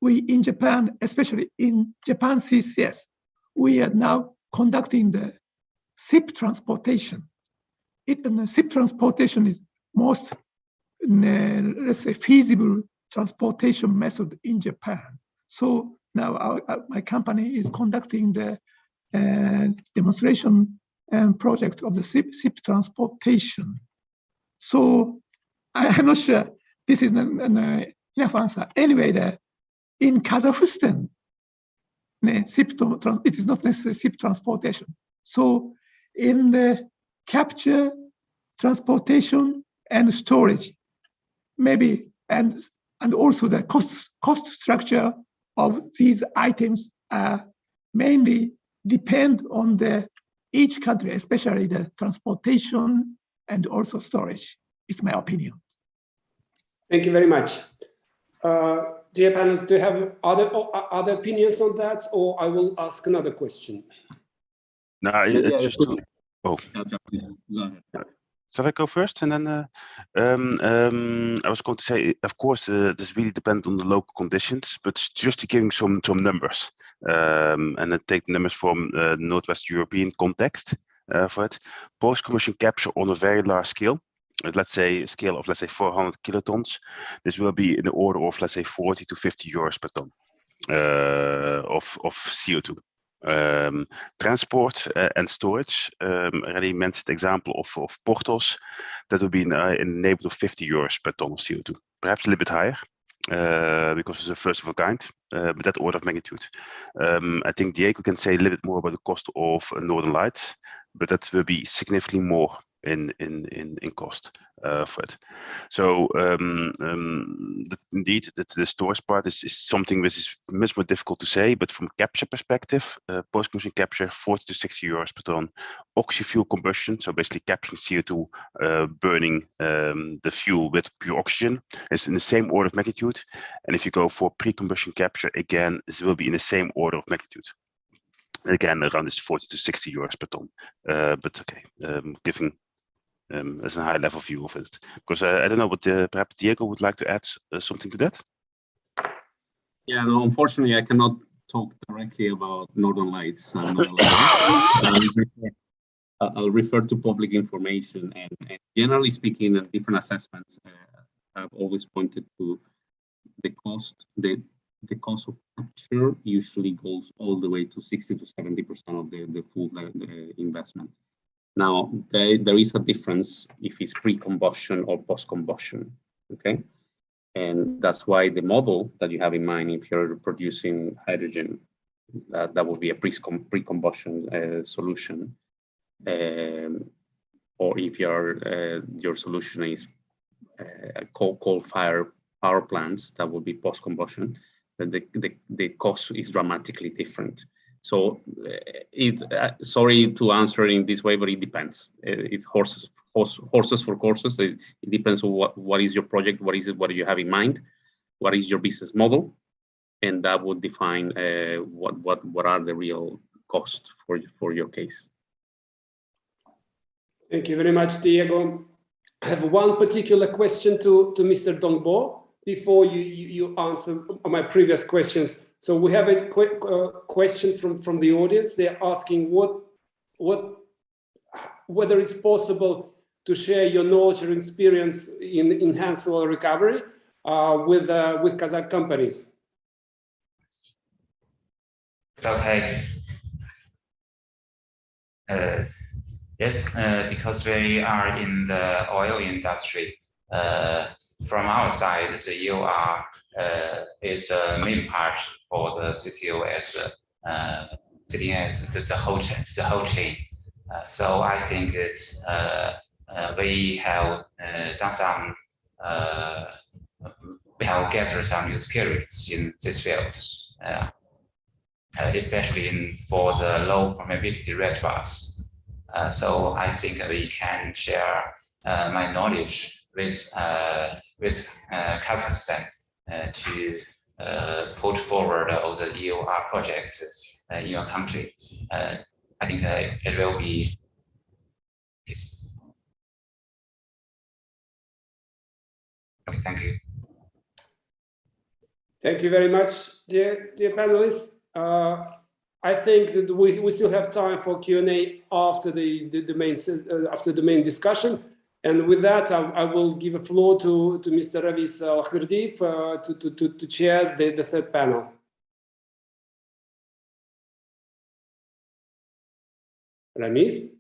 we in Japan, especially in Japan CCS, we are now conducting the ship transportation. The ship transportation is most, let's say, feasible transportation method in Japan. So now my company is conducting the demonstration project of the ship transportation. So I'm not sure this is enough answer. Anyway, in Kazakhstan, it is not necessarily ship transportation. So in the capture, transportation, and storage, maybe, and also the cost structure of these items are mainly depend on each country, especially the transportation and also storage. It's my opinion. Thank you very much. Dear panelists, do you have other opinions on that, or I will ask another question? No, it's just to, oh. Go ahead. Shall I go first? And then I was going to say, of course, this really depends on the local conditions, but just to giving some numbers, and then take the numbers from Northwest European context for it. Post-combustion capture on a very large scale, let's say a scale of, let's say, 400 kilotons, this will be in the order of, let's say, 40 to 50 euros per ton of CO2. Transport and storage, already mentioned example of Portos, that would be in the neighborhood of 50 euros per ton of CO2, perhaps a little bit higher because it's a first of a kind, but that order of magnitude. I think Diego can say a little bit more about the cost of Northern Lights, but that will be significantly more in cost for it. So indeed, the storage part is something which is much more difficult to say, but from a capture perspective, post-combustion capture, 40 to 60 euros per ton. Oxy-fuel combustion, so basically capturing CO2, burning the fuel with pure oxygen, is in the same order of magnitude. And if you go for pre-combustion capture, again, this will be in the same order of magnitude. Again, around this 40 to 60 euros per ton. But okay, giving as a high level view of it, because I don't know, but perhaps Diego would like to add something to that. Yeah, no, unfortunately, I cannot talk directly about Northern Lights. I'll refer to public information, and generally speaking, different assessments have always pointed to the cost. The cost of capture usually goes all the way to 60 to 70% of the full investment. Now, there is a difference if it's pre-combustion or post-combustion, okay? And that's why the model that you have in mind, if you're producing hydrogen, that would be a pre-combustion solution. Or if your solution is coal-fired power plants, that would be post-combustion, then the cost is dramatically different. So sorry to answer in this way, but it depends. It's horses for courses. It depends on what is your project, what do you have in mind, what is your business model, and that would define what are the real costs for your case. Thank you very much, Diego. I have one particular question to Mr. Dongbo before you answer my previous questions. So we have a quick question from the audience. They're asking whether it's possible to share your knowledge or experience in enhanced oil recovery with Kazakh companies. Okay. Yes, because we are in the oil industry. From our side, the EOR is a main part for the CCUS, the whole chain. So I think it's we have done some, we have gathered some experience in this field, especially for the low permeability reservoirs. So I think we can share my knowledge with Kazakhstan to put forward all the EOR projects in your country. I think it will be this. Okay, thank you. Thank you very much, dear panelists. I think that we still have time for Q&A after the main discussion. And with that, I will give a floor to Mr. Ravis Alkhirdiyev to chair the third panel. Ramis?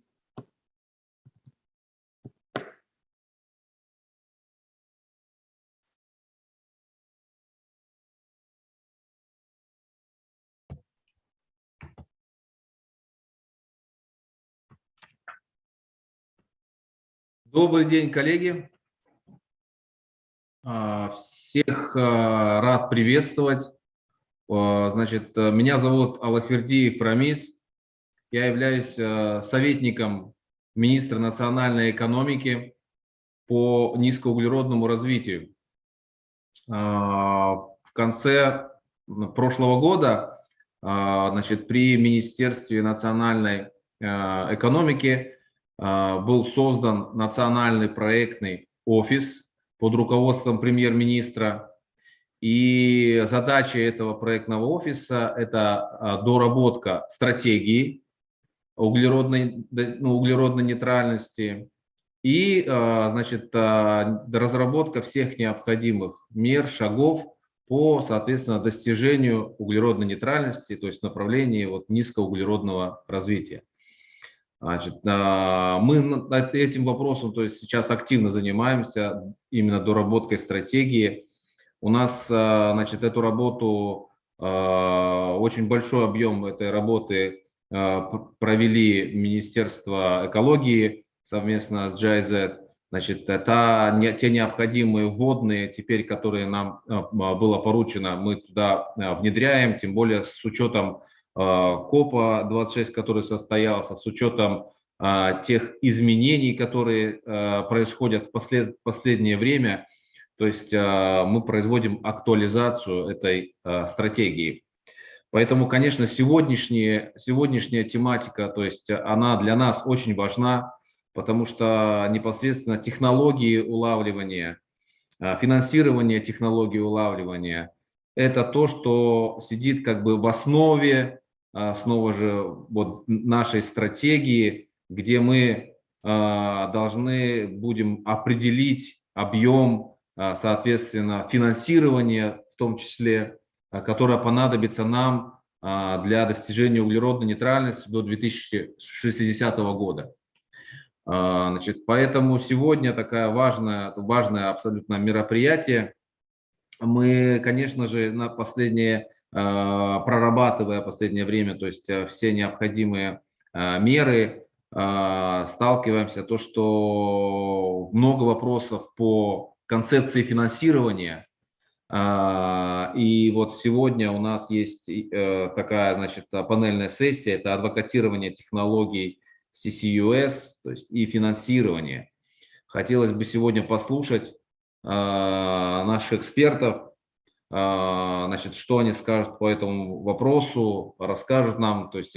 Добрый день, коллеги. Всех рад приветствовать. Значит, меня зовут Алахвердиев Рамис. Я являюсь советником министра национальной экономики по низкоуглеродному развитию. В конце прошлого года, значит, при Министерстве национальной экономики был создан национальный проектный офис под руководством премьер-министра. И задача этого проектного офиса – это доработка стратегии углеродной нейтральности и, значит, разработка всех необходимых мер, шагов по, соответственно, достижению углеродной нейтральности, то есть направлении вот низкоуглеродного развития. Значит, мы этим вопросом, то есть сейчас активно занимаемся именно доработкой стратегии. У нас, значит, эту работу, очень большой объем этой работы провели Министерство экологии совместно с GIZ. Значит, это те необходимые вводные, теперь, которые нам было поручено, мы туда внедряем, тем более с учетом КОПа 26, который состоялся, с учетом тех изменений, которые происходят в последнее время. То есть мы производим актуализацию этой стратегии. Поэтому, конечно, сегодняшняя тематика, то есть она для нас очень важна, потому что непосредственно технологии улавливания, финансирование технологий улавливания – это то, что сидит как бы в основе снова же вот нашей стратегии, где мы должны будем определить объем, соответственно, финансирования, в том числе, которое понадобится нам для достижения углеродной нейтральности до 2060 года. Значит, поэтому сегодня такое важное абсолютно мероприятие. Мы, конечно же, прорабатывая последнее время, то есть все необходимые меры, сталкиваемся то, что много вопросов по концепции финансирования. И вот сегодня у нас есть такая, значит, панельная сессия, это адвокатирование технологий CCUS, то есть и финансирование. Хотелось бы сегодня послушать наших экспертов, значит, что они скажут по этому вопросу, расскажут нам. То есть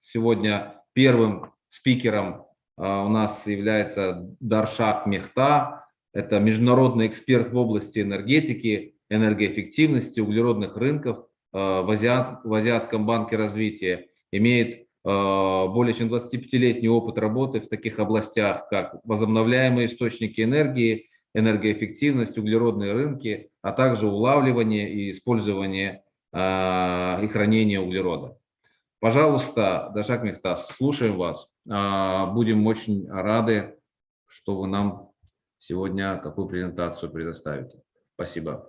сегодня первым спикером у нас является Даршак Мехта. Это международный эксперт в области энергетики, энергоэффективности, углеродных рынков в Азиатском банке развития. Имеет более чем 25-летний опыт работы в таких областях, как возобновляемые источники энергии, энергоэффективность, углеродные рынки, а также улавливание и использование и хранение углерода. Пожалуйста, Даршак Мехтас, слушаем вас. Будем очень рады, что вы нам сегодня какую презентацию предоставите. Спасибо.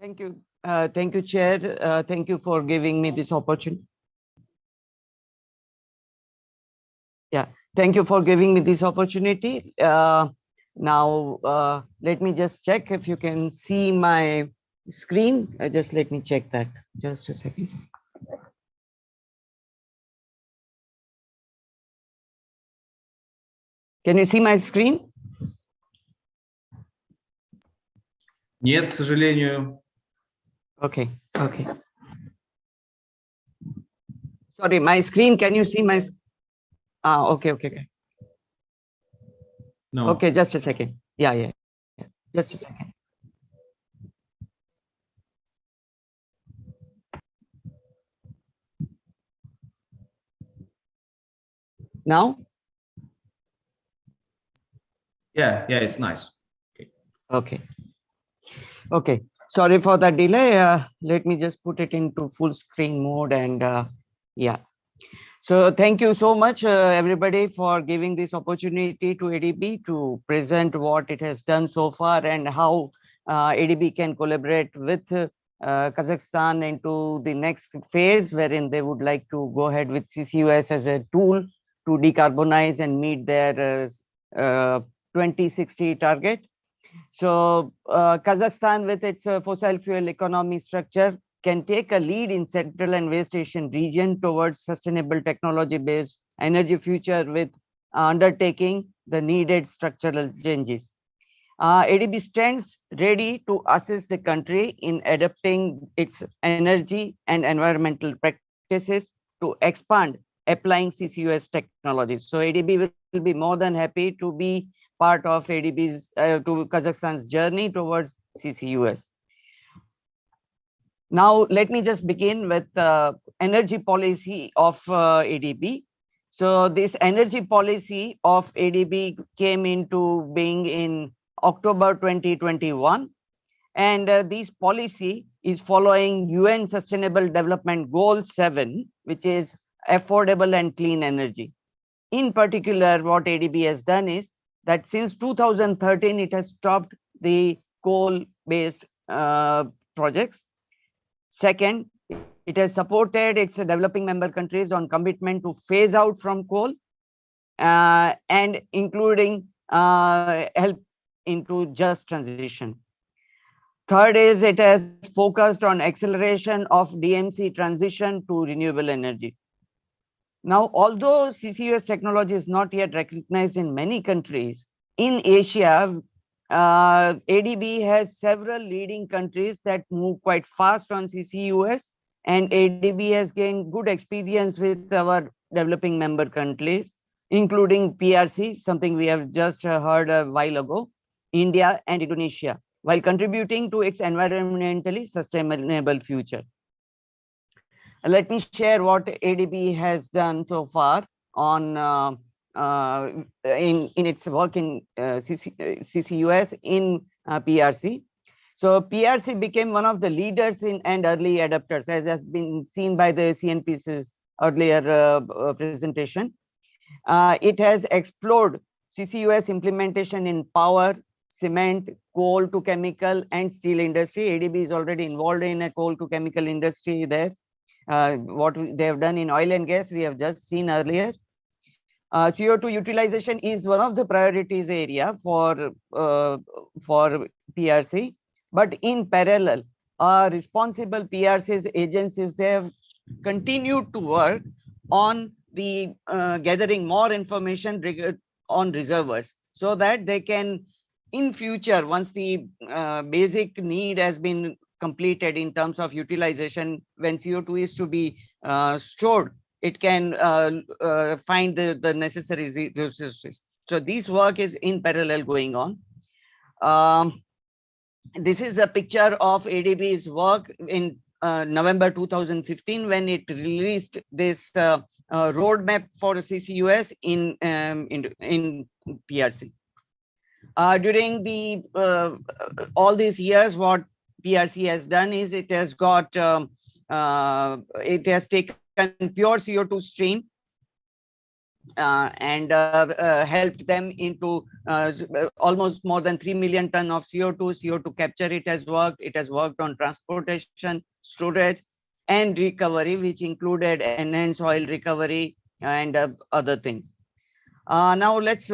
Thank you, Chair. Thank you for giving me this opportunity. Yeah, thank you for giving me this opportunity. Now, let me just check if you can see my screen. Just let me check that. Just a second. Can you see my screen? Нет, к сожалению. Okay. Sorry, my screen. Can you see my? Okay. No. Okay, just a second. Yeah. Just a second. Now? Yeah, it's nice. Okay. Sorry for the delay. Let me just put it into full screen mode and yeah. So thank you so much, everybody, for giving this opportunity to ADB to present what it has done so far and how ADB can collaborate with Kazakhstan into the next phase, wherein they would like to go ahead with CCUS as a tool to decarbonize and meet their 2060 target. So Kazakhstan, with its fossil fuel economy structure, can take a lead in Central and West Asian region towards sustainable technology-based energy future with undertaking the needed structural changes. ADB stands ready to assist the country in adapting its energy and environmental practices to expand applying CCUS technologies. So ADB will be more than happy to be part of ADB's to Kazakhstan's journey towards CCUS. Now, let me just begin with the energy policy of ADB. So this energy policy of ADB came into being in October 2021. And this policy is following UN Sustainable Development Goal 7, which is affordable and clean energy. In particular, what ADB has done is that since 2013, it has stopped the coal-based projects. Second, it has supported its developing member countries on commitment to phase out from coal and including help into just transition. Third is it has focused on acceleration of DMC transition to renewable energy. Now, although CCUS technology is not yet recognized in many countries, in Asia, ADB has several leading countries that move quite fast on CCUS, and ADB has gained good experience with our developing member countries, including PRC, something we have just heard a while ago, India and Indonesia, while contributing to its environmentally sustainable future. Let me share what ADB has done so far on in its work in CCUS in PRC. So PRC became one of the leaders in and early adopters, as has been seen by the CNPC's earlier presentation. It has explored CCUS implementation in power, cement, coal to chemical and steel industry. ADB is already involved in a coal to chemical industry there. What they have done in oil and gas, we have just seen earlier. CO2 utilization is one of the priorities area for PRC, but in parallel, responsible PRC's agencies, they have continued to work on the gathering more information on reservoirs so that they can, in future, once the basic need has been completed in terms of utilization, when CO2 is to be stored, it can find the necessary resources. So this work is in parallel going on. This is a picture of ADB's work in November 2015 when it released this roadmap for CCUS in PRC. During the all these years, what PRC has done is it has got it has taken pure CO2 stream and helped them into almost more than 3 million ton of CO2 capture. It has worked on transportation, storage and recovery, which included enhanced oil recovery and other things. Now let's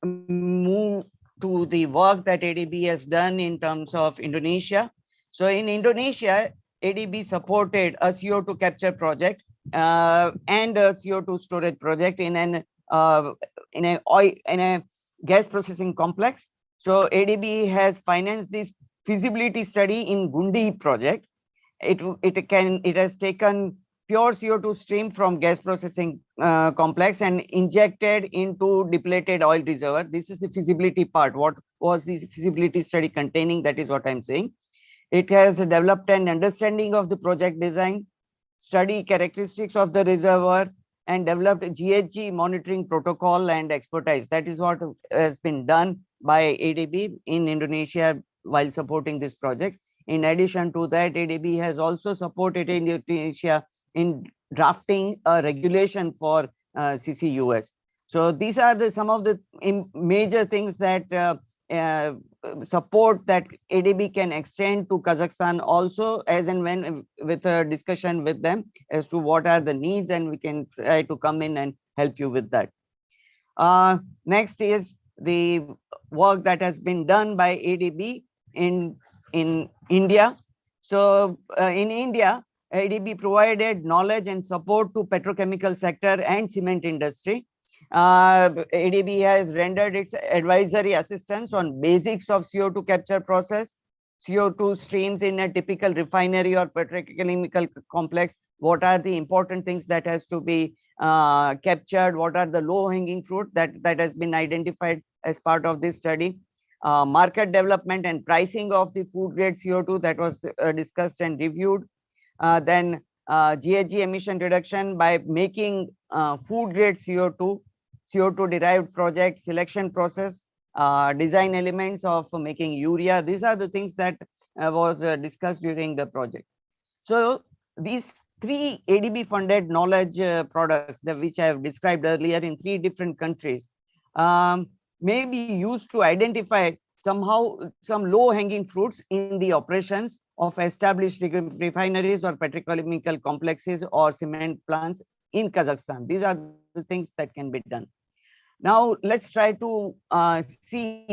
move to the work that ADB has done in terms of Indonesia. So in Indonesia, ADB supported a CO2 capture project and a CO2 storage project in a gas processing complex. So ADB has financed this feasibility study in Gundi project. It has taken pure CO2 stream from gas processing complex and injected into depleted oil reservoir. This is the feasibility part. What was this feasibility study containing? That is what I'm saying. It has developed an understanding of the project design, study characteristics of the reservoir, and developed a GHG monitoring protocol and expertise. That is what has been done by ADB in Indonesia while supporting this project. In addition to that, ADB has also supported Indonesia in drafting a regulation for CCUS. So these are some of the major things that support that ADB can extend to Kazakhstan also, as and when with a discussion with them as to what are the needs, and we can try to come in and help you with that. Next is the work that has been done by ADB in India. So in India, ADB provided knowledge and support to petrochemical sector and cement industry. ADB has rendered its advisory assistance on basics of CO2 capture process, CO2 streams in a typical refinery or petrochemical complex. What are the important things that has to be captured? What are the low-hanging fruit that has been identified as part of this study? Market development and pricing of the food grade CO2 that was discussed and reviewed. Then GHG emission reduction by making food grade CO2 derived project selection process, design elements of making urea. These are the things that was discussed during the project. So these 3 ADB funded knowledge products which I have described earlier in 3 different countries may be used to identify somehow some low hanging fruits in the operations of established refineries or petrochemical complexes or cement plants in Kazakhstan. These are the things that can be done. Now let's try to see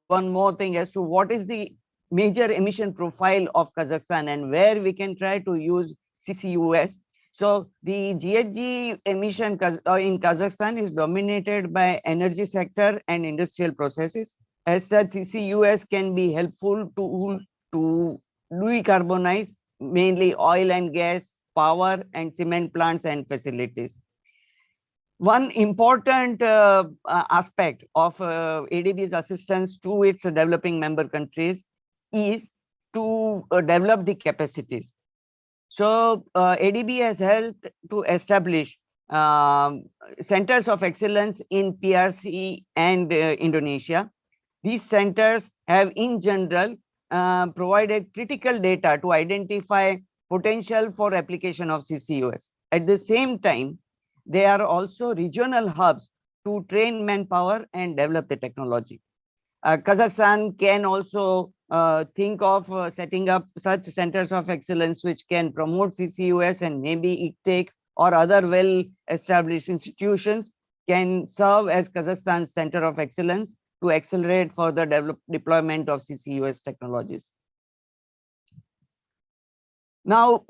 one more thing as to what is the major emission profile of Kazakhstan and where we can try to use CCUS. So the GHG emission in Kazakhstan is dominated by energy sector and industrial processes. As such, CCUS can be helpful to decarbonize mainly oil and gas, power and cement plants and facilities. One important aspect of ADB's assistance to its developing member countries is to develop the capacities. So ADB has helped to establish centers of excellence in PRC and Indonesia. These centers have in general provided critical data to identify potential for application of CCUS. At the same time, they are also regional hubs to train manpower and develop the technology. Kazakhstan can also think of setting up such centers of excellence which can promote CCUS, and maybe IGTIC or other well-established institutions can serve as Kazakhstan's center of excellence to accelerate further deployment of CCUS technologies. Now,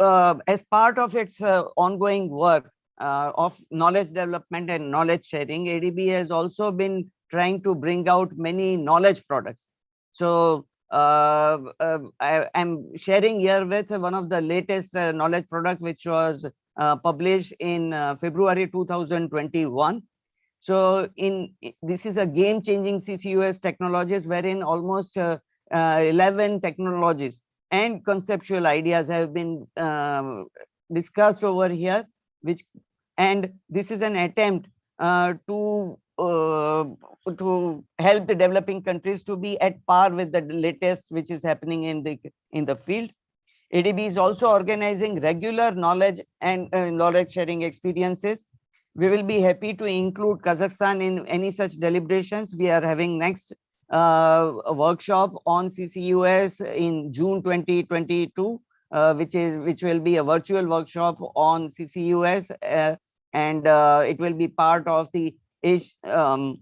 as part of its ongoing work of knowledge development and knowledge sharing, ADB has also been trying to bring out many knowledge products. So I'm sharing here with one of the latest knowledge product which was published in February 2021. So this is a game-changing CCUS technologies wherein almost 11 technologies and conceptual ideas have been discussed over here, and this is an attempt to help the developing countries to be at par with the latest which is happening in the field. ADB is also organizing regular knowledge and knowledge sharing experiences. We will be happy to include Kazakhstan in any such deliberations. We are having next a workshop on CCUS in June 2022, which will be a virtual workshop on CCUS, and it will be part of the Asia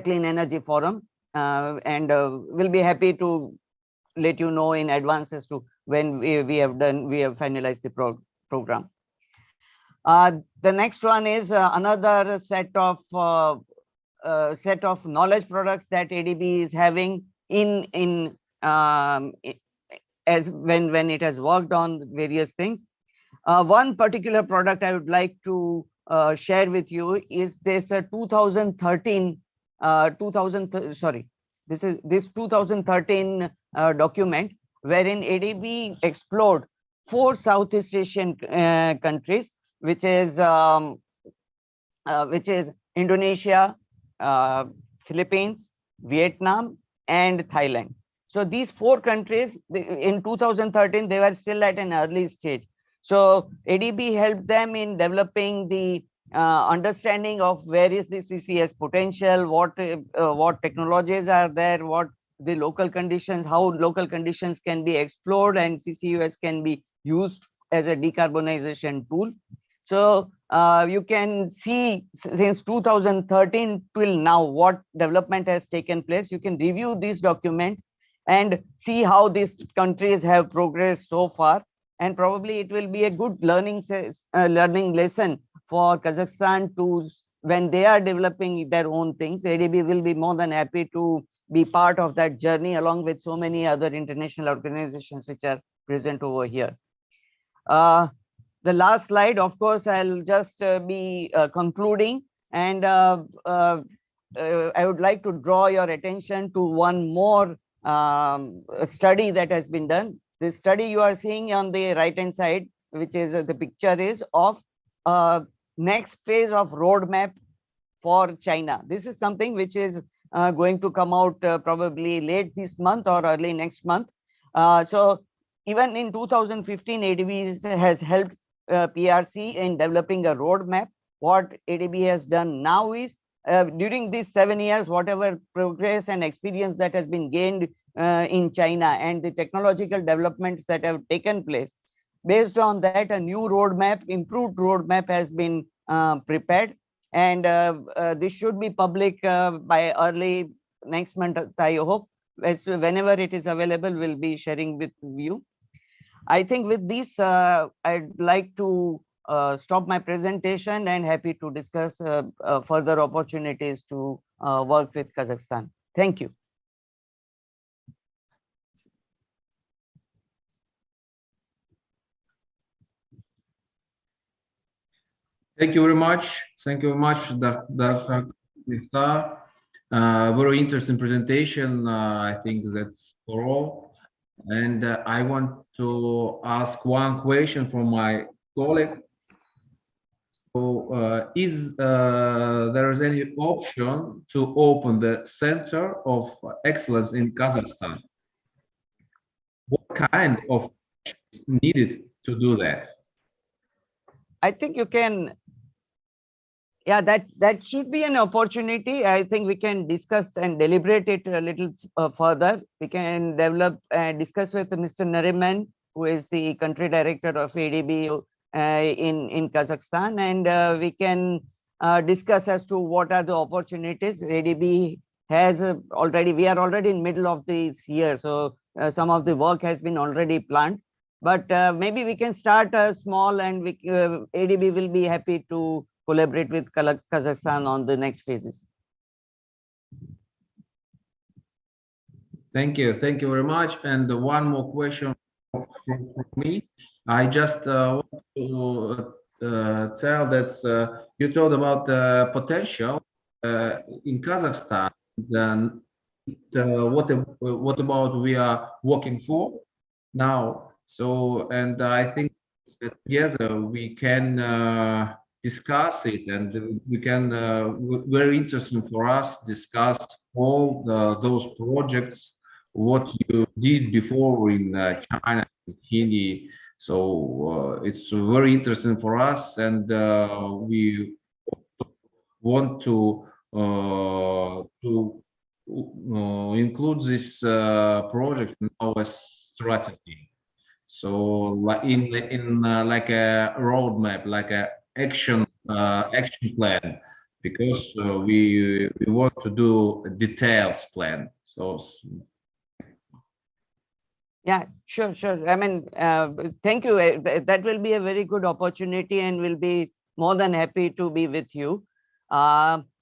Clean Energy Forum, and we'll be happy to let you know in advance as to when we have finalized the program. The next one is another set of knowledge products that ADB is having as when it has worked on various things. One particular product I would like to share with you is this 2013 document wherein ADB explored 4 Southeast Asian countries, which is Indonesia, Philippines, Vietnam, and Thailand. So these 4 countries in 2013 they were still at an early stage. So ADB helped them in developing the understanding of where is the CCS potential, what technologies are there, what the local conditions, how local conditions can be explored, and CCUS can be used as a decarbonization tool. So you can see since 2013 till now what development has taken place. You can review this document and see how these countries have progressed so far, and probably it will be a good learning lesson for Kazakhstan to when they are developing their own things, ADB will be more than happy to be part of that journey along with so many other international organizations which are present over here. The last slide, of course, I'll just be concluding, and I would like to draw your attention to one more study that has been done. This study you are seeing on the right-hand side, which is the picture is of next phase of roadmap for China. This is something which is going to come out probably late this month or early next month. So even in 2015, ADB has helped PRC in developing a roadmap. What ADB has done now is during these 7 years, whatever progress and experience that has been gained in China and the technological developments that have taken place, based on that, a new roadmap, improved roadmap has been prepared, and this should be public by early next month, I hope. So whenever it is available, we'll be sharing with you. I think with this, I'd like to stop my presentation and happy to discuss further opportunities to work with Kazakhstan. Thank you. Thank you very much. Thank you very much, Dr. Mifta. Very interesting presentation. I think that's for all. And I want to ask one question from my colleague. So, is there any option to open the Center of Excellence in Kazakhstan? What kind of needed to do that? I think you can, yeah, that should be an opportunity. I think we can discuss and deliberate it a little further. We can develop and discuss with Mr. Nariman, who is the country director of ADB in Kazakhstan, and we can discuss as to what are the opportunities. ADB has already, we are already in middle of this year, so some of the work has been already planned. But maybe we can start small, and ADB will be happy to collaborate with Kazakhstan on the next phases. Thank you very much. And one more question from me. I just want to tell that you told about the potential in Kazakhstan. Then what about we are working for now? So, and I think that together we can discuss it, and we can very interesting for us discuss all those projects, what you did before in China, Hindi. So it's very interesting for us, and we want to include this project in our strategy. So in like a roadmap, like a action plan, because we want to do a details plan. So yeah, sure. I mean, thank you. That will be a very good opportunity, and we'll be more than happy to be with you.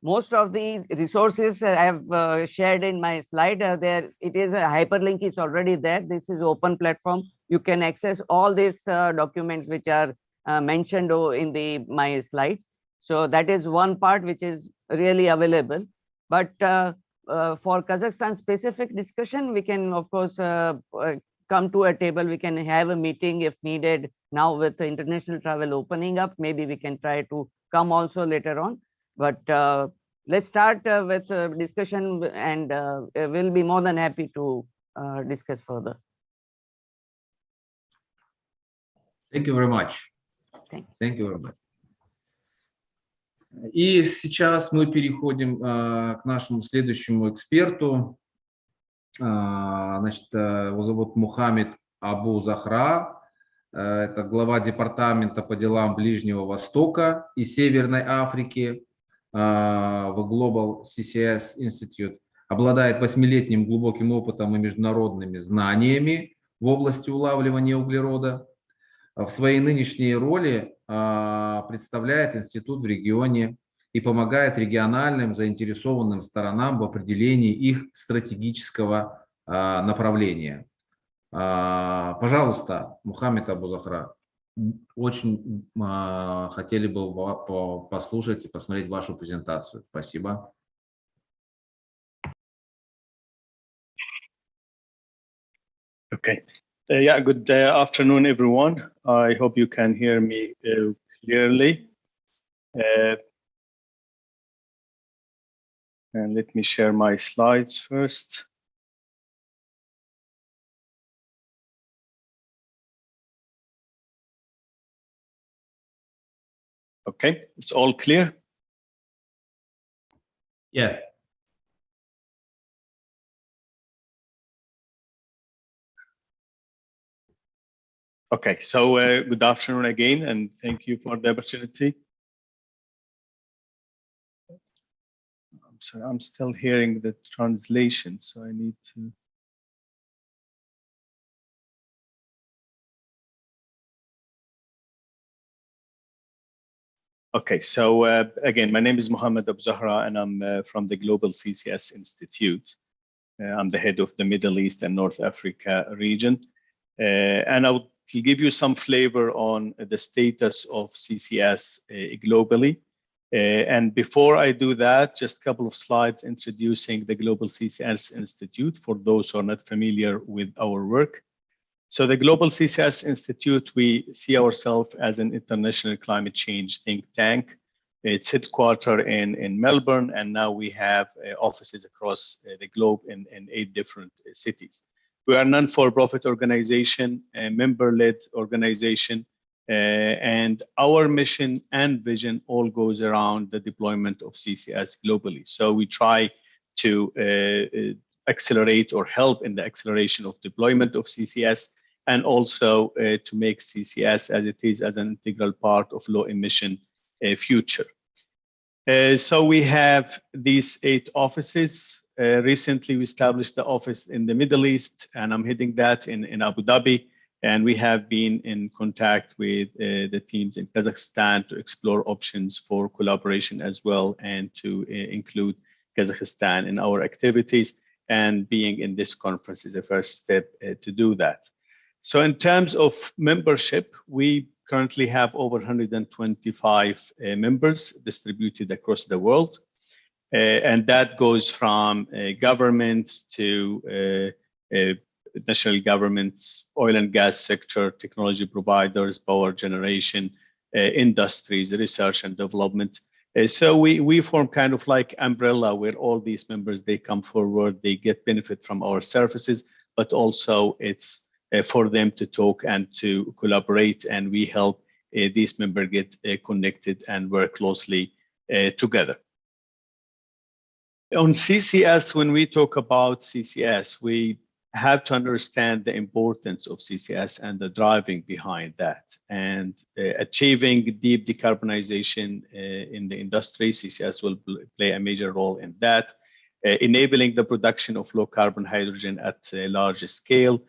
Most of the resources I have shared in my slide, there it is, a hyperlink is already there. This is open platform. You can access all these documents which are mentioned in my slides. So that is one part which is really available. But for Kazakhstan specific discussion, we can of course come to a table. We can have a meeting if needed. Now with the international travel opening up, maybe we can try to come also later on. But let's start with discussion, and we'll be more than happy to discuss further. Thank you very much. Thanks. Thank you very much. И сейчас мы переходим к нашему следующему эксперту. Значит, его зовут Мухаммед Абу Захра. Это глава департамента по делам Ближнего Востока и Северной Африки в Global CCUS Institute. Обладает 8-летним глубоким опытом и международными знаниями в области улавливания углерода. В своей нынешней роли представляет институт в регионе и помогает региональным заинтересованным сторонам в определении их стратегического направления. Пожалуйста, Мухаммед Абу-Захра, очень хотели бы послушать и посмотреть вашу презентацию. Спасибо. Okay. Yeah, good afternoon, everyone. I hope you can hear me clearly. And let me share my slides first. Okay, it's all clear? Yeah. Okay, so good afternoon again, and thank you for the opportunity. I'm sorry, I'm still hearing the translation, so I need to. Okay, so again, my name is Mohammed Abou-Zahra, and I'm from the Global CCS Institute. I'm the head of the Middle East and North Africa region, and I'll give you some flavor on the status of CCS globally. And before I do that, just a couple of slides introducing the Global CCS Institute for those who are not familiar with our work. So the Global CCS Institute, we see ourselves as an international climate change think tank. It's headquartered in Melbourne, and now we have offices across the globe in 8 different cities. We are a non-for-profit organization, a member-led organization, and our mission and vision all goes around the deployment of CCS globally. So we try to accelerate or help in the acceleration of deployment of CCS, and also to make CCS as it is as an integral part of low emission future. So we have these 8 offices. Recently, we established the office in the Middle East, and I'm heading that in Abu Dhabi. And we have been in contact with the teams in Kazakhstan to explore options for collaboration as well, and to include Kazakhstan in our activities. And being in this conference is the first step to do that. So in terms of membership, we currently have over 125 members distributed across the world. And that goes from governments to national governments, oil and gas sector, technology providers, power generation, industries, research and development. So we form kind of like umbrella where all these members, they come forward, they get benefit from our services, but also it's for them to talk and to collaborate, and we help these members get connected and work closely together. On CCS, when we talk about CCS, we have to understand the importance of CCS and the driving behind that. And achieving deep decarbonization in the industry, CCS will play a major role in that. Enabling the production of low carbon hydrogen at a large scale,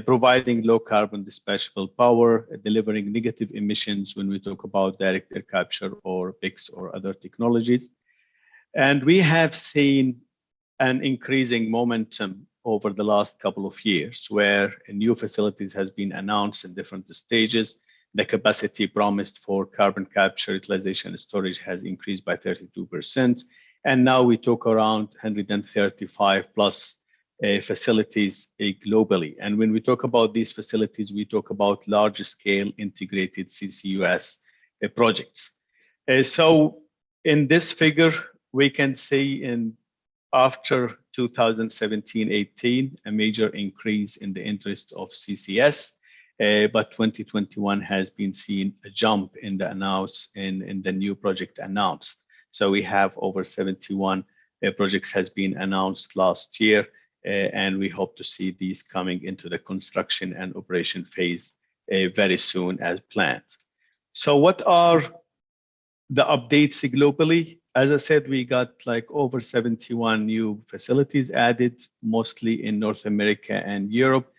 providing low carbon dispatchable power, delivering negative emissions when we talk about direct air capture or PICS or other technologies. And we have seen an increasing momentum over the last couple of years where new facilities has been announced in different stages. The capacity promised for carbon capture, utilization, and storage has increased by 32%. And now we talk around 135 plus facilities globally. And when we talk about these facilities, we talk about large scale integrated CCUS projects. So in this figure, we can see after 2017-18, a major increase in the interest of CCS, but 2021 has been seen a jump in the new project announced. So we have over 71 projects has been announced last year, and we hope to see these coming into the construction and operation phase very soon as planned. So what are the updates globally? As I said, we got like over 71 new facilities added, mostly in North America and Europe.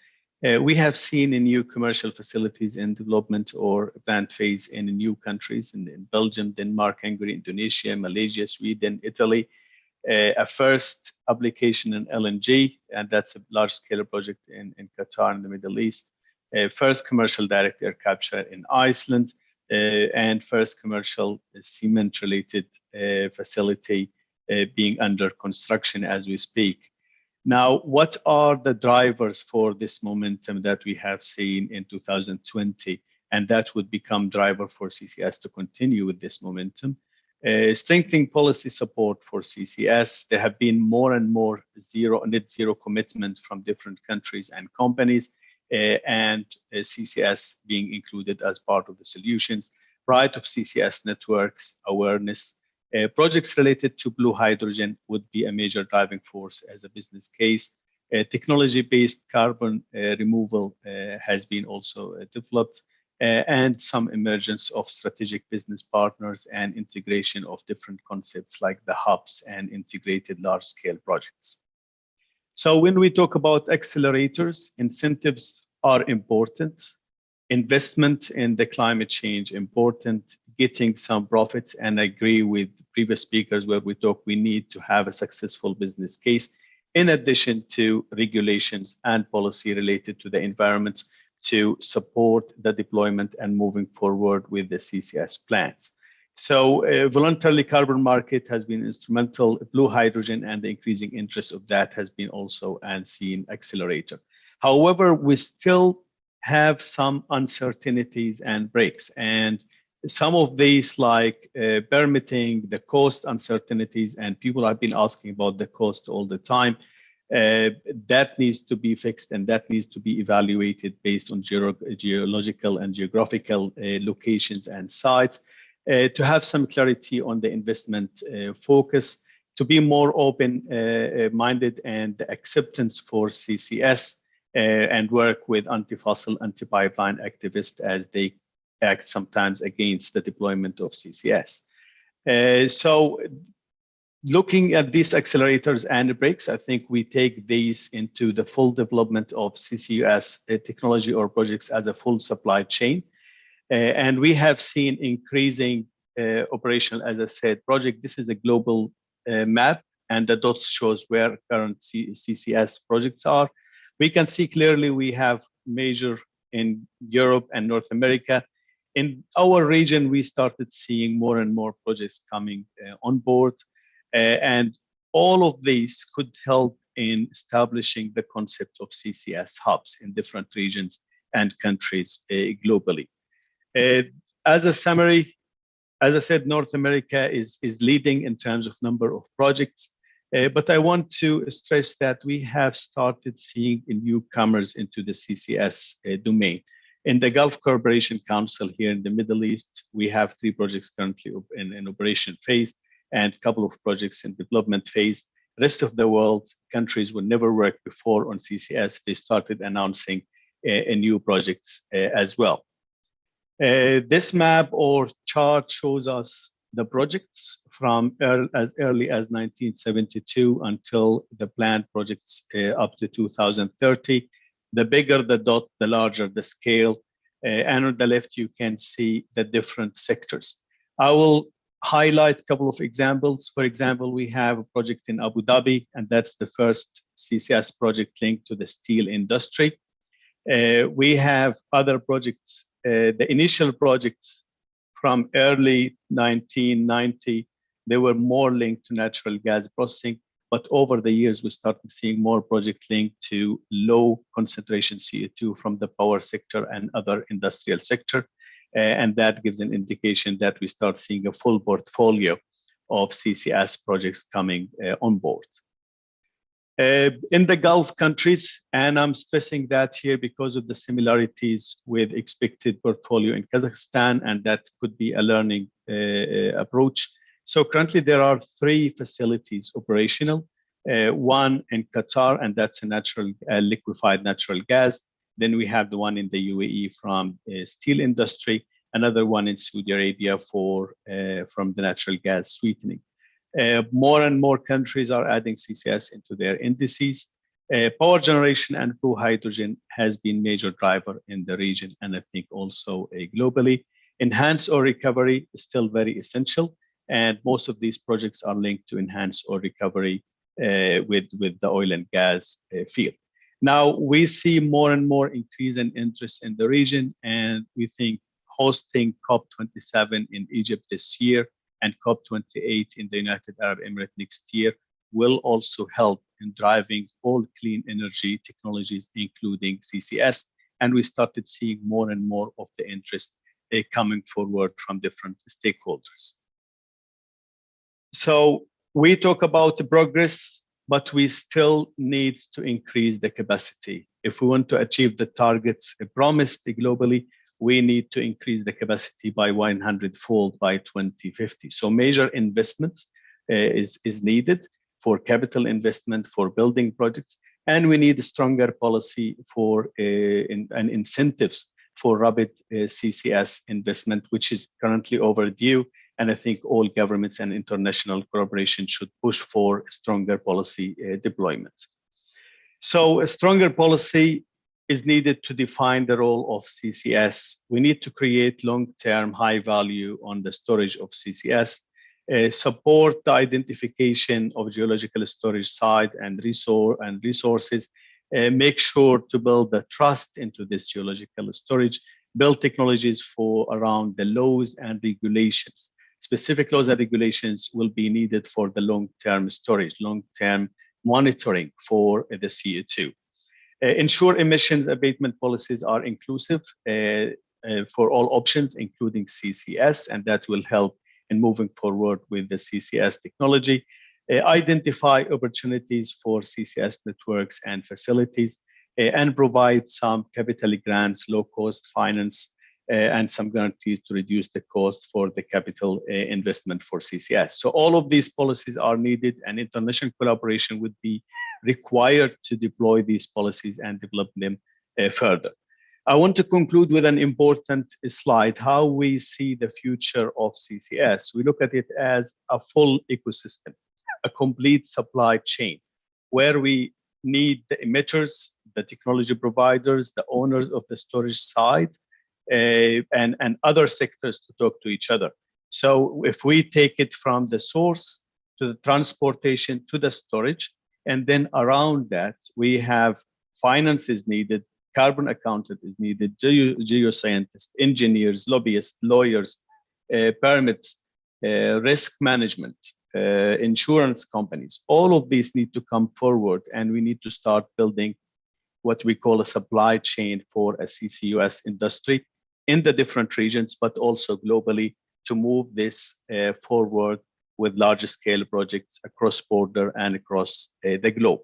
We have seen in new commercial facilities in development or plant phase in new countries, in Belgium, Denmark, Hungary, Indonesia, Malaysia, Sweden, Italy. A first application in LNG, and that's a large-scale project in Qatar in the Middle East. First commercial direct air capture in Iceland, and first commercial cement-related facility being under construction as we speak. Now, what are the drivers for this momentum that we have seen in 2020, and that would become driver for CCS to continue with this momentum? Strengthening policy support for CCS. There have been more and more net zero commitment from different countries and companies, and CCS being included as part of the solutions. Right of CCS networks, awareness. Projects related to blue hydrogen would be a major driving force as a business case. Technology-based carbon removal has been also developed, and some emergence of strategic business partners and integration of different concepts like the hubs and integrated large-scale projects. So when we talk about accelerators, incentives are important. Investment in the climate change important, getting some profits, and I agree with previous speakers where we talk we need to have a successful business case in addition to regulations and policy related to the environment to support the deployment and moving forward with the CCS plans. So voluntarily carbon market has been instrumental. Blue hydrogen and the increasing interest of that has been also an seen accelerator. However, we still have some uncertainties and breaks, and some of these like permitting, the cost uncertainties, and people have been asking about the cost all the time. That needs to be fixed, and that needs to be evaluated based on geological and geographical locations and sites, to have some clarity on the investment focus, to be more open-minded and the acceptance for CCS, and work with anti-fossil, anti-pipeline activists as they act sometimes against the deployment of CCS. So looking at these accelerators and brakes, I think we take these into the full development of CCUS technology or projects as a full supply chain. And we have seen increasing operational, as I said, project. This is a global map, and the dots shows where current CCS projects are. We can see clearly we have major in Europe and North America. In our region, we started seeing more and more projects coming on board. And all of these could help in establishing the concept of CCS hubs in different regions and countries globally. As a summary, as I said, North America is leading in terms of number of projects. But I want to stress that we have started seeing newcomers into the CCS domain. In the Gulf Cooperation Council here in the Middle East, we have 3 projects currently in operation phase and a couple of projects in development phase. Rest of the world, countries would never worked before on CCS. They started announcing new projects as well. This map or chart shows us the projects from as early as 1972 until the planned projects up to 2030. The bigger the dot, the larger the scale. And on the left, you can see the different sectors. I will highlight a couple of examples. For example, we have a project in Abu Dhabi, and that's the first CCS project linked to the steel industry. We have other projects. The initial projects from early 1990, they were more linked to natural gas processing. But over the years, we started seeing more projects linked to low concentration CO2 from the power sector and other industrial sector. And that gives an indication that we start seeing a full portfolio of CCS projects coming on board. In the Gulf countries, and I'm stressing that here because of the similarities with expected portfolio in Kazakhstan, and that could be a learning approach. So currently there are 3 facilities operational, one in Qatar, and that's a liquefied natural gas. Then we have the one in the UAE from steel industry, another one in Saudi Arabia from the natural gas sweetening. More and more countries are adding CCS into their indices. Power generation and blue hydrogen has been major driver in the region, and I think also globally. Enhance oil recovery is still very essential, and most of these projects are linked to enhance oil recovery with the oil and gas field. Now we see more and more increase in interest in the region, and we think hosting COP27 in Egypt this year and COP28 in the United Arab Emirates next year will also help in driving all clean energy technologies, including CCS. And we started seeing more and more of the interest coming forward from different stakeholders. So we talk about the progress, but we still need to increase the capacity. If we want to achieve the targets promised globally, we need to increase the capacity by 100-fold by 2050. So major investments is needed for capital investment, for building projects, and we need a stronger policy for and incentives for rapid CCS investment, which is currently overdue. And I think all governments and international cooperation should push for stronger policy deployments. So a stronger policy is needed to define the role of CCS. We need to create long-term high value on the storage of CCS, support the identification of geological storage site and resources, make sure to build the trust into this geological storage, build technologies for around the laws and regulations. Specific laws and regulations will be needed for the long-term storage, long-term monitoring for the CO2. Ensure emissions abatement policies are inclusive for all options, including CCS, and that will help in moving forward with the CCS technology. Identify opportunities for CCS networks and facilities, and provide some capital grants, low-cost finance, and some guarantees to reduce the cost for the capital investment for CCS. So all of these policies are needed, and international collaboration would be required to deploy these policies and develop them further. I want to conclude with an important slide, how we see the future of CCS. We look at it as a full ecosystem, a complete supply chain, where we need the emitters, the technology providers, the owners of the storage site, and other sectors to talk to each other. So if we take it from the source to the transportation to the storage, and then around that, we have finances needed, carbon accountant is needed, geoscientists, engineers, lobbyists, lawyers, permits, risk management, insurance companies. All of these need to come forward, and we need to start building what we call a supply chain for a CCUS industry in the different regions, but also globally, to move this forward with large scale projects across border and across the globe.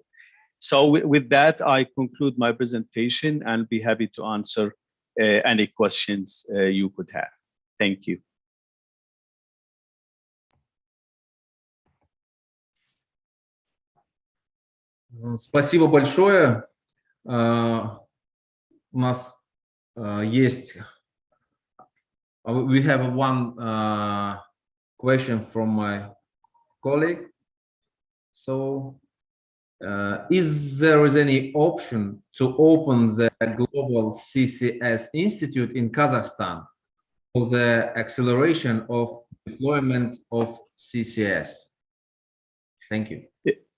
So with that, I conclude my presentation and be happy to answer any questions you could have. Thank you. Спасибо большое. У нас есть, we have one question from my colleague. So, is there any option to open the Global CCS Institute in Kazakhstan for the acceleration of deployment of CCS? Thank you.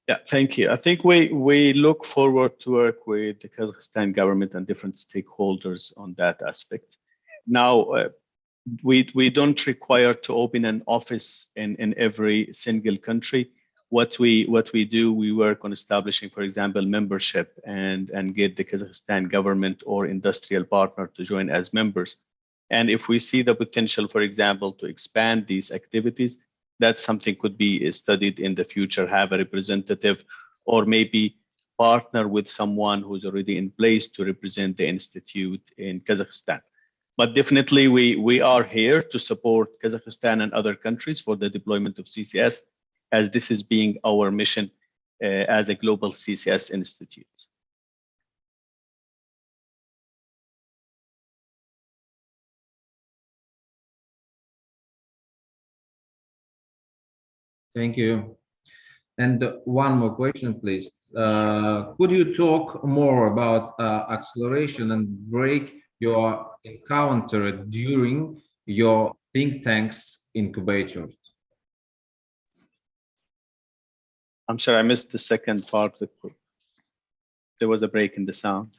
Yeah, thank you. I think we look forward to work with the Kazakhstan government and different stakeholders on that aspect. Now, we don't require to open an office in every single country. What we do, we work on establishing, for example, membership and get the Kazakhstan government or industrial partner to join as members. And if we see the potential, for example, to expand these activities, that's something could be studied in the future, have a representative, or maybe partner with someone who's already in place to represent the institute in Kazakhstan. But definitely we are here to support Kazakhstan and other countries for the deployment of CCS, as this is being our mission as a global CCS institute. Thank you. And one more question, please. Could you talk more about acceleration and break you encountered during your think tanks incubators? I'm sorry, I missed the second part. There was a break in the sound.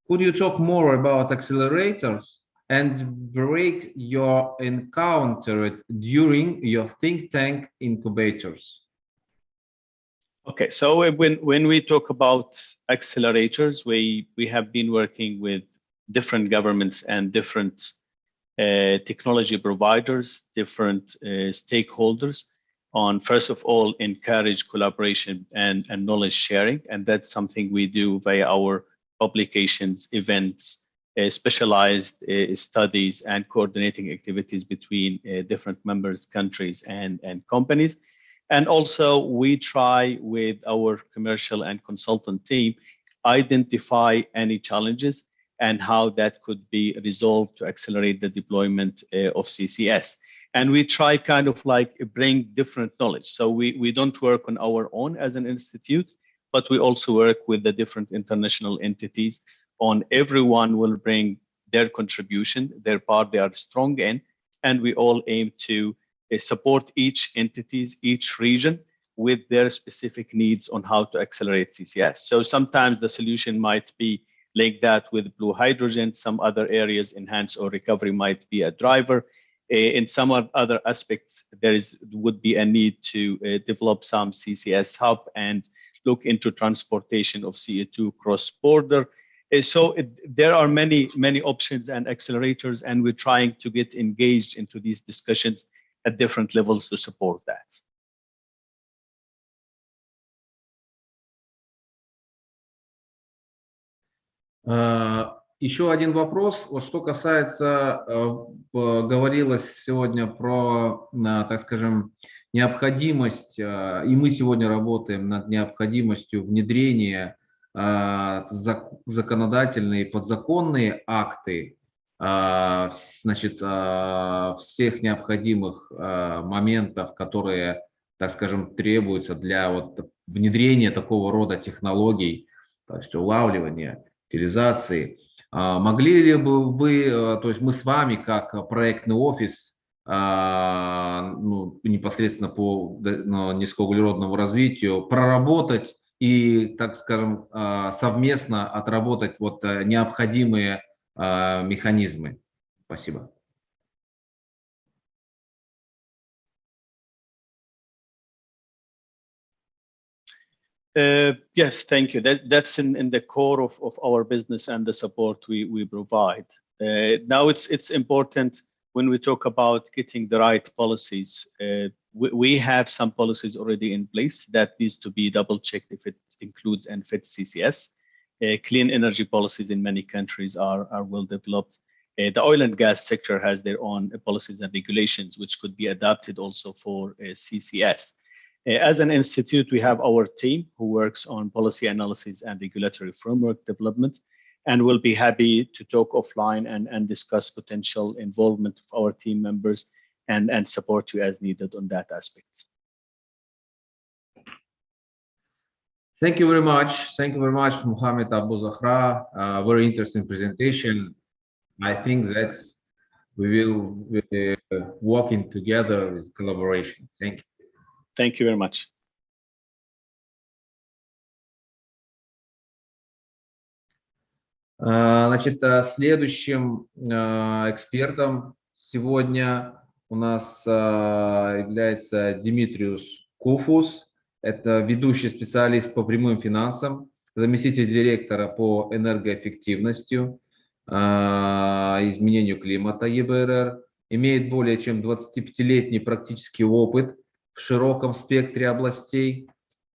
Could you talk more about accelerators and break you encountered during your think tank incubators? Okay, so when we talk about accelerators, we have been working with different governments and different technology providers, different stakeholders on, first of all, encourage collaboration and knowledge sharing. And that's something we do via our publications, events, specialized studies, and coordinating activities between different members, countries, and companies. And also we try with our commercial and consultant team, identify any challenges and how that could be resolved to accelerate the deployment of CCS. And we try kind of like bring different knowledge. So we don't work on our own as an institute, but we also work with the different international entities on everyone will bring their contribution, their part they are strong in, and we all aim to support each entities, each region with their specific needs on how to accelerate CCS. So sometimes the solution might be like that with blue hydrogen, some other areas enhance or recovery might be a driver. In some other aspects, would be a need to develop some CCS hub and look into transportation of CO2 cross-border. So there are many options and accelerators, and we're trying to get engaged into these discussions at different levels to support that. Еще один вопрос, вот что касается, говорилось сегодня про, так скажем, необходимость, и мы сегодня работаем над необходимостью внедрения законодательные и подзаконные акты, значит, всех необходимых моментов, которые, так скажем, требуются для вот внедрения такого рода технологий, то есть улавливания, утилизации. Могли ли бы вы, то есть мы с вами как проектный офис, ну, непосредственно по низкоуглеродному развитию, проработать и, так скажем, совместно отработать вот необходимые механизмы? Спасибо. Yes, thank you. That's in the core of our business and the support we provide. Now it's important when we talk about getting the right policies. We have some policies already in place that needs to be double checked if it includes and fits CCS. Clean energy policies in many countries are well developed. The oil and gas sector has their own policies and regulations, which could be adapted also for CCS. As an institute, we have our team who works on policy analysis and regulatory framework development, and we'll be happy to talk offline and discuss potential involvement of our team members and support you as needed on that aspect. Thank you very much. Thank you very much, Mohammed Abu Zahra. Very interesting presentation. I think that we will be working together with collaboration. Thank you. Thank you very much. Значит, следующим экспертом сегодня у нас является Димитриус Куфус. Это ведущий специалист по прямым финансам, заместитель директора по энергоэффективности, изменению климата ЕБРР, имеет более чем 25-летний практический опыт в широком спектре областей,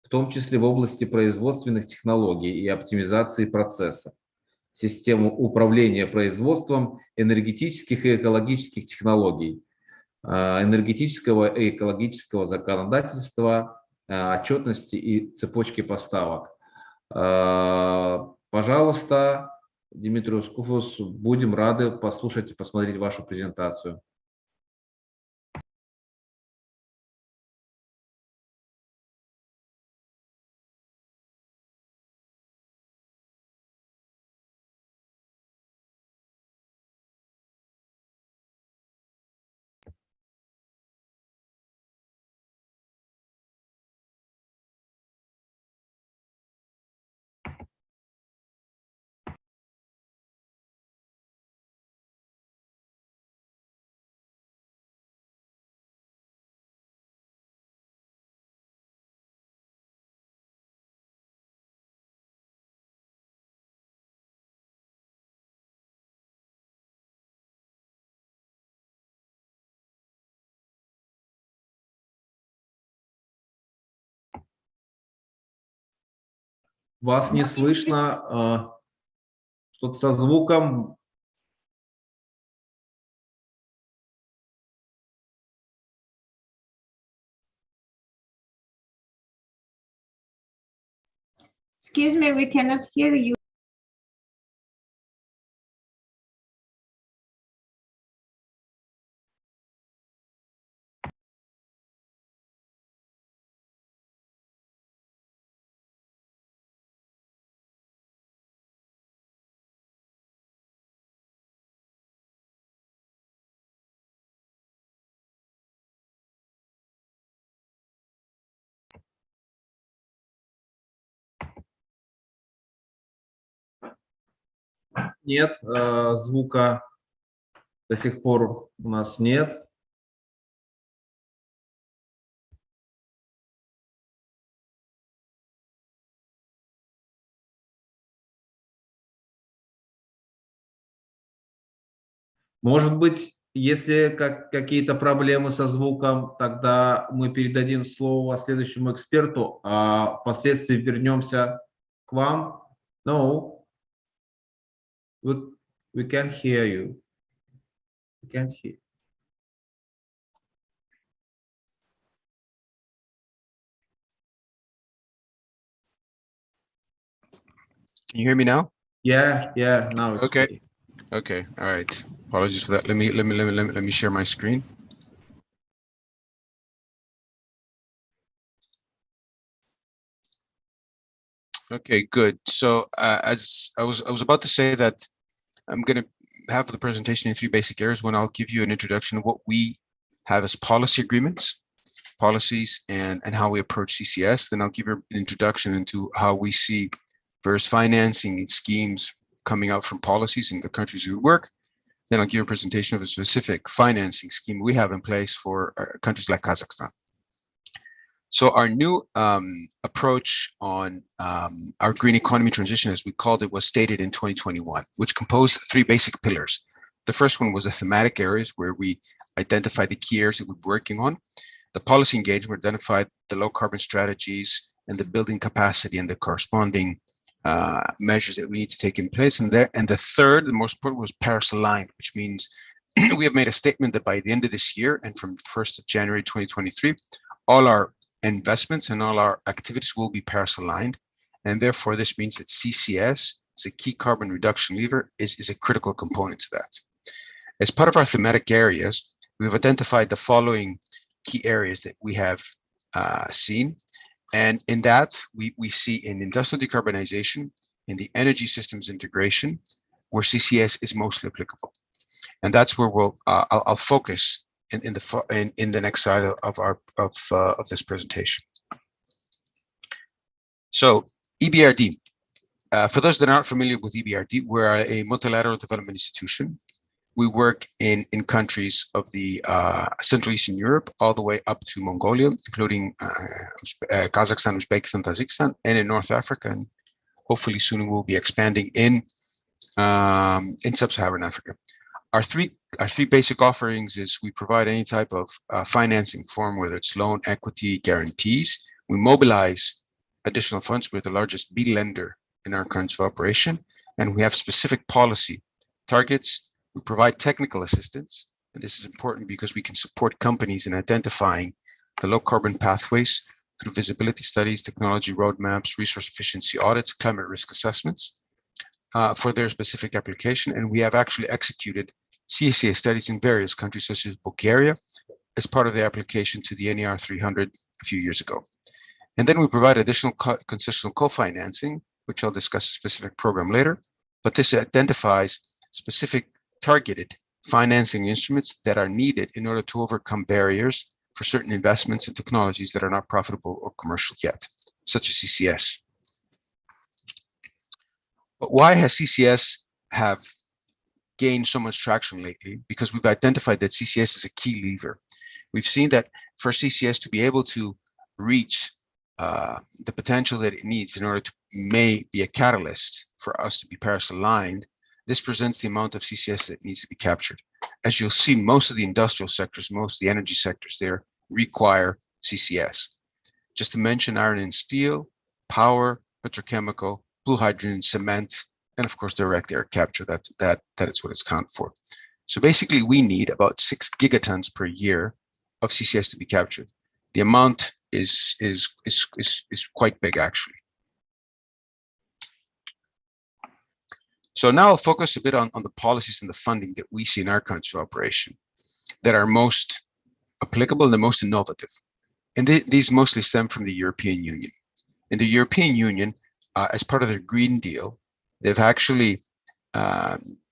в том числе в области производственных технологий и оптимизации процесса, систему управления производством энергетических и экологических технологий, энергетического и экологического законодательства, отчетности и цепочки поставок. Пожалуйста, Димитриус Куфус, будем рады послушать и посмотреть вашу презентацию. Вас не слышно. Что-то со звуком. Excuse me, we cannot hear you. Нет, звука до сих пор у нас нет. Может быть, если какие-то проблемы со звуком, тогда мы передадим слово следующему эксперту, а впоследствии вернемся к вам. No, we can't hear you. We can't hear. Can you hear me now? Yeah, now it's okay. Okay, all right. Apologies for that. Let me share my screen. Okay, good. So as I was about to say that I'm going to have the presentation in three basic areas. One, I'll give you an introduction of what we have as policy agreements, policies, and how we approach CCS. Then I'll give you an introduction into how we see various financing schemes coming out from policies in the countries we work. Then I'll give you a presentation of a specific financing scheme we have in place for countries like Kazakhstan. So our new approach on our green economy transition, as we called it, was stated in 2021, which composed three basic pillars. The first one was the thematic areas, where we identified the key areas that we're working on. The policy engagement identified the low carbon strategies and the building capacity and the corresponding measures that we need to take in place. And the third, the most important, was Paris aligned, which means we have made a statement that by the end of this year and from 1st of January 2023, all our investments and all our activities will be Paris aligned. And therefore, this means that CCS, as a key carbon reduction lever, is a critical component to that. As part of our thematic areas, we've identified the following key areas that we have seen. And in that, we see in industrial decarbonization, in the energy systems integration, where CCS is mostly applicable. And that's where I'll focus in the next slide of this presentation. So EBRD, for those that aren't familiar with EBRD, we're a multilateral development institution. We work in countries of the Central Eastern Europe, all the way up to Mongolia, including Kazakhstan, Uzbekistan, Tajikistan, and in North Africa. And hopefully soon we'll be expanding in Sub-Saharan Africa. Our three basic offerings is we provide any type of financing form, whether it's loan, equity, guarantees. We mobilize additional funds. We're the largest B lender in our countries of operation, and we have specific policy targets. We provide technical assistance, and this is important because we can support companies in identifying the low carbon pathways through visibility studies, technology roadmaps, resource efficiency audits, climate risk assessments for their specific application. And we have actually executed CCS studies in various countries, such as Bulgaria, as part of the application to the NER 300 a few years ago. And then we provide additional concessional co-financing, which I'll discuss a specific program later, but this identifies specific targeted financing instruments that are needed in order to overcome barriers for certain investments and technologies that are not profitable or commercial yet, such as CCS. But why has CCS have gained so much traction lately? Because we've identified that CCS is a key lever. We've seen that for CCS to be able to reach the potential that it needs in order to may be a catalyst for us to be Paris aligned, this presents the amount of CCS that needs to be captured. As you'll see, most of the industrial sectors, most of the energy sectors there require CCS. Just to mention iron and steel, power, petrochemical, blue hydrogen, cement, and of course direct air capture. That is what it's counted for. So basically, we need about 6 gigatons per year of CCS to be captured. The amount is quite big, actually. So now I'll focus a bit on the policies and the funding that we see in our country of operation that are most applicable and the most innovative. And these mostly stem from the European Union. In the European Union, as part of their Green Deal, they've actually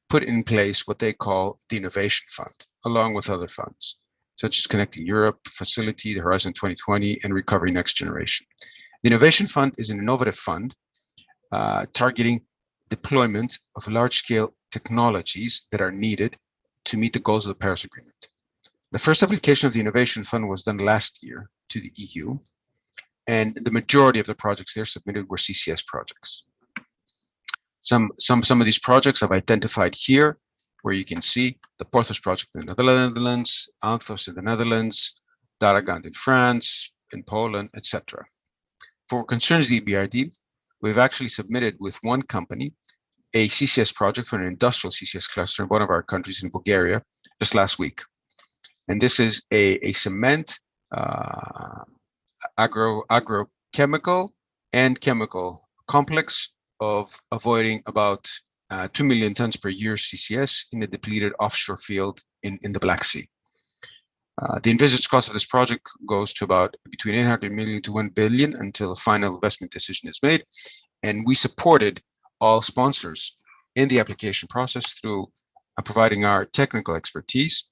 put in place what they call the Innovation Fund, along with other funds, such as Connecting Europe, Facility, the Horizon 2020, and Recovery Next Generation. The Innovation Fund is an innovative fund targeting deployment of large-scale technologies that are needed to meet the goals of the Paris Agreement. The first application of the Innovation Fund was done last year to the EU, and the majority of the projects there submitted were CCS projects. Some of these projects I've identified here, where you can see the Porthos project in the Netherlands, Anthos in the Netherlands, Daragand in France, in Poland, etc. For what concerns the EBRD, we've actually submitted with one company a CCS project for an industrial CCS cluster in one of our countries in Bulgaria just last week. And this is a cement, agrochemical and chemical complex of avoiding about 2 million tons per year CCS in a depleted offshore field in the Black Sea. The envisaged cost of this project goes to about between 800 million to 1 billion until a final investment decision is made. And we supported all sponsors in the application process through providing our technical expertise,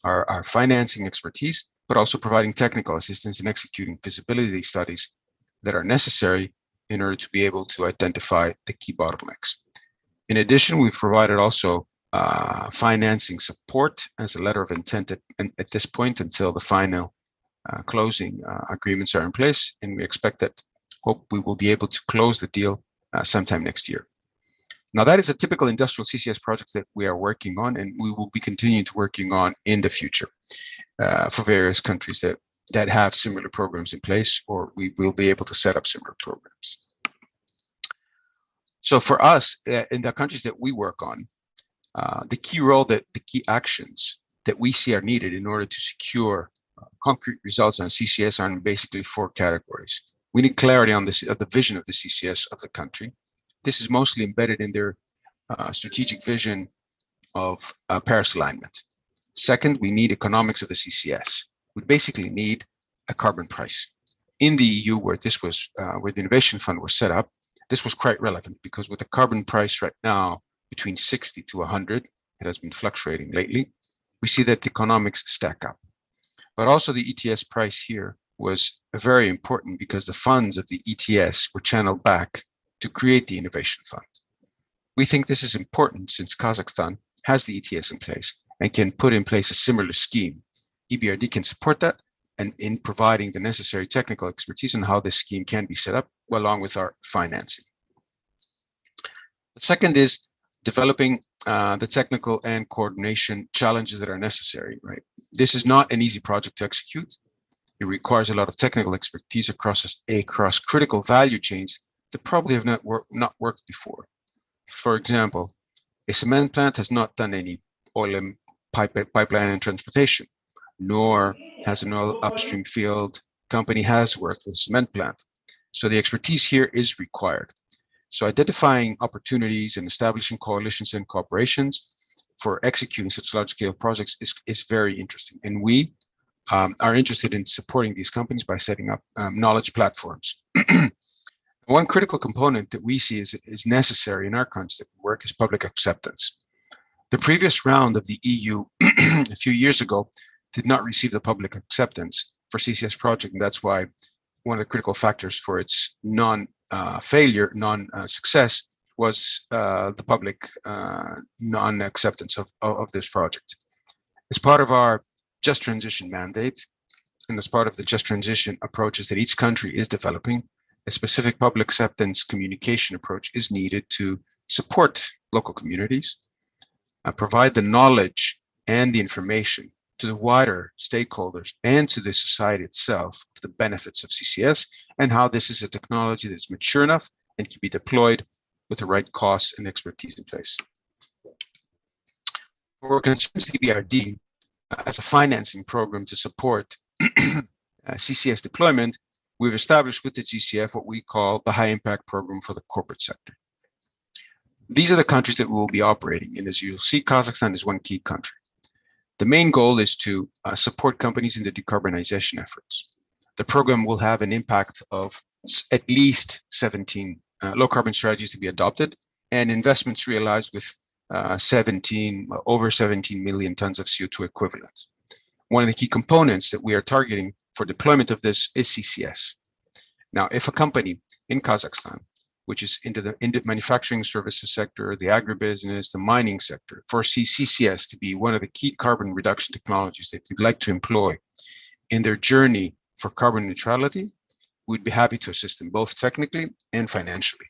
our financing expertise, but also providing technical assistance in executing feasibility studies that are necessary in order to be able to identify the key bottlenecks. In addition, we've provided also financing support as a letter of intent at this point until the final closing agreements are in place, and we expect that hope we will be able to close the deal sometime next year. Now, that is a typical industrial CCS project that we are working on, and we will be continuing to working on in the future for various countries that have similar programs in place, or we will be able to set up similar programs. So for us, in the countries that we work on, the key actions that we see are needed in order to secure concrete results on CCS are in basically 4 categories. We need clarity on the vision of the CCS of the country. This is mostly embedded in their strategic vision of Paris alignment. Second, we need economics of the CCS. We basically need a carbon price. In the EU, where this was, where the Innovation Fund was set up, this was quite relevant because with the carbon price right now between 60 to 100, it has been fluctuating lately, we see that the economics stack up. But also the ETS price here was very important because the funds of the ETS were channeled back to create the Innovation Fund. We think this is important since Kazakhstan has the ETS in place and can put in place a similar scheme. EBRD can support that and in providing the necessary technical expertise on how this scheme can be set up along with our financing. The second is developing the technical and coordination challenges that are necessary, right? This is not an easy project to execute. It requires a lot of technical expertise across critical value chains that probably have not worked before. For example, a cement plant has not done any oil and pipeline and transportation, nor has an oil upstream field company has worked with a cement plant. So the expertise here is required. So identifying opportunities and establishing coalitions and cooperations for executing such large-scale projects is very interesting. And we are interested in supporting these companies by setting up knowledge platforms. One critical component that we see is necessary in our concept work is public acceptance. The previous round of the EU a few years ago did not receive the public acceptance for CCS project, and that's why one of the critical factors for its non-failure, non-success was the public non-acceptance of this project. As part of our Just Transition mandate, and as part of the Just Transition approaches that each country is developing, a specific public acceptance communication approach is needed to support local communities, provide the knowledge and the information to the wider stakeholders and to the society itself of the benefits of CCS and how this is a technology that's mature enough and can be deployed with the right costs and expertise in place. For concerns EBRD as a financing program to support CCS deployment, we've established with the GCF what we call the high impact program for the corporate sector. These are the countries that we will be operating in. As you'll see, Kazakhstan is one key country. The main goal is to support companies in the decarbonization efforts. The program will have an impact of at least 17 low carbon strategies to be adopted and investments realized with over 17 million tons of CO2 equivalents. One of the key components that we are targeting for deployment of this is CCS. Now, if a company in Kazakhstan, which is into the manufacturing services sector, the agribusiness, the mining sector, foresees CCS to be one of the key carbon reduction technologies that they'd like to employ in their journey for carbon neutrality, we'd be happy to assist them both technically and financially.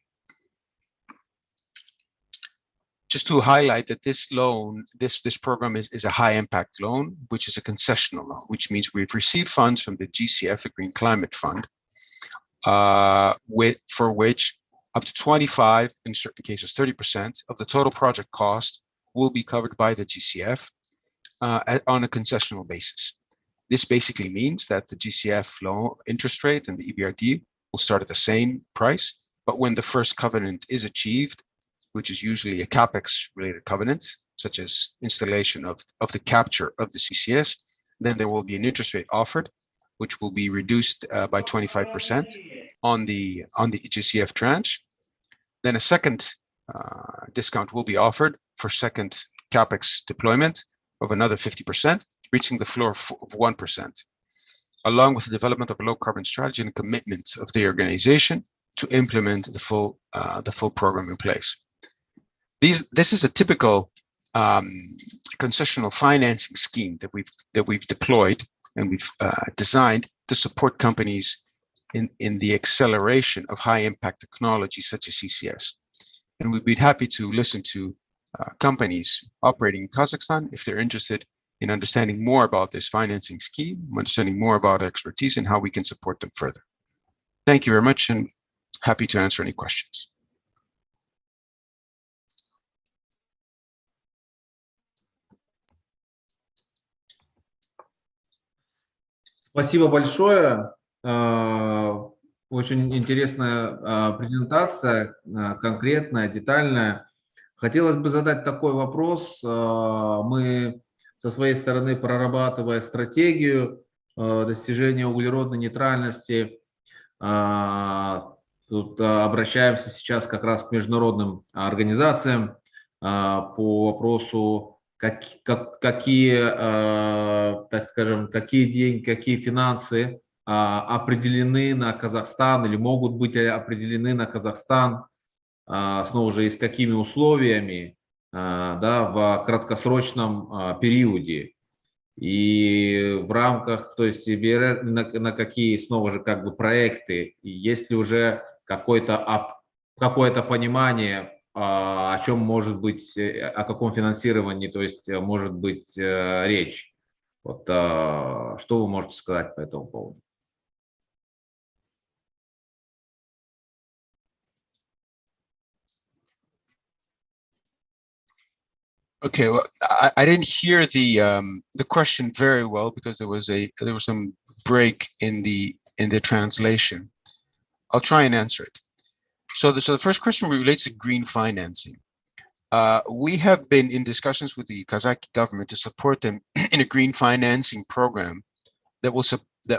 Just to highlight that this loan, this program is a high impact loan, which is a concessional loan, which means we've received funds from the GCF, the Green Climate Fund, for which up to 25, in certain cases 30% of the total project cost will be covered by the GCF on a concessional basis. This basically means that the GCF loan interest rate and the EBRD will start at the same price, but when the first covenant is achieved, which is usually a CapEx related covenant, such as installation of the capture of the CCS, then there will be an interest rate offered, which will be reduced by 25% on the GCF tranche. Then a second discount will be offered for second CapEx deployment of another 50%, reaching the floor of 1%, along with the development of a low carbon strategy and commitment of the organization to implement the full program in place. This is a typical concessional financing scheme that we've deployed and we've designed to support companies in the acceleration of high impact technologies such as CCS. And we'd be happy to listen to companies operating in Kazakhstan if they're interested in understanding more about this financing scheme, understanding more about expertise and how we can support them further. Thank you very much and happy to answer any questions. Спасибо большое. Очень интересная презентация, конкретная, детальная. Хотелось бы задать такой вопрос. Мы со своей стороны, прорабатывая стратегию достижения углеродной нейтральности, тут обращаемся сейчас как раз к международным организациям по вопросу, какие, так скажем, какие деньги, какие финансы определены на Казахстан или могут быть определены на Казахстан, снова же, и с какими условиями, да, в краткосрочном периоде. И в рамках, то есть на какие, снова же, как бы проекты, есть ли уже какое-то понимание, о чем может быть, о каком финансировании, то есть может быть речь. Вот, что вы можете сказать по этому поводу? Okay, well, I didn't hear the question very well because there was some break in the translation. I'll try and answer it. So the first question relates to green financing. We have been in discussions with the Kazakh government to support them in a green financing program that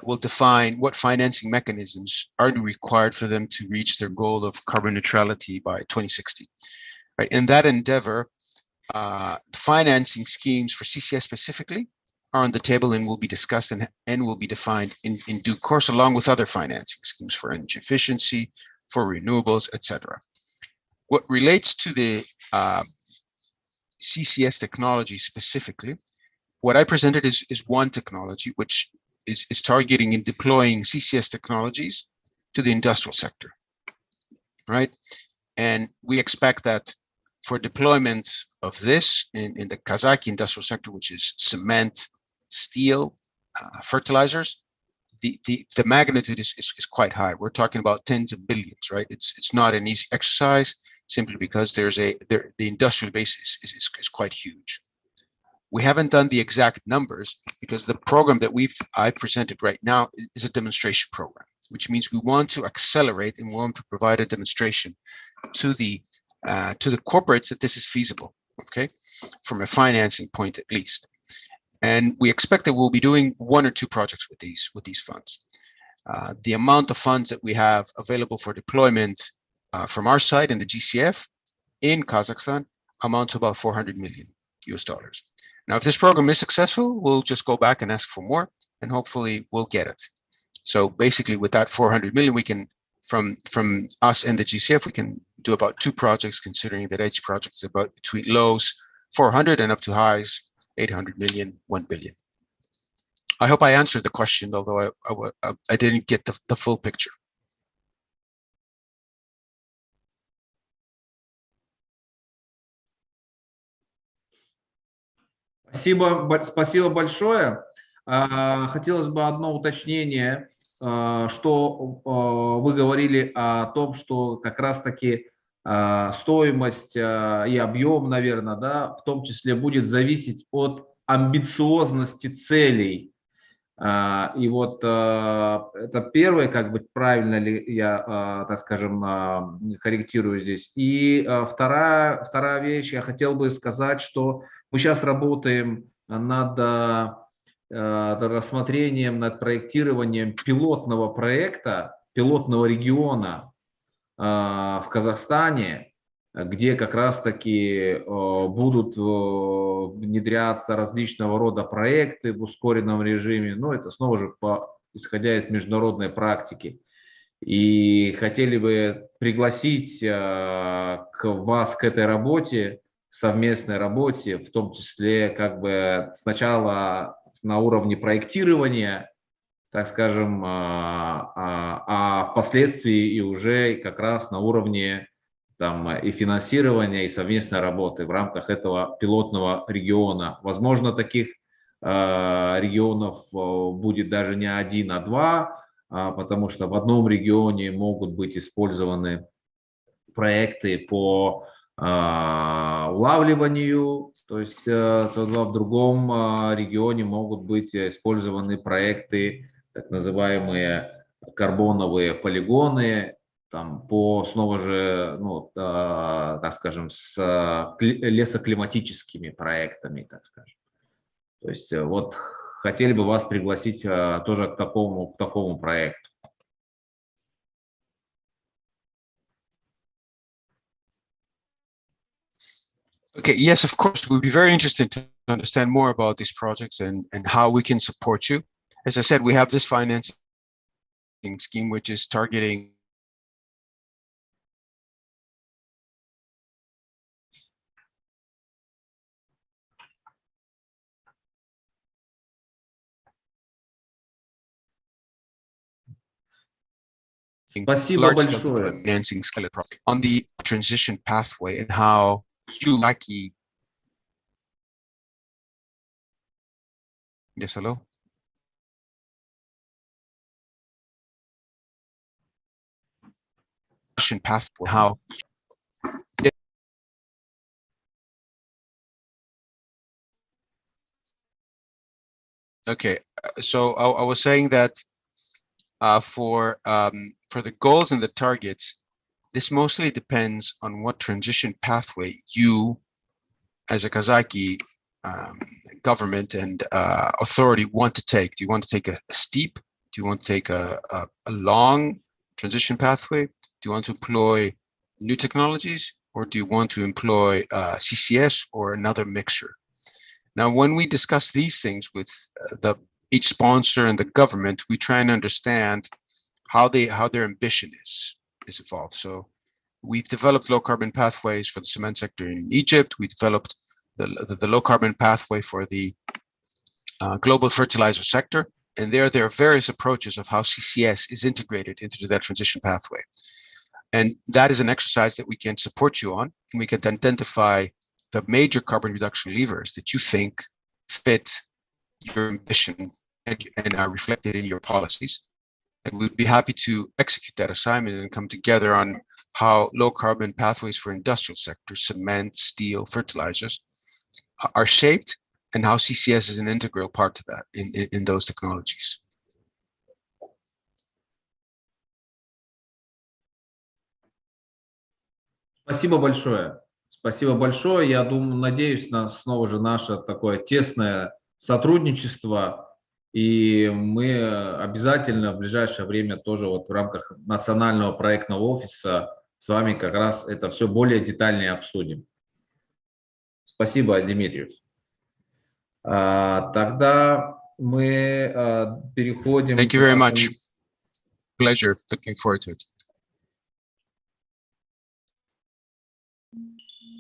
will define what financing mechanisms are required for them to reach their goal of carbon neutrality by 2060. Right, in that endeavor, financing schemes for CCS specifically are on the table and will be discussed and will be defined in due course, along with other financing schemes for energy efficiency, for renewables, etc. What relates to the CCS technology specifically, what I presented is one technology which is targeting and deploying CCS technologies to the industrial sector, right? And we expect that for deployment of this in the Kazakh industrial sector, which is cement, steel, fertilizers, the magnitude is quite high. We're talking about tens of billions, right? It's not an easy exercise simply because the industrial base is quite huge. We haven't done the exact numbers because the program that I presented right now is a demonstration program, which means we want to accelerate and we want to provide a demonstration to the corporates that this is feasible, okay, from a financing point at least. And we expect that we'll be doing 1 or 2 projects with these funds. The amount of funds that we have available for deployment from our side in the GCF in Kazakhstan amount to about $400 million. Now, if this program is successful, we'll just go back and ask for more, and hopefully we'll get it. So basically, with that 400 million, we can, from us and the GCF, we can do about 2 projects, considering that each project is about between lows 400 and up to highs 800 million, 1 billion. I hope I answered the question, although I didn't get the full picture. Спасибо большое. Хотелось бы одно уточнение, что вы говорили о том, что как раз-таки стоимость и объем, наверное, да, в том числе будет зависеть от амбициозности целей. И вот это первое, как бы правильно ли я, так скажем, корректирую здесь. И вторая вещь, я хотел бы сказать, что мы сейчас работаем над рассмотрением, над проектированием пилотного проекта, пилотного региона в Казахстане, где как раз-таки будут внедряться различного рода проекты в ускоренном режиме. Но это снова же исходя из международной практики. И хотели бы пригласить вас к этой работе, совместной работе, в том числе как бы сначала на уровне проектирования, так скажем, а впоследствии и уже как раз на уровне там и финансирования, и совместной работы в рамках этого пилотного региона. Возможно, таких регионов будет даже не 1, а 2, потому что в одном регионе могут быть использованы проекты по улавливанию, то есть СО2, в другом регионе могут быть использованы проекты, так называемые карбоновые полигоны, там по снова же, ну, так скажем, с лесоклиматическими проектами, так скажем. То есть вот хотели бы вас пригласить тоже к такому проекту. Okay, yes, of course, we'd be very interested to understand more about these projects and how we can support you. As I said, we have this financing scheme, which is targeting Спасибо большое. Financing scale project on the transition pathway and how you lucky. Yes, hello. Pathway, how. Okay, so I was saying that for the goals and the targets, this mostly depends on what transition pathway you, as a Kazakh government and authority, want to take. Do you want to take a steep? Do you want to take a long transition pathway? Do you want to employ new technologies, or do you want to employ CCS or another mixture? Now, when we discuss these things with each sponsor and the government, we try and understand how their ambition is evolved. So we've developed low carbon pathways for the cement sector in Egypt. We developed the low carbon pathway for the global fertilizer sector. And there are various approaches of how CCS is integrated into that transition pathway. And that is an exercise that we can support you on. And we can identify the major carbon reduction levers that you think fit your ambition and are reflected in your policies. And we'd be happy to execute that assignment and come together on how low carbon pathways for industrial sectors, cement, steel, fertilizers, are shaped, and how CCS is an integral part to that in those technologies. Спасибо большое. Спасибо большое. Я думаю, надеюсь на снова же наше такое тесное сотрудничество. И мы обязательно в ближайшее время тоже вот в рамках национального проектного офиса с вами как раз это все более детально обсудим. Спасибо, Дмитриевич. Тогда мы переходим... Thank you very much. Pleasure. Looking forward to it.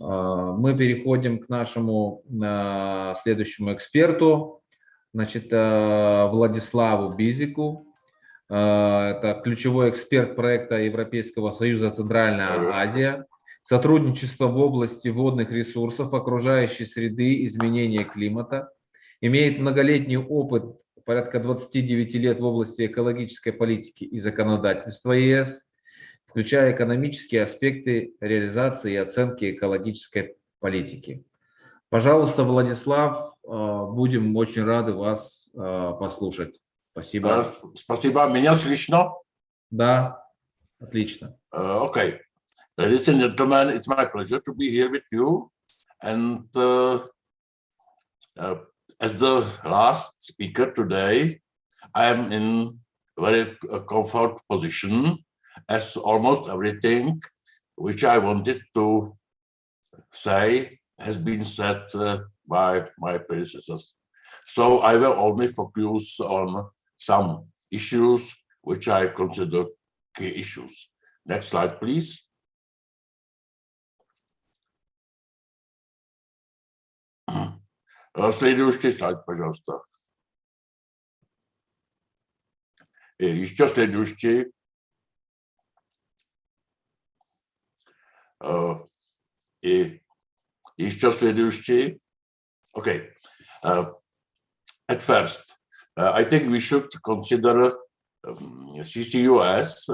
Мы переходим к нашему следующему эксперту. Значит, Владиславу Бизику. Это ключевой эксперт проекта Европейского Союза «Центральная Азия». Сотрудничество в области водных ресурсов, окружающей среды, изменения климата. Имеет многолетний опыт, порядка 29 лет в области экологической политики и законодательства ЕС, включая экономические аспекты реализации и оценки экологической политики. Пожалуйста, Владислав, будем очень рады вас послушать. Спасибо. Спасибо. Меня слышно? Да, отлично. Okay. Ladies and gentlemen, it's my pleasure to be here with you. And as the last speaker today, I am in a very comfort position, as almost everything which I wanted to say has been said by my predecessors. So I will only focus on some issues which I consider key issues. Next slide, please. Следующий слайд, пожалуйста. И еще следующий. И еще следующий. Okay. At first, I think we should consider CCUS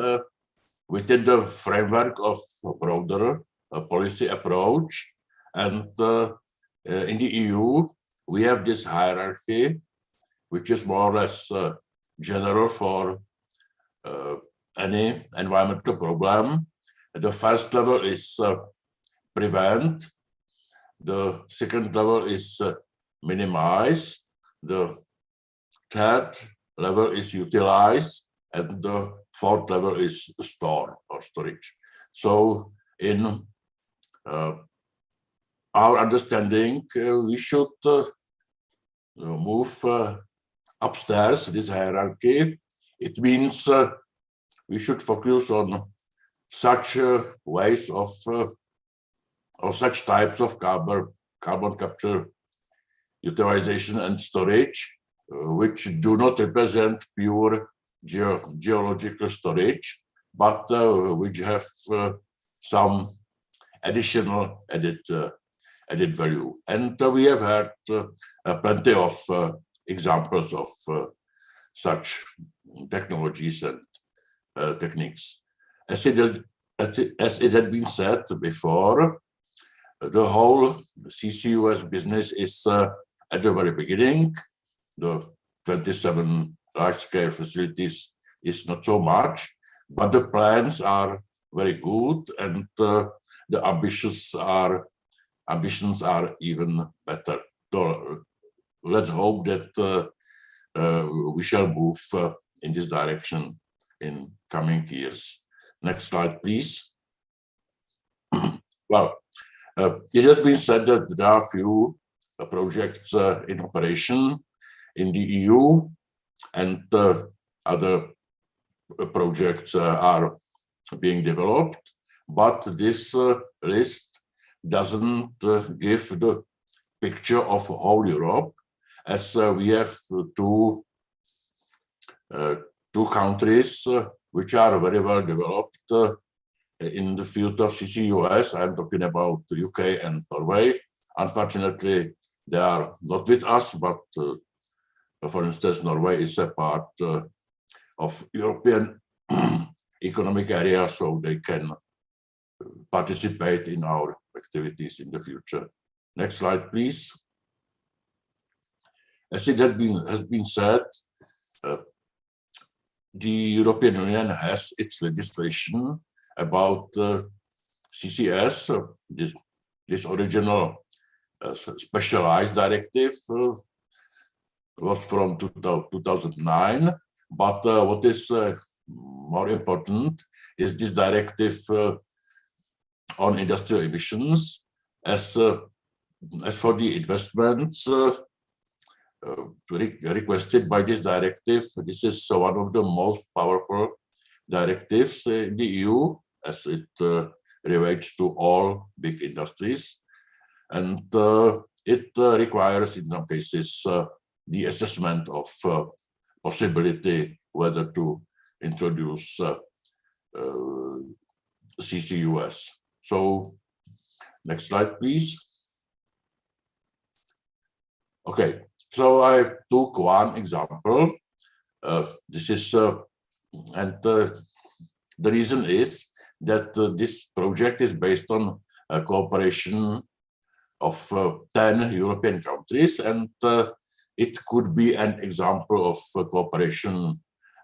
within the framework of a broader policy approach. And in the EU, we have this hierarchy, which is more or less general for any environmental problem. The first level is prevent. The second level is minimize. The third level is utilize. And the fourth level is store or storage. So in our understanding, we should move upstairs this hierarchy. It means we should focus on such ways of or such types of carbon capture, utilization and storage, which do not represent pure geological storage, but which have some additional added value. And we have had plenty of examples of such technologies and techniques. As it had been said before, the whole CCUS business is at the very beginning. The 27 large-scale facilities is not so much, but the plans are very good, and the ambitions are even better. So let's hope that we shall move in this direction in coming years. Next slide, please. Well, it has been said that there are few projects in operation in the EU, and other projects are being developed, but this list doesn't give the picture of whole Europe, as we have two countries which are very well developed in the field of CCUS. I'm talking about the UK and Norway. Unfortunately, they are not with us, but For instance, Norway is a part of European economic area, so they can participate in our activities in the future. Next slide, please. As it has been said, the European Union has its legislation about CCS. This original specialized directive was from 2009, but what is more important is this directive on industrial emissions. As for the investments requested by this directive, this is one of the most powerful directives in the EU, as it relates to all big industries, and it requires in some cases the assessment of possibility whether to introduce CCUS. So next slide, please. Okay, so I took one example. This is, and the reason is that this project is based on a cooperation of 10 European countries, and it could be an example of cooperation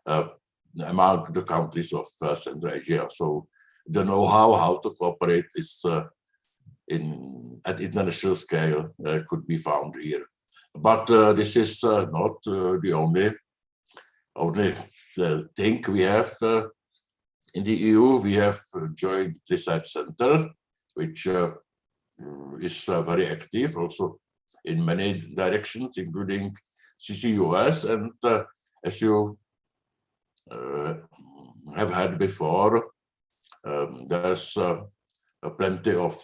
among the countries of Central Asia. So the know-how how to cooperate is at international scale could be found here. But this is not the only thing we have in the EU. We have joint research center, which is very active also in many directions, including CCUS. And as you have had before, there's plenty of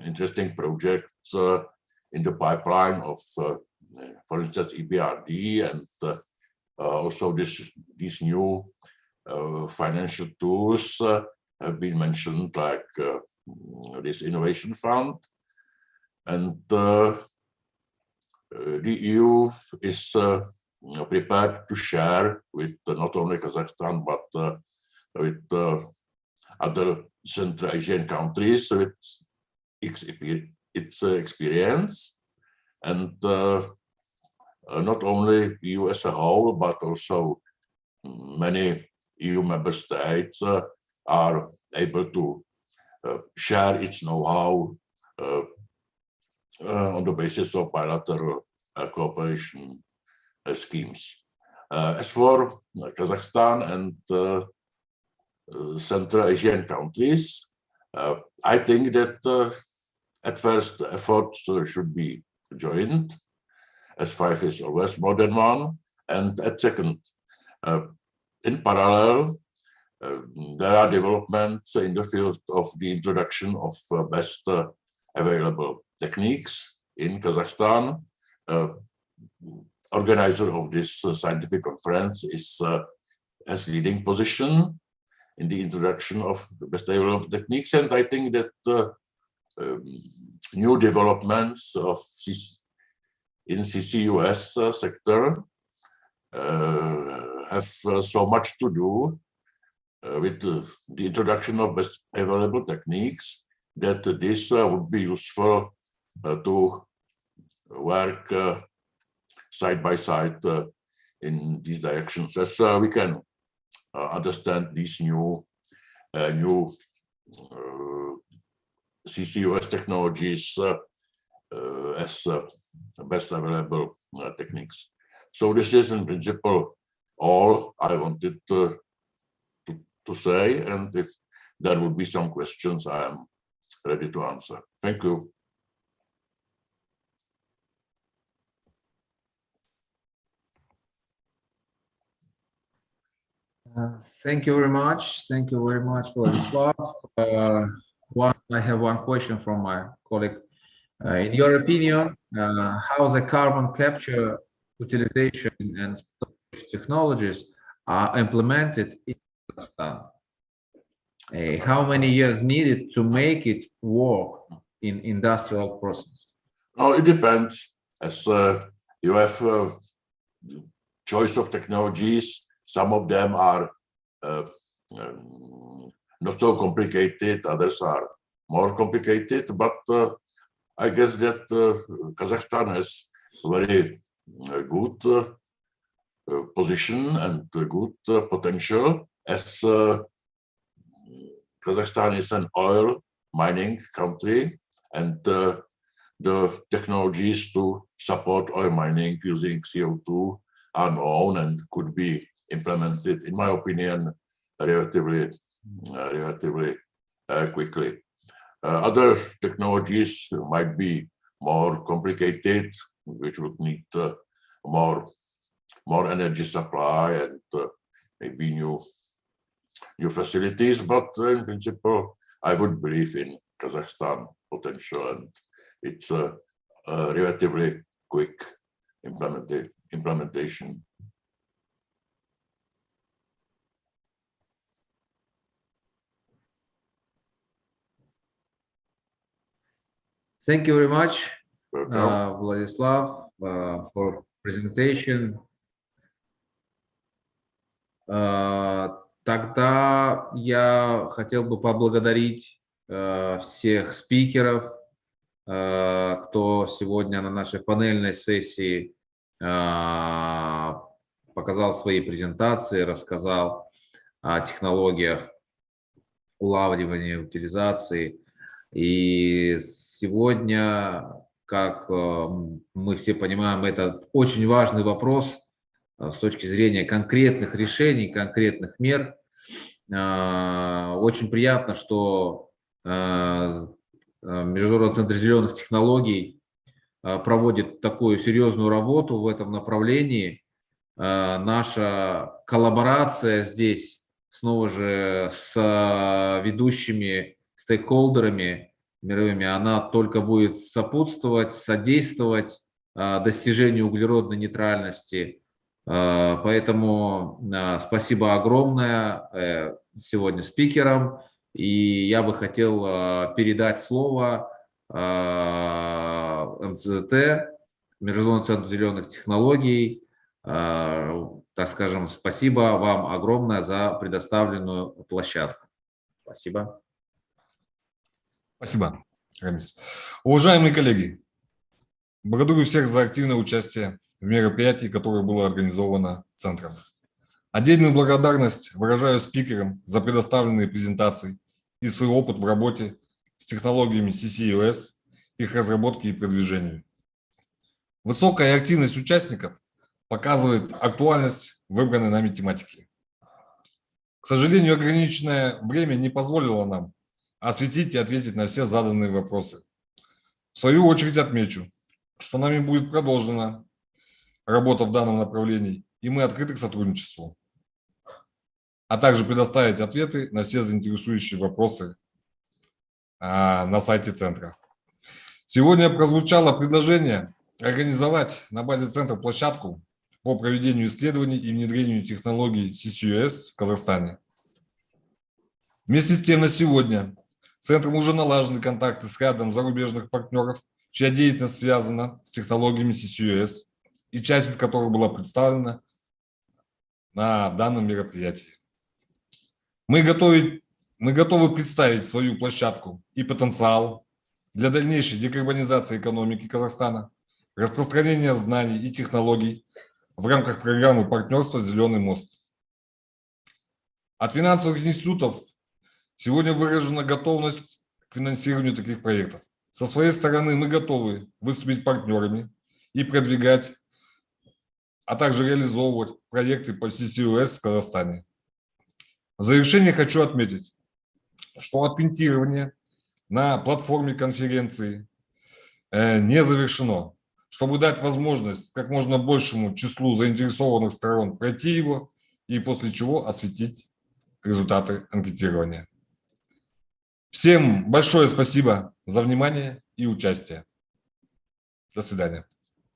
interesting projects in the pipeline of, for instance, EBRD, and also these new financial tools have been mentioned, like this innovation fund. And the EU is prepared to share with not only Kazakhstan, but with other Central Asian countries with its experience, and not only EU as a whole, but also many EU member states are able to share its know-how on the basis of bilateral cooperation schemes. As for Kazakhstan and Central Asian countries, I think that at first efforts should be joint, as 5 is always more than 1, and at second, in parallel, there are developments in the field of the introduction of best available techniques in Kazakhstan. Organizer of this scientific conference has leading position in the introduction of the best available techniques, and I think that new developments in CCUS sector have so much to do with the introduction of best available techniques, that this would be useful to work side by side in these directions, as we can understand these new CCUS technologies as best available techniques. So this is in principle all I wanted to say, and if there would be some questions, I am ready to answer. Thank you. Thank you very much. Thank you very much, Vladislav. I have one question from my colleague. In your opinion, how the carbon capture, utilization, and storage technologies are implemented in Kazakhstan? How many years needed to make it work in industrial process? Oh, it depends. As you have choice of technologies. Some of them are not so complicated, others are more complicated, but I guess that Kazakhstan has very good position and good potential, as Kazakhstan is an oil mining country, and the technologies to support oil mining using CO2 are known and could be implemented, in my opinion, relatively quickly. Other technologies might be more complicated, which would need more energy supply and maybe new facilities. But in principle, I would believe in Kazakhstan potential, and it's a relatively quick implementation. Thank you very much, Vladislav, for presentation. Тогда я хотел бы поблагодарить всех спикеров, кто сегодня на нашей панельной сессии показал свои презентации, рассказал о технологиях улавливания, утилизации. И сегодня, как мы все понимаем, это очень важный вопрос с точки зрения конкретных решений, конкретных мер. Очень приятно, что Международный центр зеленых технологий проводит такую серьезную работу в этом направлении. Наша коллаборация здесь, снова же, с ведущими стейкхолдерами мировыми, она только будет сопутствовать, содействовать достижению углеродной нейтральности. Поэтому спасибо огромное сегодня спикерам. И я бы хотел передать слово МЦТ, Международному центру зеленых технологий. Так скажем, спасибо вам огромное за предоставленную площадку. Спасибо. Спасибо, Рамис. Уважаемые коллеги, благодарю всех за активное участие в мероприятии, которое было организовано Центром. Отдельную благодарность выражаю спикерам за предоставленные презентации и свой опыт в работе с технологиями CCUS, их разработке и продвижению. Высокая активность участников показывает актуальность выбранной нами тематики. К сожалению, ограниченное время не позволило нам осветить и ответить на все заданные вопросы. В свою очередь отмечу, что нами будет продолжена работа в данном направлении, и мы открыты к сотрудничеству, а также предоставить ответы на все заинтересующие вопросы на сайте Центра. Сегодня прозвучало предложение организовать на базе Центра площадку по проведению исследований и внедрению технологий CCUS в Казахстане. Вместе с тем, на сегодня Центром уже налажены контакты с рядом зарубежных партнеров, чья деятельность связана с технологиями CCUS, и часть из которых была представлена на данном мероприятии. Мы готовы представить свою площадку и потенциал для дальнейшей декарбонизации экономики Казахстана, распространения знаний и технологий в рамках программы партнерства «Зеленый мост». От финансовых институтов сегодня выражена готовность к финансированию таких проектов. Со своей стороны мы готовы выступить партнерами и продвигать, а также реализовывать проекты по CCUS в Казахстане. В завершение хочу отметить, что отпинтирование на платформе конференции не завершено, чтобы дать возможность как можно большему числу заинтересованных сторон пройти его и после чего осветить результаты анкетирования. Всем большое спасибо за внимание и участие. До свидания.